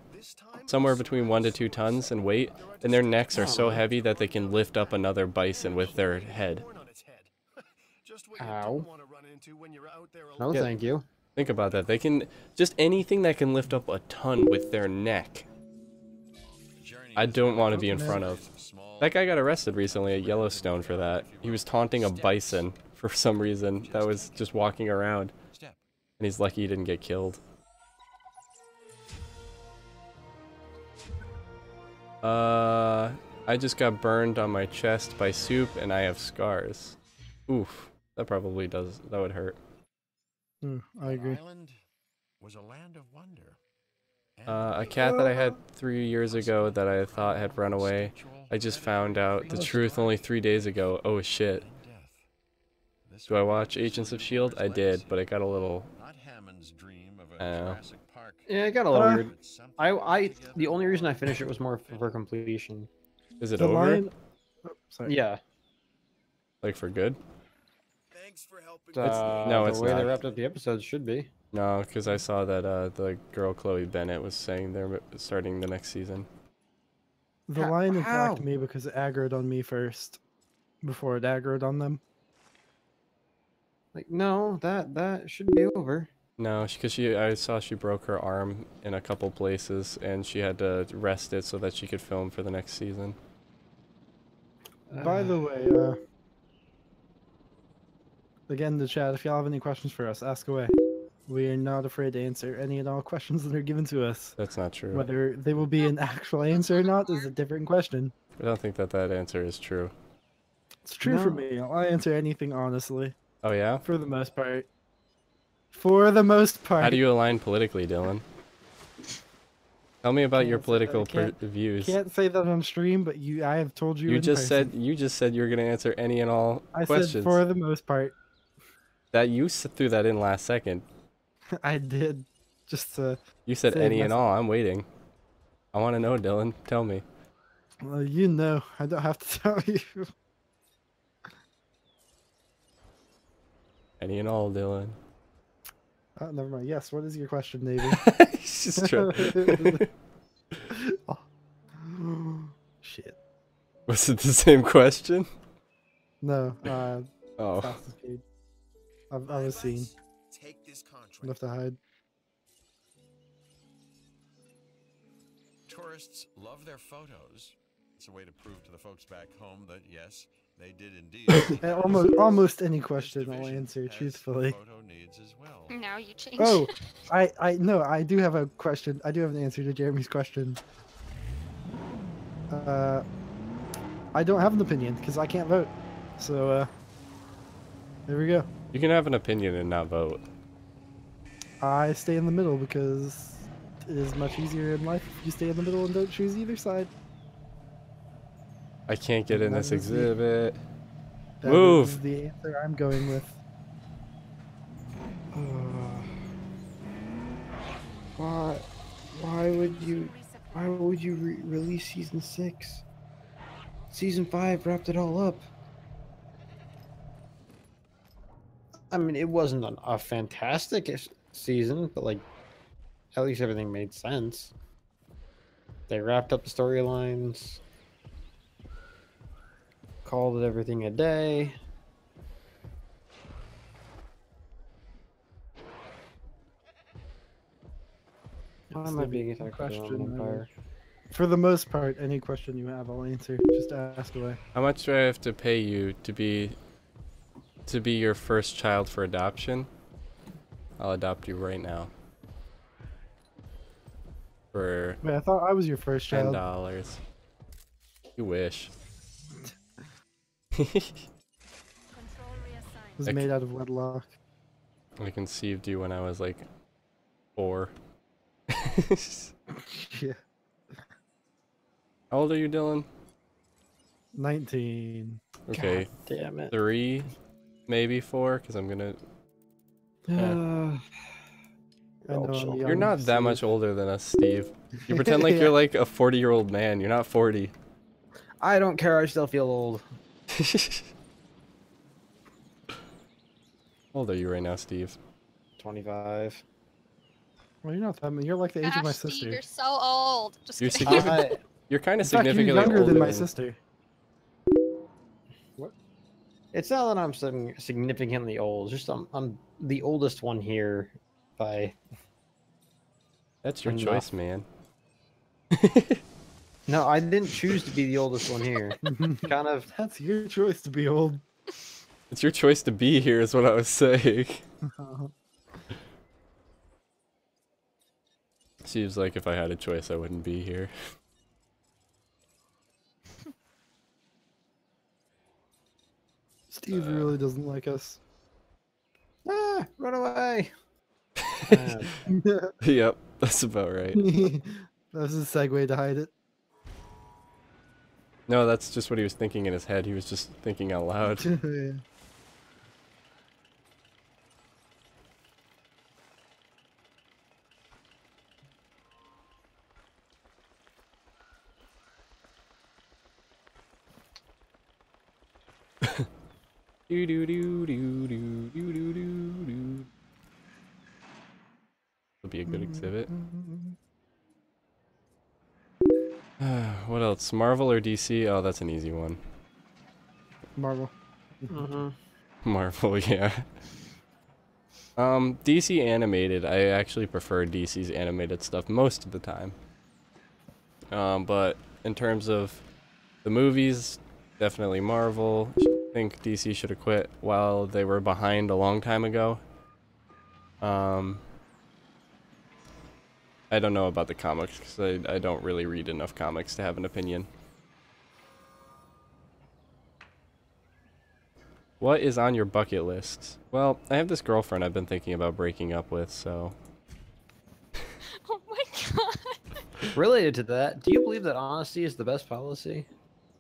Somewhere between 1 to 2 tons in weight, and their necks are so heavy that they can lift up another bison with their head. Ow. No, Yeah. thank you. Think about that. They can just anything that can lift up a ton with their neck. I don't want to be in front of. That guy got arrested recently at Yellowstone for that. He was taunting a bison for some reason that was just walking around. And he's lucky he didn't get killed. I just got burned on my chest by soup and I have scars. Oof. That would hurt. I agree. was a land of wonder. A cat that I had 3 years ago that I thought had run away. I just found out the truth only 3 days ago. Oh shit. Do I watch Agents of S.H.I.E.L.D.? I did, but it got a little... I don't know. Yeah, it got a little weird. The only reason I finished it was more for completion. Is it The over? line. Oh, sorry. Yeah. Like for good? Thanks for helping. No, the it's way they not. wrapped up the episodes should be. No, because I saw that the girl Chloe Bennett was saying they're starting the next season. The line attacked me because it aggroed on me first, before it aggroed on them. Like, no, that should be over. No, because I saw she broke her arm in a couple places, and she had to rest it so that she could film for the next season. By the way, again, in the chat, if y'all have any questions for us, ask away. We are not afraid to answer any and all questions that are given to us. That's not true. Whether they will be an actual answer or not is a different question. I don't think that answer is true. It's true for me. I'll answer anything honestly. Oh yeah? For the most part. For the most part. How do you align politically, Dylan? Tell me about your political views. Can't say that on stream, but I have told you. You just said you were gonna answer any and all questions. I said for the most part. That you threw that in last second. I did. Just to. You said any and all. I'm waiting. I want to know, Dylan. Tell me. Well, you know. I don't have to tell you. Any and all, Dylan. Oh, never mind. Yes. What is your question, Navy? He's just trying. Oh. Shit. Was it the same question? No. Oh. Fastest speed. I was seen. Take this contract. Enough to hide. Tourists love their photos. It's a way to prove to the folks back home that yes, they did indeed. almost any question I'll answer truthfully. Photo needs as well. Now you change. Oh, I do have a question. I do have an answer to Jeremy's question. I don't have an opinion because I can't vote. So there we go. You can have an opinion and not vote. I stay in the middle because it is much easier in life if you stay in the middle and don't choose either side. I can't get in this exhibit. That Move! is the answer I'm going with. Why would you release season 6? Season 5 wrapped it all up. I mean, it wasn't a fantastic season, but like, at least everything made sense. They wrapped up the storylines, called it everything a day. Why am I being attacked by the Empire? For the most part, any question you have, I'll answer. Just ask away. How much do I have to pay you to be your first child for adoption? I'll adopt you right now. For Wait, I thought I was your first child. $10. You wish. It was made out of wedlock. I conceived you when I was like 4. Yeah. How old are you, Dylan? 19. Okay. God damn it. 3, maybe 4, because I'm gonna. I know I'm You're young, not that Steve. much older than us, Steve. You pretend like you're like a 40-year-old man. You're not 40. I don't care. I still feel old. How old are you right now, Steve? 25. Well, you're not that. You're like the age of my Gosh, Steve, sister. you're so old. Just You're kidding. significant. You're kind of In fact, you're significantly younger older than my sister. It's not that I'm significantly old. Just I'm the oldest one here by. That's your enough. choice, man. No, I didn't choose to be the oldest one here. Kind of. That's your choice to be old. It's your choice to be here, is what I was saying. Seems like if I had a choice, I wouldn't be here. Steve really doesn't like us. Ah, run away. Yep, that's about right. That was a segue to hide it. No, that's just what he was thinking in his head. He was just thinking out loud. Yeah. Do do do do do do do do do. Would be a good exhibit. What else? Marvel or DC? Oh, that's an easy one. Marvel. Marvel, yeah. DC animated. I actually prefer DC's animated stuff most of the time. But in terms of the movies, definitely Marvel. I think DC should have quit while they were behind a long time ago. I don't know about the comics because I don't really read enough comics to have an opinion. What is on your bucket list? Well, I have this girlfriend I've been thinking about breaking up with, so... Oh my god. Related to that, do you believe that honesty is the best policy?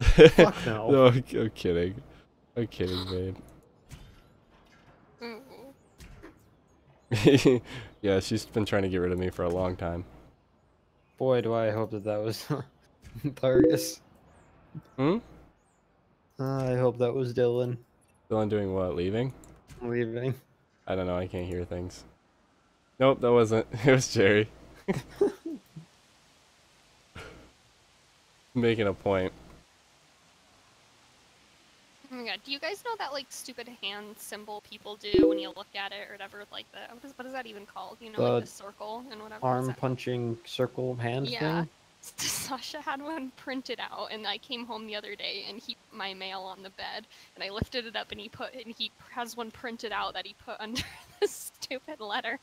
Fuck no. No, I'm kidding. I'm kidding, babe. Ooh. Yeah, she's been trying to get rid of me for a long time. Boy, do I hope that that was Targus. Hmm? I hope that was Dylan Dylan doing what? Leaving? leaving. I don't know, I can't hear things. Nope, that wasn't. It was Jerry. Making a point. Oh my god, do you guys know that like stupid hand symbol people do when you look at it or whatever, like the what is that even called? You know, like the circle and whatever. What is Arm that? punching circle hand Yeah. thing? Sasha had one printed out, and I came home the other day, and he put my mail on the bed, and I lifted it up, and he has one printed out that he put under this stupid letter.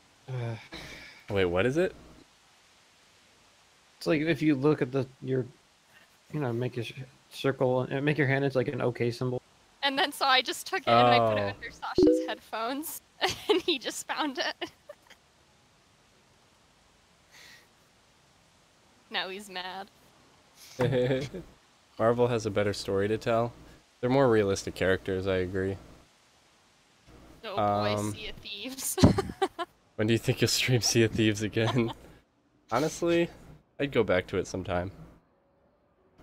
Wait, what is it? It's like if you look at make a circle and make your hand into like an OK symbol. And then so I just took it and I put it Oh. under Sasha's headphones, and he just found it. Now he's mad. Marvel has a better story to tell. They're more realistic characters, I agree. Oh boy, Sea of Thieves. When do you think you'll stream Sea of Thieves again? Honestly, I'd go back to it sometime.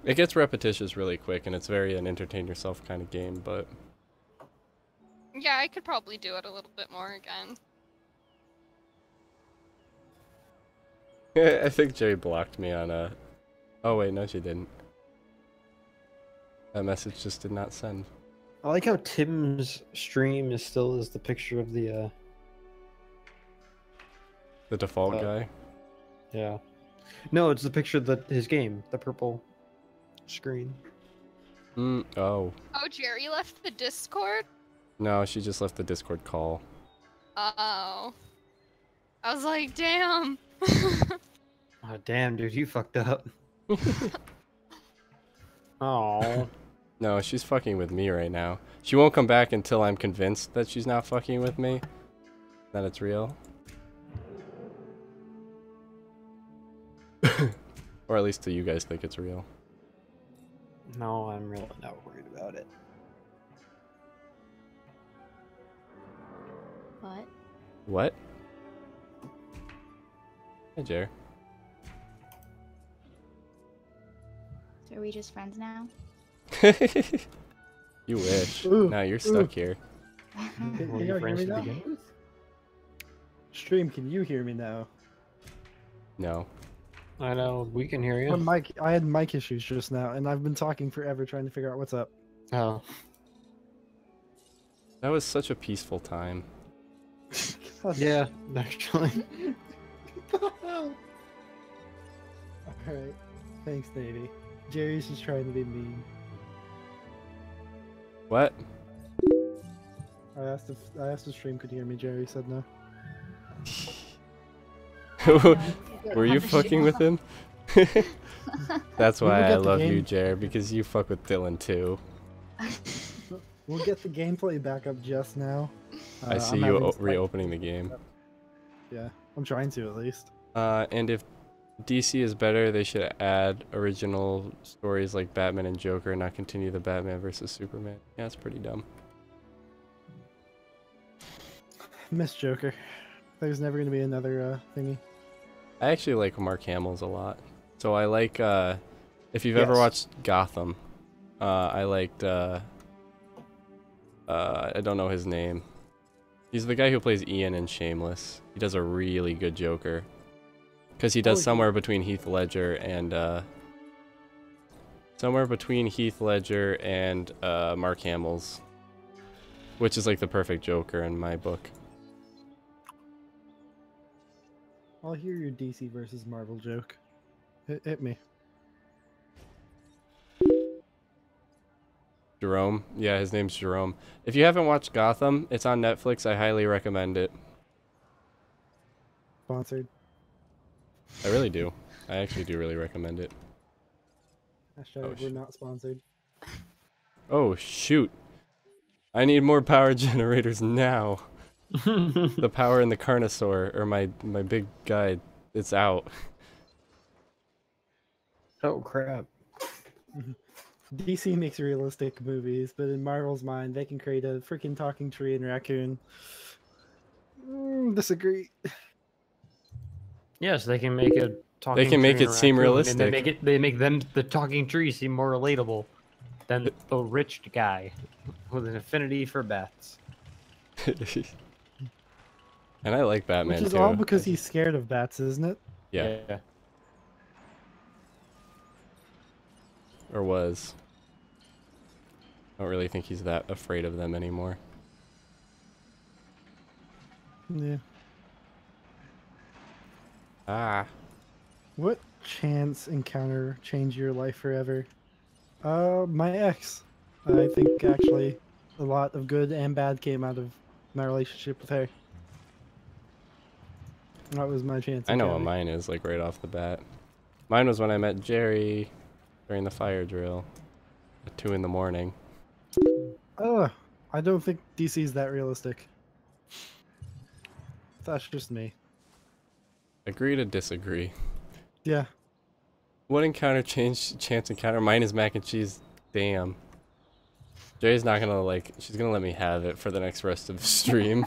It gets repetitious really quick, and it's very an entertain yourself kind of game, but... Yeah, I could probably do it a little bit more again. I think Jerry blocked me on a... Oh wait, no she didn't. That message just did not send. I like how Tim's stream is still the picture of the The default guy? yeah. No, it's the picture of his game, the purple screen. Oh. Oh, Jerry left the Discord? No, she just left the Discord call. Oh. I was like, damn. Oh damn, dude, you fucked up. Oh. No, she's fucking with me right now. She won't come back until I'm convinced that she's not fucking with me. That it's real. Or at least till you guys think it's real. No, I'm really not worried about it. What? What? Hey, Jer. So are we just friends now? You wish. Ooh, Now you're stuck here. Were Can you you hear friends me to now? begin with? Stream, can you hear me now? No. I know, we can hear you. I had mic issues just now, and I've been talking forever trying to figure out what's up. Oh. That was such a peaceful time. Yeah, actually. Alright. Thanks, Navy. Jerry's just trying to be mean. What? I asked if stream could hear me. Jerry said no. Were you fucking with him? That's We will why I get the love you, game- Jer, because you fuck with Dylan too. We'll get the gameplay back up just now. I see I'm you having slight- reopening the game. Yeah, I'm trying to at least. And if DC is better, they should add original stories like Batman and Joker, and not continue the Batman versus Superman. Yeah, it's pretty dumb. Miss Joker. There's never gonna be another thingy. I actually like Mark Hamill's a lot. So I like, if you've ever watched Gotham, I liked, I don't know his name. He's the guy who plays Ian in Shameless. He does a really good Joker. Because he does somewhere between Heath Ledger and, Mark Hamill's. Which is like the perfect Joker in my book. I'll hear your DC versus Marvel joke. Hit me. Jerome. Yeah, his name's Jerome. If you haven't watched Gotham, it's on Netflix. I highly recommend it. Sponsored. I really do. I actually do really recommend it. Hashtag we're not sponsored. Oh, shoot. I need more power generators now. The power in the Carnosaur, or my big guy, it's out. Oh, crap. DC makes realistic movies, but in Marvel's mind, they can create a freaking talking tree and raccoon. Disagree. Yes, they can make a talking. They can make tree it and a seem raccoon, realistic. And they make the talking tree seem more relatable than the rich guy with an affinity for bats. And I like Batman Which is too. all because he's scared of bats, isn't it? Yeah. Or was. I don't really think he's that afraid of them anymore. Yeah. Ah. What chance encounter changed your life forever? My ex. I think actually a lot of good and bad came out of my relationship with her. That was my chance. I know what encounter. mine is, like right off the bat. Mine was when I met Jerry during the fire drill at 2 in the morning. I don't think DC's that realistic. That's just me. Agree to disagree. Yeah. What encounter changed chance encounter? Mine is mac and cheese. Damn. Jerry's not gonna she's gonna let me have it for the next rest of the stream.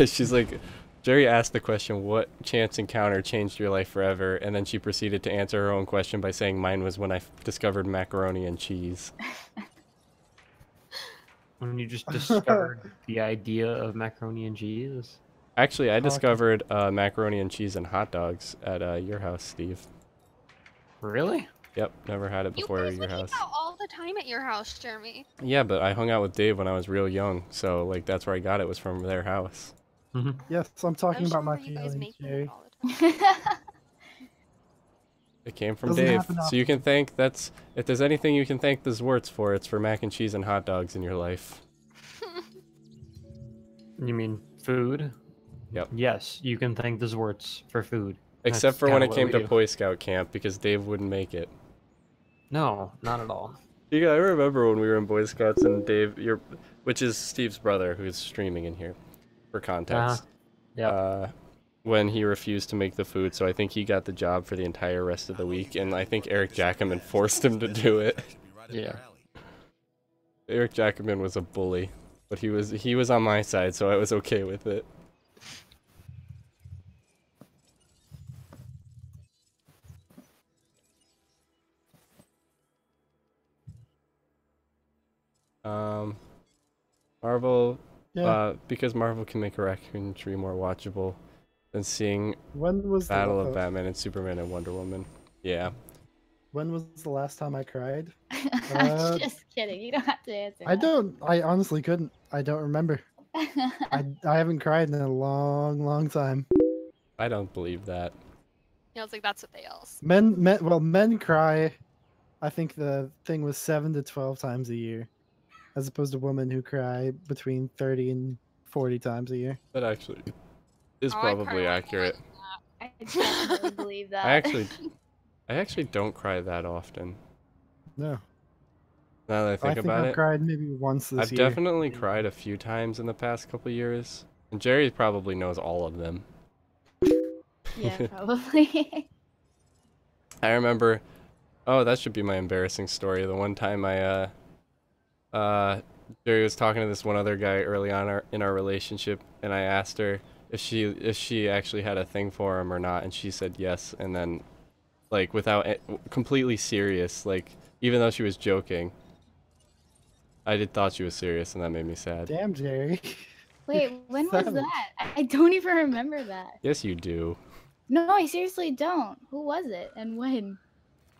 She's like, Jerry asked the question, what chance encounter changed your life forever? And then she proceeded to answer her own question by saying mine was when I discovered macaroni and cheese. When you just discovered the idea of macaroni and cheese? Actually, I discovered macaroni and cheese and hot dogs at your house, Steve. Really? Yep, never had it before at You your guys would house. eat out all the time at your house, Jeremy. Yeah, but I hung out with Dave when I was real young, so like that's where I got it, was from their house. Yes, I'm talking I just about my remember you guys feelings, making Jerry. it all the time. It came from Doesn't Dave. happen So you can thank, if there's anything you can thank the Zwarts for, it's for mac and cheese and hot dogs in your life. You mean food? Yep. Yes, you can thank the Zwarts for food. Except That's for when kinda it what came we to do. Boy Scout camp, because Dave wouldn't make it. No, not at all. Yeah, I remember when we were in Boy Scouts and Dave, which is Steve's brother, who's streaming in here, for context. When he refused to make the food, so I think he got the job for the entire rest of the week, and I think Eric Jackaman forced him to do it. Yeah. Eric Jackaman was a bully, but he was on my side, so I was okay with it. Marvel, because Marvel can make a raccoon tree more watchable than seeing When was Battle the of Batman and Superman and Wonder Woman. Yeah. When was the last time I cried? Just kidding. You don't have to answer. I honestly couldn't. I don't remember. I haven't cried in a long time. I don't believe that. Yeah, I was like, that's what they all say. Men cry. I think the thing was 7 to 12 times a year, as opposed to women who cry between 30 and 40 times a year. That actually is Oh, I probably cry way more accurate. than I definitely believe that. I actually don't cry that often. No. Now that I think about I've it, cried maybe once this I've year. definitely cried a few times in the past couple years, And Jerry probably knows all of them. Yeah, probably. I remember, oh, that should be my embarrassing story. The one time Jerry was talking to this one other guy early on in our relationship, and I asked her if she actually had a thing for him or not, and she said yes. And then, like, completely serious, like, even though she was joking, I thought she was serious, and that made me sad. Damn, Jerry. Wait, when was Savage. that? I don't even remember that. Yes, you do. No, I seriously don't. Who was it and when?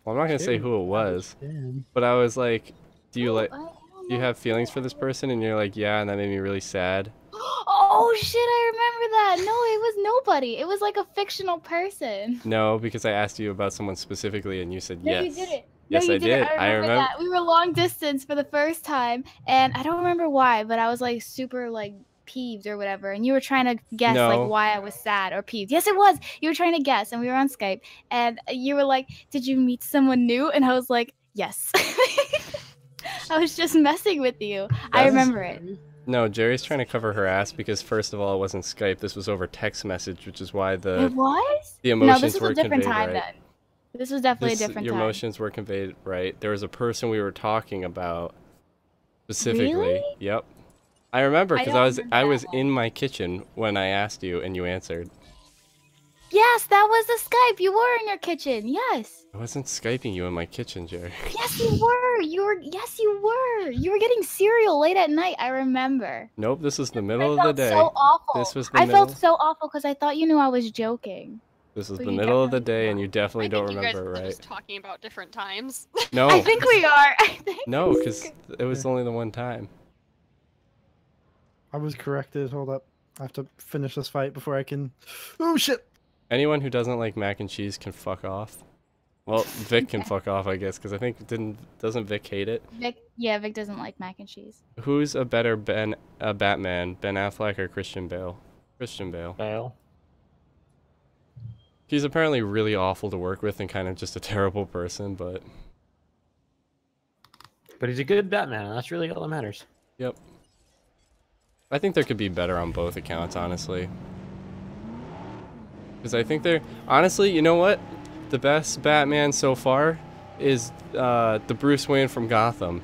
Well, I'm not gonna say Jerry who it was, Damn. but I was like, do you Oh, like, I don't do you know. have feelings for this person? And you're like, yeah, and that made me really sad. Oh shit, I remember that. No, it was nobody. It was like a fictional person. No, because I asked you about someone specifically, and you said No, yes. you didn't. Yes, no, you I didn't. did. I remember that. We were long distance for the first time, and I don't remember why, but I was like super like peeved or whatever, and you were trying to guess No. like why I was sad or peeved. Yes, it was. You were trying to guess, and we were on Skype, and you were like, "Did you meet someone new?" And I was like, "Yes." I was just messing with you. I That's- remember it. No, Jerry's trying to cover her ass because first of all, it wasn't Skype. This was over text message, which is why It the was? the No, emotions this was were a different conveyed time right. then. This was definitely a different Your time. emotions were conveyed right. There was a person we were talking about specifically. Really? Yep. I remember I because don't I was remember that one. in my kitchen when I asked you and you answered. Yes, that was the Skype. You were in your kitchen. Yes. I wasn't Skyping you in my kitchen, Jerry. Yes, you were. Yes, you were. You were getting cereal late at night. I remember. Nope, this was the I middle of the felt day. so awful. This was the I middle. felt so awful because I thought you knew I was joking. This was But the you middle of the definitely day, and you definitely I don't think you guys remember are it right. just talking about different times. No, I think we are. I think. no, because it was only the one time. I was corrected. Hold up. I have to finish this fight before I can. Oh shit! Anyone who doesn't like mac and cheese can fuck off. Well, Vic can fuck off, I guess, because I think doesn't Vic hate it? Vic doesn't like mac and cheese. Who's a better Batman, Ben Affleck or Christian Bale? Christian Bale. Bale. He's apparently really awful to work with and kind of just a terrible person, but But he's a good Batman, and that's really all that matters. yep. I think there could be better on both accounts, honestly. Because I think they're... Honestly, you know what? The best Batman so far is the Bruce Wayne from Gotham.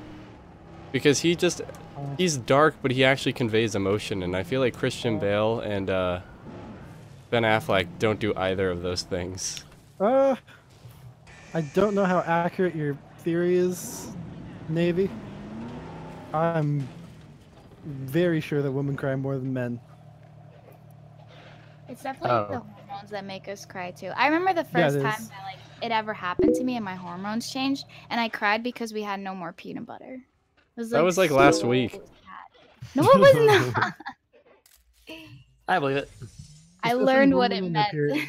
Because he's dark, but he actually conveys emotion, and I feel like Christian Bale and Ben Affleck don't do either of those things. I don't know how accurate your theory is, Navy. I'm very sure that women cry more than men. It's definitely the hormones that make us cry too. I remember the first it time is. that like it ever happened to me and my hormones changed, and I cried because we had no more peanut butter. It was, That was like last so week. sad. No, it was not. I believe it. I Especially learned what women it on their meant. period.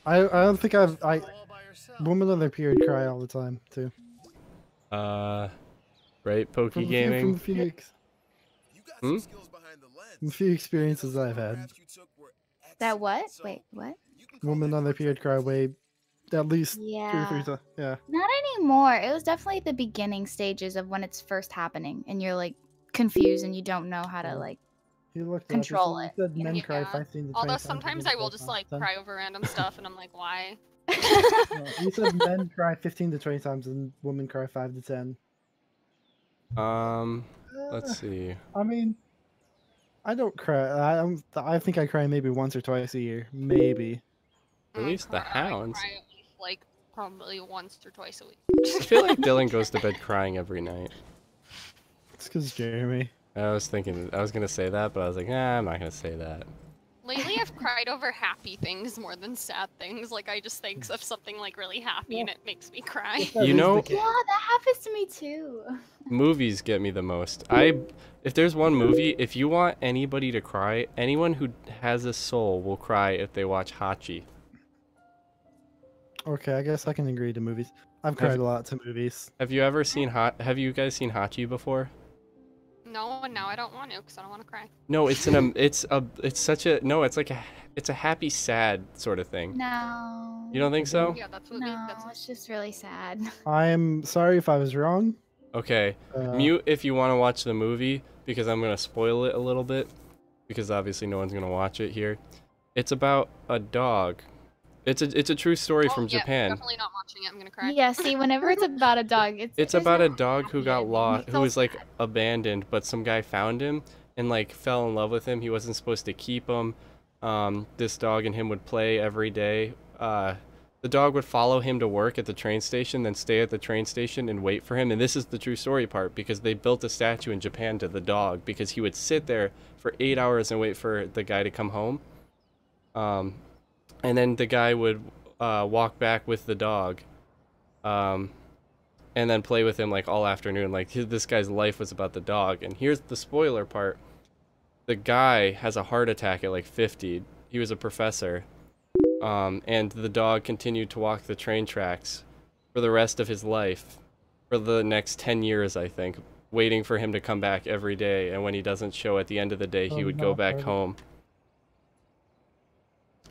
I don't think All by yourself. women on their period cry all the time too. Right, Pokey From Gaming? the Phoenix, You got Hmm? some skills behind the lens. from the few experiences I've had. Photographs you took were That excellent, what? so Wait, what? you can call Women that on their period cry way, at least 2 or 3 Yeah. times. Yeah. Not anymore. It was definitely the beginning stages of when it's first happening, and you're like confused and you don't know how to like. He looked Control up. it. He said men Yeah. cry 15 to 20 Although times. sometimes I will just like cry over random stuff, and I'm like, why? No, he said men cry 15 to 20 times and women cry 5 to 10. Let's see. I mean, I don't cry. I think I cry maybe once or twice a year, maybe. Release the I hounds. cry at least, like probably once or twice a week. I feel like Dylan goes to bed crying every night. It's because Jeremy. I was gonna say that, but I was like, nah, I'm not gonna say that. Lately, I've cried over happy things more than sad things. Like I just think of something like really happy, and it makes me cry. That You is know- the case. Yeah, that happens to me too. Movies get me the most. If there's one movie, if you want anybody to cry, anyone who has a soul will cry if they watch Hachi. Okay, I guess I can agree to movies. I've cried a lot to movies. Have you ever seen Have you guys seen Hachi before? No, and now I don't want to because I don't want to cry. No, it's a happy sad sort of thing. No. You don't think so? Yeah, that's what. No, That's it's just really sad. I'm sorry if I was wrong. Okay. Uh, Mute if you want to watch the movie because I'm gonna spoil it a little bit. because obviously no one's gonna watch it here. It's about a dog. It's a true story from Yeah, Japan. definitely not watching it. I'm gonna cry. Yeah, see, whenever it's about a dog, It's there's about no a dog who happy got ending. lost, It's who all was like sad. abandoned, but some guy found him and like fell in love with him. He wasn't supposed to keep him. This dog and him would play every day. The dog would follow him to work at the train station, then stay at the train station and wait for him. And this is the true story part, because they built a statue in Japan to the dog because he would sit there for 8 hours and wait for the guy to come home. And then the guy would walk back with the dog, and then play with him like all afternoon. Like this guy's life was about the dog. And here's the spoiler part: the guy has a heart attack at like 50. He was a professor, and the dog continued to walk the train tracks for the rest of his life, for the next 10 years, I think, waiting for him to come back every day. And when he doesn't show at the end of the day, he would go back home.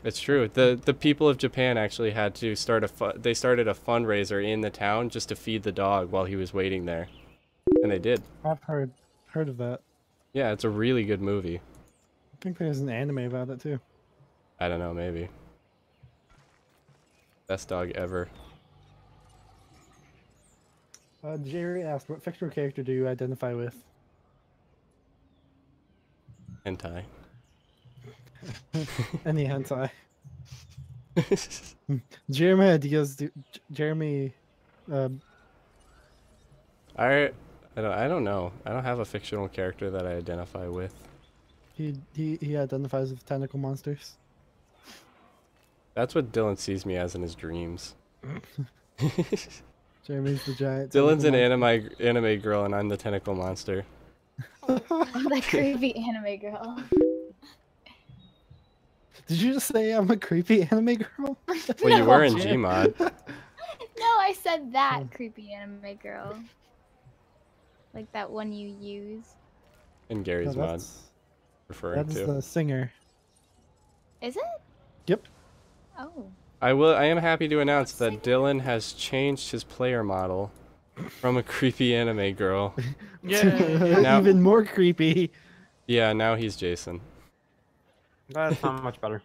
It's true. The people of Japan actually had to start they started a fundraiser in the town just to feed the dog while he was waiting there. And they did. I've heard of that. Yeah, it's a really good movie. I think there's an anime about it too. I don't know, maybe. Best dog ever. Jerry asked, what fictional character do you identify with? Hentai. Any hentai. Jeremy ideas. Jeremy. I don't know. I don't have a fictional character that I identify with. He identifies with tentacle monsters. That's what Dylan sees me as in his dreams. Jeremy's the giant. Dylan's an anime girl, and I'm the tentacle monster. I'm that creepy anime girl. Did you just say I'm a creepy anime girl? Well, you were in No. Gmod. No, I said that creepy anime girl. Like that one you use. In Gary's No, mod, referring that is to. the singer. Is it? Yep. Oh. I am happy to announce that Dylan has changed his player model from a creepy anime girl. Now- Even more creepy. Yeah, now he's Jason. That's not much better.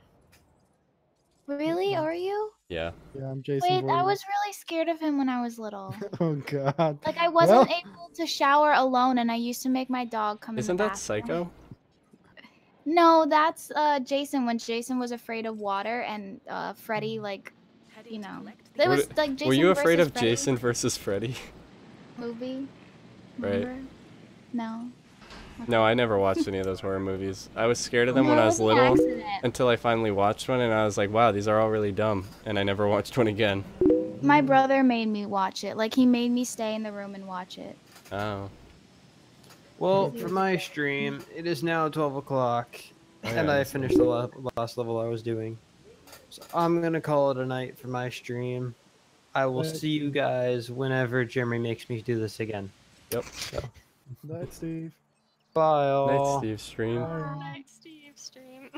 Really? Are you? Yeah. Yeah, I'm Jason. Wait, I Voorhees. was really scared of him when I was little. Oh God. Like I wasn't Well- able to shower alone, and I used to make my dog come Isn't in the that bathroom. Psycho? No, that's Jason when Jason was afraid of water, and Freddy it was like Jason Were you afraid versus of Freddy Jason versus Freddy? movie. Right. Remember? No. No, I never watched any of those horror movies. I was scared of them No, when it I was was an little, accident. until I finally watched one, and I was like, wow, these are all really dumb. And I never watched one again. My brother made me watch it. Like he made me stay in the room and watch it. Oh. Well, for my stream, it is now 12 o'clock, and yeah. I finished the last level I was doing. So I'm gonna call it a night for my stream. I will see you guys whenever Jeremy makes me do this again. Yep. So, Night, Steve. bye all. Night Steve stream. Night, Steve stream.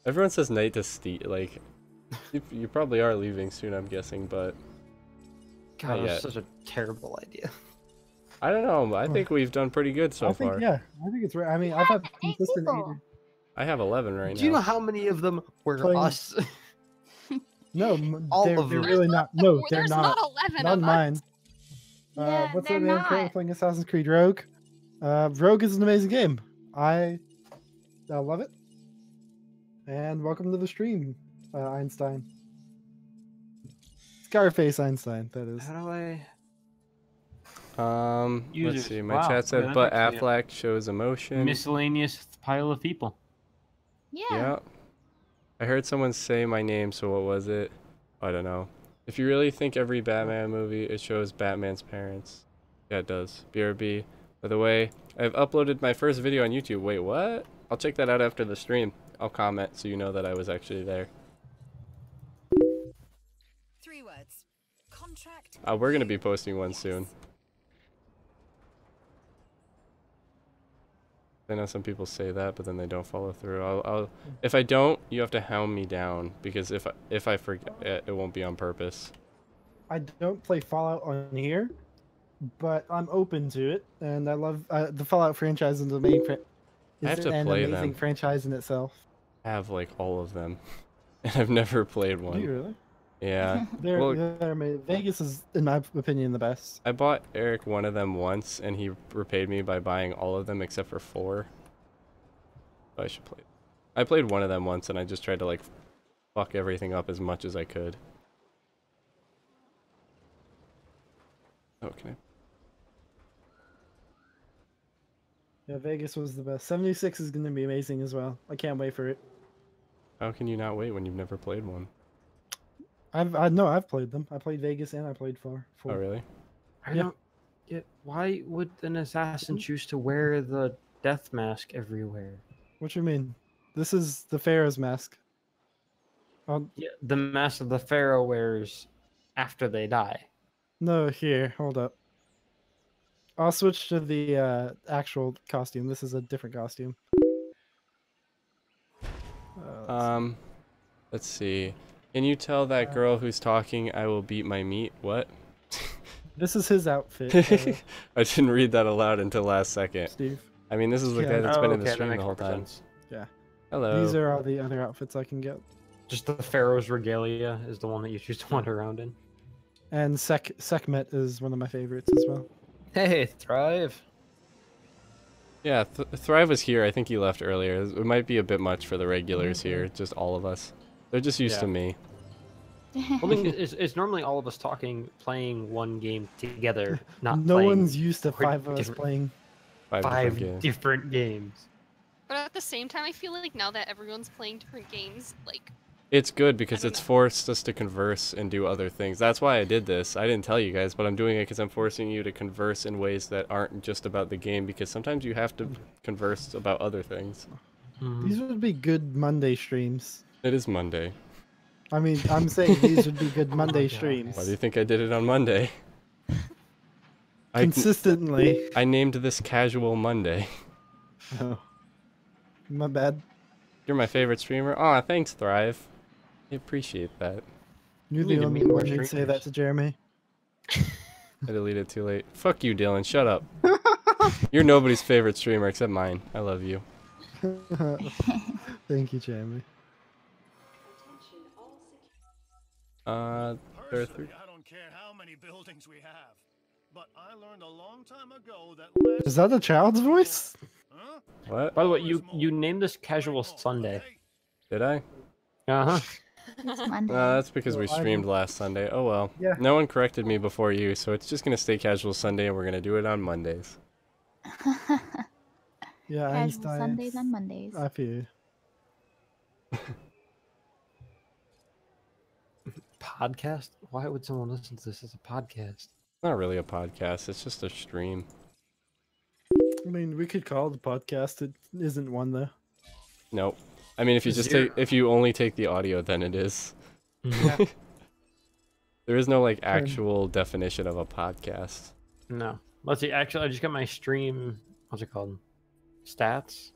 Everyone says night to Steve. Like, you probably are leaving soon, I'm guessing, but God, not that's yet. such a terrible idea. I don't know. I think we've done pretty good so I think, far. yeah, I think it's right. I mean, I've had consistent. people. I have 11 right Do you know now. how many of them were Playing- us? No, All they're of them. really not. No, they're There's not. not 11 Not of mine. us. Yeah, What's they're up, man? Currently not. playing Assassin's Creed Rogue. Rogue is an amazing game. I love it. And welcome to the stream, Einstein. Scarface Einstein, that is. How do I? Let's Users. see. My Wow, chat said, that's but actually Affleck shows emotion. Miscellaneous pile of people. Yeah. Yeah. I heard someone say my name, so what was it? I don't know. If you really think every Batman movie, it shows Batman's parents. Yeah, it does. BRB. By the way, I've uploaded my first video on YouTube. Wait, what? I'll check that out after the stream. I'll comment so you know that I was actually there. 3 words. Contract. We're going to be posting one soon. I know some people say that, but then they don't follow through. If I don't, you have to hound me down, because if I forget, it won't be on purpose. I don't play Fallout on here, but I'm open to it, and I love the Fallout franchise and the I have is to an play amazing them. franchise in itself. I have like all of them, and I've never played Do one. you really? Yeah. They're, Well, they're amazing. Vegas is, in my opinion, the best. I bought Eric one of them once, and he repaid me by buying all of them except for 4. I should play. I played one of them once, and I just tried to like fuck everything up as much as I could. Oh, can I? Yeah, Vegas was the best. 76 is going to be amazing as well. I can't wait for it. How can you not wait when you've never played one? I've played them. I played Vegas and I played 4. Oh, really? I Yeah. don't get why would an assassin choose to wear the death mask everywhere? What you mean? This is the Pharaoh's mask. Yeah, the mask that the pharaoh wears after they die. No, here, hold up. I'll switch to the actual costume. This is a different costume. Let's see. Can you tell that girl who's talking, I will beat my meat? What? This is his outfit, I didn't read that aloud until last second. Steve. I mean, this is the Yeah. guy that's been in the that stream the makes whole more time. sense. Yeah. Hello. These are all the other outfits I can get. Just the pharaoh's regalia is the one that you choose to wander around in. And Sekhmet is one of my favorites as well. Hey, Thrive. Yeah, Thrive was here. I think he left earlier. It might be a bit much for the regulars here, just all of us. They're just used to me. Well, I mean, it's normally all of us talking, playing one game together, not No playing one's used to 5 of us different- playing. 5 different five games. different games. But at the same time, I feel like now that everyone's playing different games, like It's good because don't it's know. forced us to converse and do other things. That's why I did this. I didn't tell you guys, but I'm doing it because I'm forcing you to converse in ways that aren't just about the game, because sometimes you have to converse about other things. These would be good Monday streams. It is Monday. I mean, I'm saying these would be good Monday God. streams. Why do you think I did it on Monday? Consistently. I named this Casual Monday. Oh. My bad. You're my favorite streamer. Aw, thanks, Thrive. I appreciate that. You're You need the to only meet more one who'd say that streamers. to Jeremy. I deleted it too late. Fuck you, Dylan. Shut up. You're nobody's favorite streamer except mine. I love you. Thank you, Jeremy. There are 3. Personally, I don't care how many buildings we have, but I learned a long time ago that Is that a child's voice? Huh? What? By the way, you named this Casual Sunday. Did I? Uh huh. It's Monday. That's because we Well, I streamed don't- last Sunday. Oh well. Yeah. No one corrected me before you, so it's just gonna stay Casual Sunday, and we're gonna do it on Mondays. Yeah, Casual Einstein. Sundays and Mondays. I feel you. Podcast? Why would someone listen to this as a podcast? It's not really a podcast. It's just a stream. I mean, we could call it a podcast. It isn't one though. Nope. I mean, if you just Zero. if you only take the audio, then it is. Yeah. There is no like actual definition of a podcast. No. Let's see. Actually, I just got my stream. What's it called? Stats.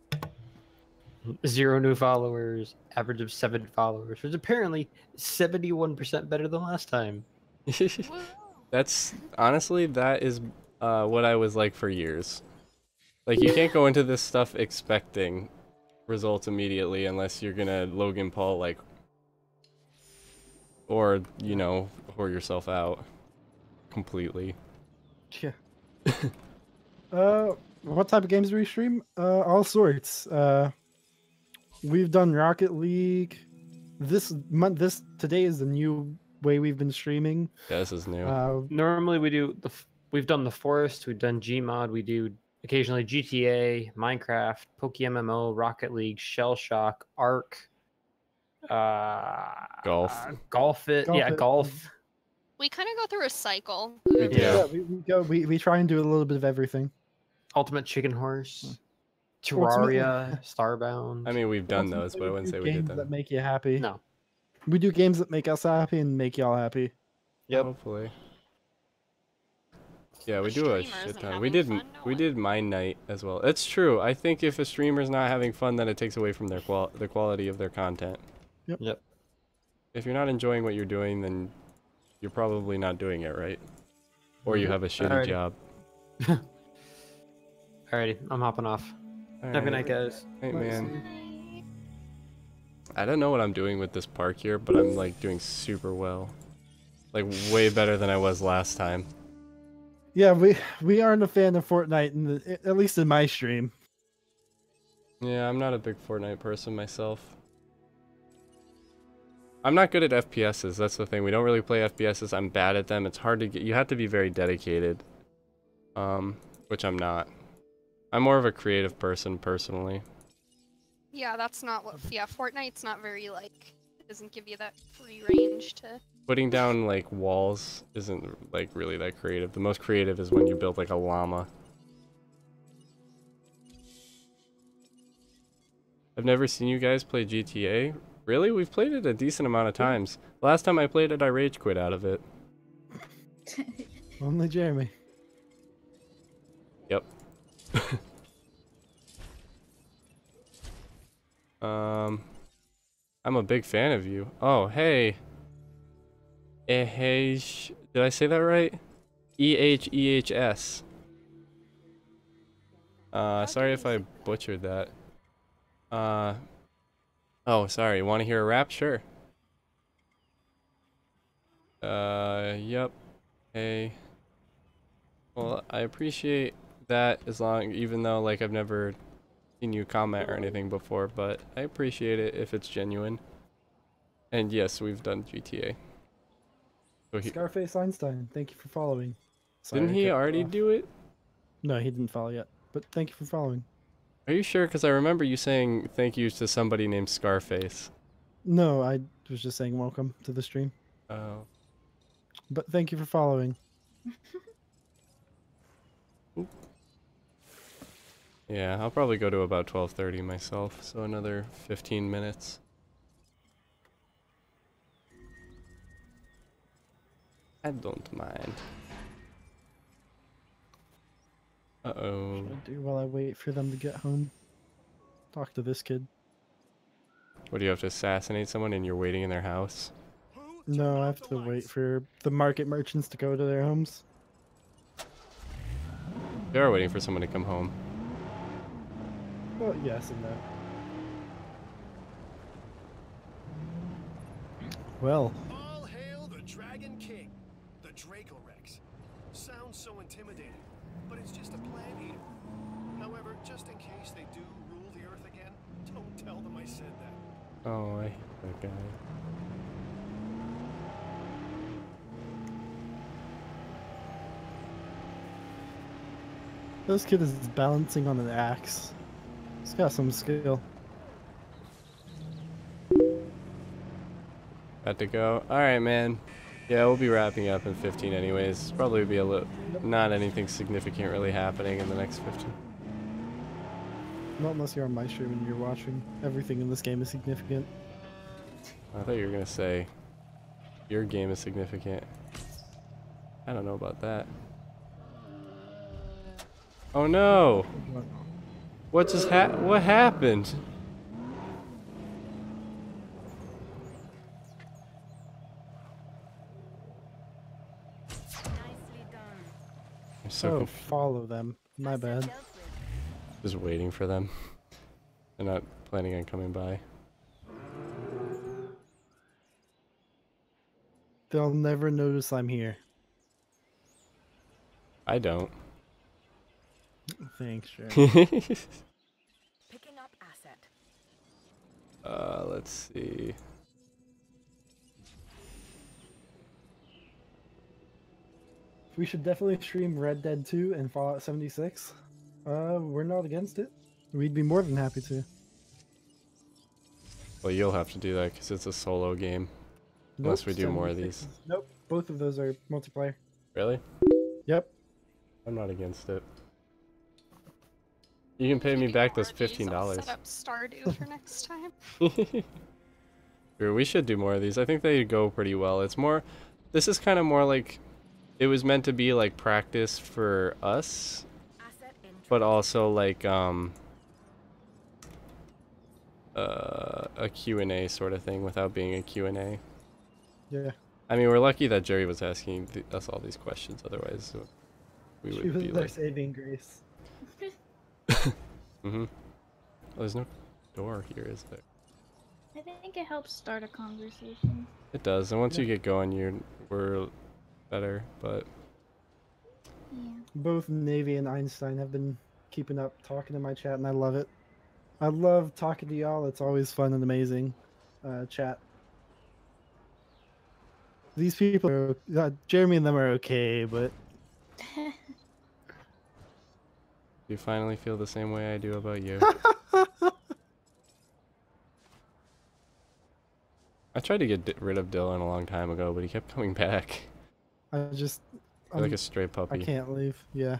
0 new followers. Average of 7 followers, which is apparently 71% better than last time. That's honestly, that is what I was like for years. Like, you can't go into this stuff expecting results immediately unless you're gonna Logan Paul, like, or, you know, whore yourself out completely. Yeah. What type of games do we stream? All sorts. We've done Rocket League. This today is the new way we've been streaming. Yeah, this is new. Normally we do we've done the Forest, we've done Gmod, we do occasionally GTA, Minecraft, PokeMMO, Rocket League, Shell Shock, Ark, Golf. Golf it, yeah, golf. we kind of go through a cycle. We do. Yeah, we try and do a little bit of everything. Ultimate Chicken Horse, Ultimately- Terraria, Starbound. I mean, we've done those, but I wouldn't say we did games them. that make you happy. No. We do games that make us happy and make y'all happy. Yep. Hopefully. Yeah, we The do a streamers shit and ton. having We did fun, no we one- did Mine Night as well. It's true. I think if a streamer's not having fun, then it takes away from their the quality of their content. Yep. If you're not enjoying what you're doing, then you're probably not doing it right, or you have a shitty Alrighty. job. Alrighty, I'm hopping off. Have a good night, guys. Hey, Nice man. to- I don't know what I'm doing with this park here, but I'm like doing super well. Like way better than I was last time. Yeah, we aren't a fan of Fortnite, at least in my stream. Yeah, I'm not a big Fortnite person myself. I'm not good at FPSs, that's the thing. We don't really play FPSs. I'm bad at them. It's hard to get. You have to be very dedicated. Which I'm not. I'm more of a creative person personally. Yeah, that's not what. Yeah, Fortnite's not very like. It doesn't give you that free range to. Putting down like walls isn't like really that creative. The most creative is when you build like a llama. I've never seen you guys play GTA. Really? We've played it a decent amount of times. Last time I played it, I rage quit out of it. Only Jeremy. Yep. I'm a big fan of you. Oh, hey. Ehh, did I say that right? EHEHS. Sorry if I butchered that. Oh, sorry. Want to hear a rap? Sure. Yep. Hey. Well, I appreciate that even though, like, I've never seen you comment or anything before, but I appreciate it if it's genuine. And yes, we've done GTA. So Scarface Einstein, thank you for following. Sorry, didn't I he cut you already off. do it? No, he didn't follow yet, but thank you for following. Are you sure? Because I remember you saying thank you to somebody named Scarface. No, I was just saying welcome to the stream, Oh. but thank you for following. Yeah, I'll probably go to about 12:30 myself, so another 15 minutes. I don't mind. Uh-oh. What do I do while I wait for them to get home? Talk to this kid. What, do you have to assassinate someone and you're waiting in their house? No, I have to wait for the market merchants to go to their homes. They are waiting for someone to come home. Well, yes and no. Well, All hail the Dragon King, the Dracorex. Sounds so intimidating, but it's just a plant eater. However, just in case they do rule the earth again, don't tell them I said that. Oh, I hate that guy. this kid is balancing on an axe. He's got some skill. Got to go. Alright, man. Yeah, we'll be wrapping up in 15 anyways. Probably be a little... Not anything significant really happening in the next 15. Not unless you're on my stream and you're watching. Everything in this game is significant. I thought you were gonna say your game is significant. I don't know about that. Oh no! What just what happened? I'm so Oh, confused. follow them. My bad. Just waiting for them. They're not planning on coming by. They'll never notice I'm here. I don't. Thanks, Jeremy. Picking up asset. Let's see. We should definitely stream Red Dead 2 and Fallout 76. We're not against it. We'd be more than happy to. Well, you'll have to do that because it's a solo game. Unless we do more of 76 these. Nope, both of those are multiplayer. Really? Yep. I'm not against it. You can pay me back those $15. I'll set up Stardew for next time. Sure, we should do more of these. I think they go pretty well. It's more... This is kind of more like... It was meant to be like practice for us. But also like a Q&A sort of thing without being a Q&A. Yeah. I mean, we're lucky that Jerry was asking us all these questions. Otherwise, we She would was be their like... saving grace. Mm-hmm. Oh, there's no door here, is there? I think it helps start a conversation. It does, and once you get going, we're better, but... Yeah. Both Navy and Einstein have been keeping up, talking in my chat, and I love it. I love talking to y'all. It's always fun and amazing chat. These people are, Jeremy and them are okay, but... You finally feel the same way I do about you. I tried to get rid of Dylan a long time ago, but he kept coming back. I just... You're like a stray puppy. I can't leave, yeah.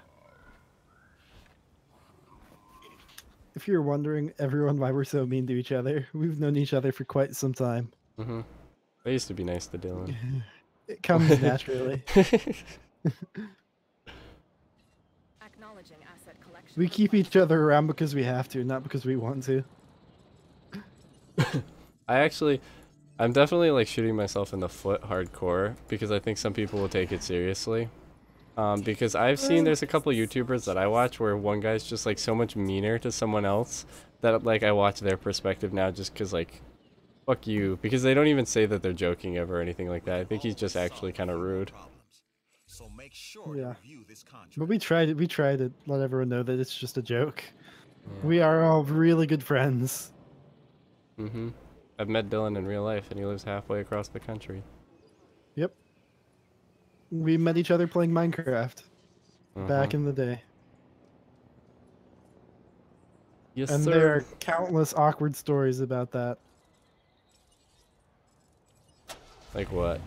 If you're wondering, everyone, why we're so mean to each other, we've known each other for quite some time. Mm-hmm. I used to be nice to Dylan. It comes naturally. We keep each other around because we have to, not because we want to. I'm definitely like shooting myself in the foot hardcore because I think some people will take it seriously. Because I've seen there's a couple YouTubers that I watch where one guy's just like so much meaner to someone else that like I watch their perspective now just because like, fuck you. Because they don't even say that they're joking ever or anything like that. I think he's just actually kind of rude. So make sure Yeah. to review this contract. But we try to let everyone know that it's just a joke. We are all really good friends. Mm-hmm. I've met Dylan in real life and he lives halfway across the country. Yep. We met each other playing Minecraft back in the day. Yes, and sir. there are countless awkward stories about that. Like what?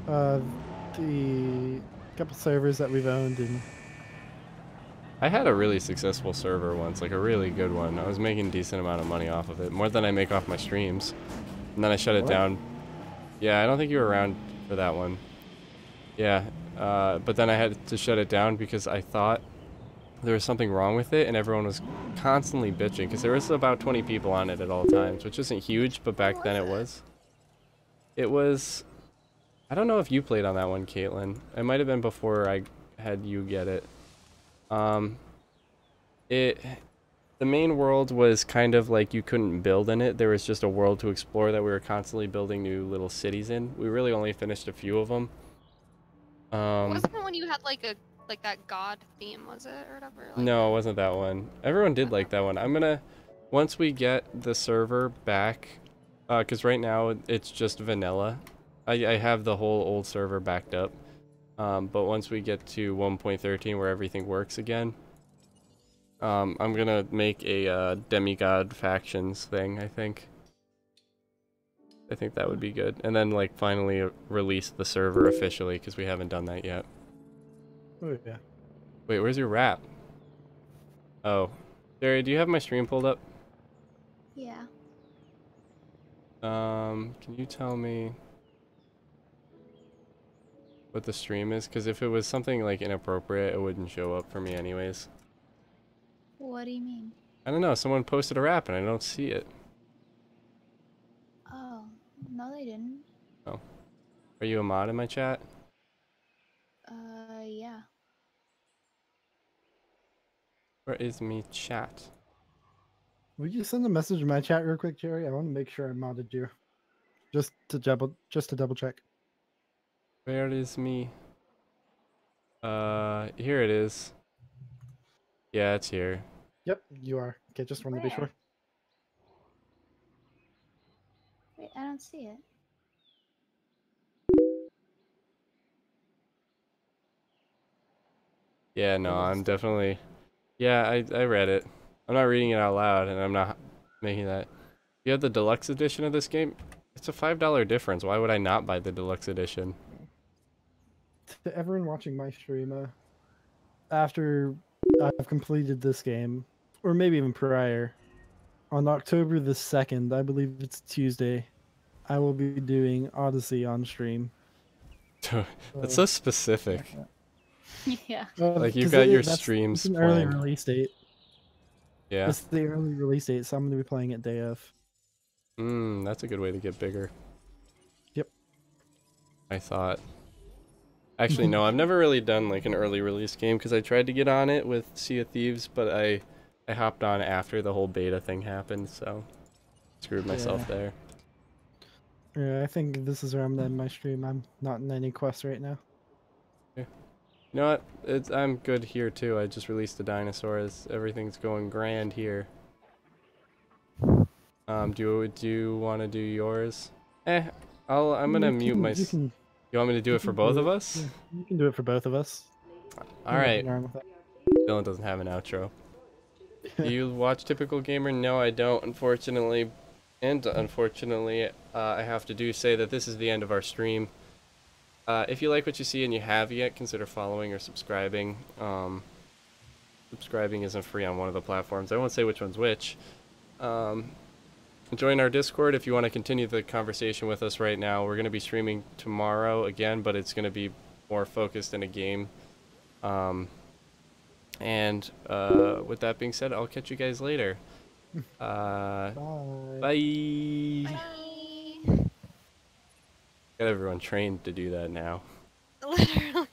The couple servers that we've owned, and I had a really successful server once, like a really good one. I was making a decent amount of money off of it, more than I make off my streams. And then I shut it down. Yeah, I don't think you were around for that one. Yeah, but then I had to shut it down because I thought there was something wrong with it, and everyone was constantly bitching because there was about 20 people on it at all times, which isn't huge, but back then it was. It was... I don't know if you played on that one, Caitlin. It might have been before I had you get it. The main world was kind of like you couldn't build in it. There was just a world to explore that we were constantly building new little cities in. We really only finished a few of them. Wasn't it when you had like that god theme, was it, or whatever? Like no, it wasn't that one. Everyone did like that one. I'm gonna, once we get the server back, because right now it's just vanilla. I have the whole old server backed up. But once we get to 1.13 where everything works again, I'm gonna make a demigod factions thing, I think. I think that would be good. And then like finally release the server officially, because we haven't done that yet. oh yeah. Wait, where's your wrap? Oh. Jerry, do you have my stream pulled up? Yeah. Can you tell me what the stream is? Because if it was something like inappropriate, it wouldn't show up for me anyways. What do you mean? I don't know, someone posted a rap and I don't see it. Oh, no they didn't. Oh. Are you a mod in my chat? Yeah. Where is me chat? Would you send a message in my chat real quick, Jerry? I want to make sure I modded you. Just to double check. Where is me? Here it is. Yeah, it's here. Yep, you are. Okay, just wanted to be sure. Wait, I don't see it. Yeah, no, I'm definitely... Yeah, I read it. I'm not reading it out loud, and I'm not making that. You have the deluxe edition of this game? It's a $5 difference. Why would I not buy the deluxe edition? To everyone watching my stream, after I've completed this game, or maybe even prior, on October the 2nd, I believe it's Tuesday, I will be doing Odyssey on stream. That's so specific. Yeah. Like you've got your streams It's an planned. early release date. Yeah. It's the early release date, so I'm going to be playing it day of. That's a good way to get bigger. Yep. I thought. Actually, no, I've never really done like an early release game because I tried to get on it with Sea of Thieves, but I I hopped on after the whole beta thing happened, so screwed myself Yeah. there. Yeah, I think this is where I'm in my stream. I'm not in any quests right now. You know what? I'm good here too. I just released the dinosaurs. Everything's going grand here. Do you want to do yours? I'm gonna mute my. You want me to do it for both of us? Yeah, you can do it for both of us. All right. With that. Dylan doesn't have an outro. Do you watch Typical Gamer? No, I don't, unfortunately. And unfortunately, I have to say that this is the end of our stream. If you like what you see and you have yet, consider following or subscribing. Subscribing isn't free on one of the platforms. I won't say which one's which. Join our Discord if you want to continue the conversation with us right now. We're going to be streaming tomorrow again, but it's going to be more focused in a game. With that being said, I'll catch you guys later. Bye. Bye. Bye. Got everyone trained to do that now. Literally.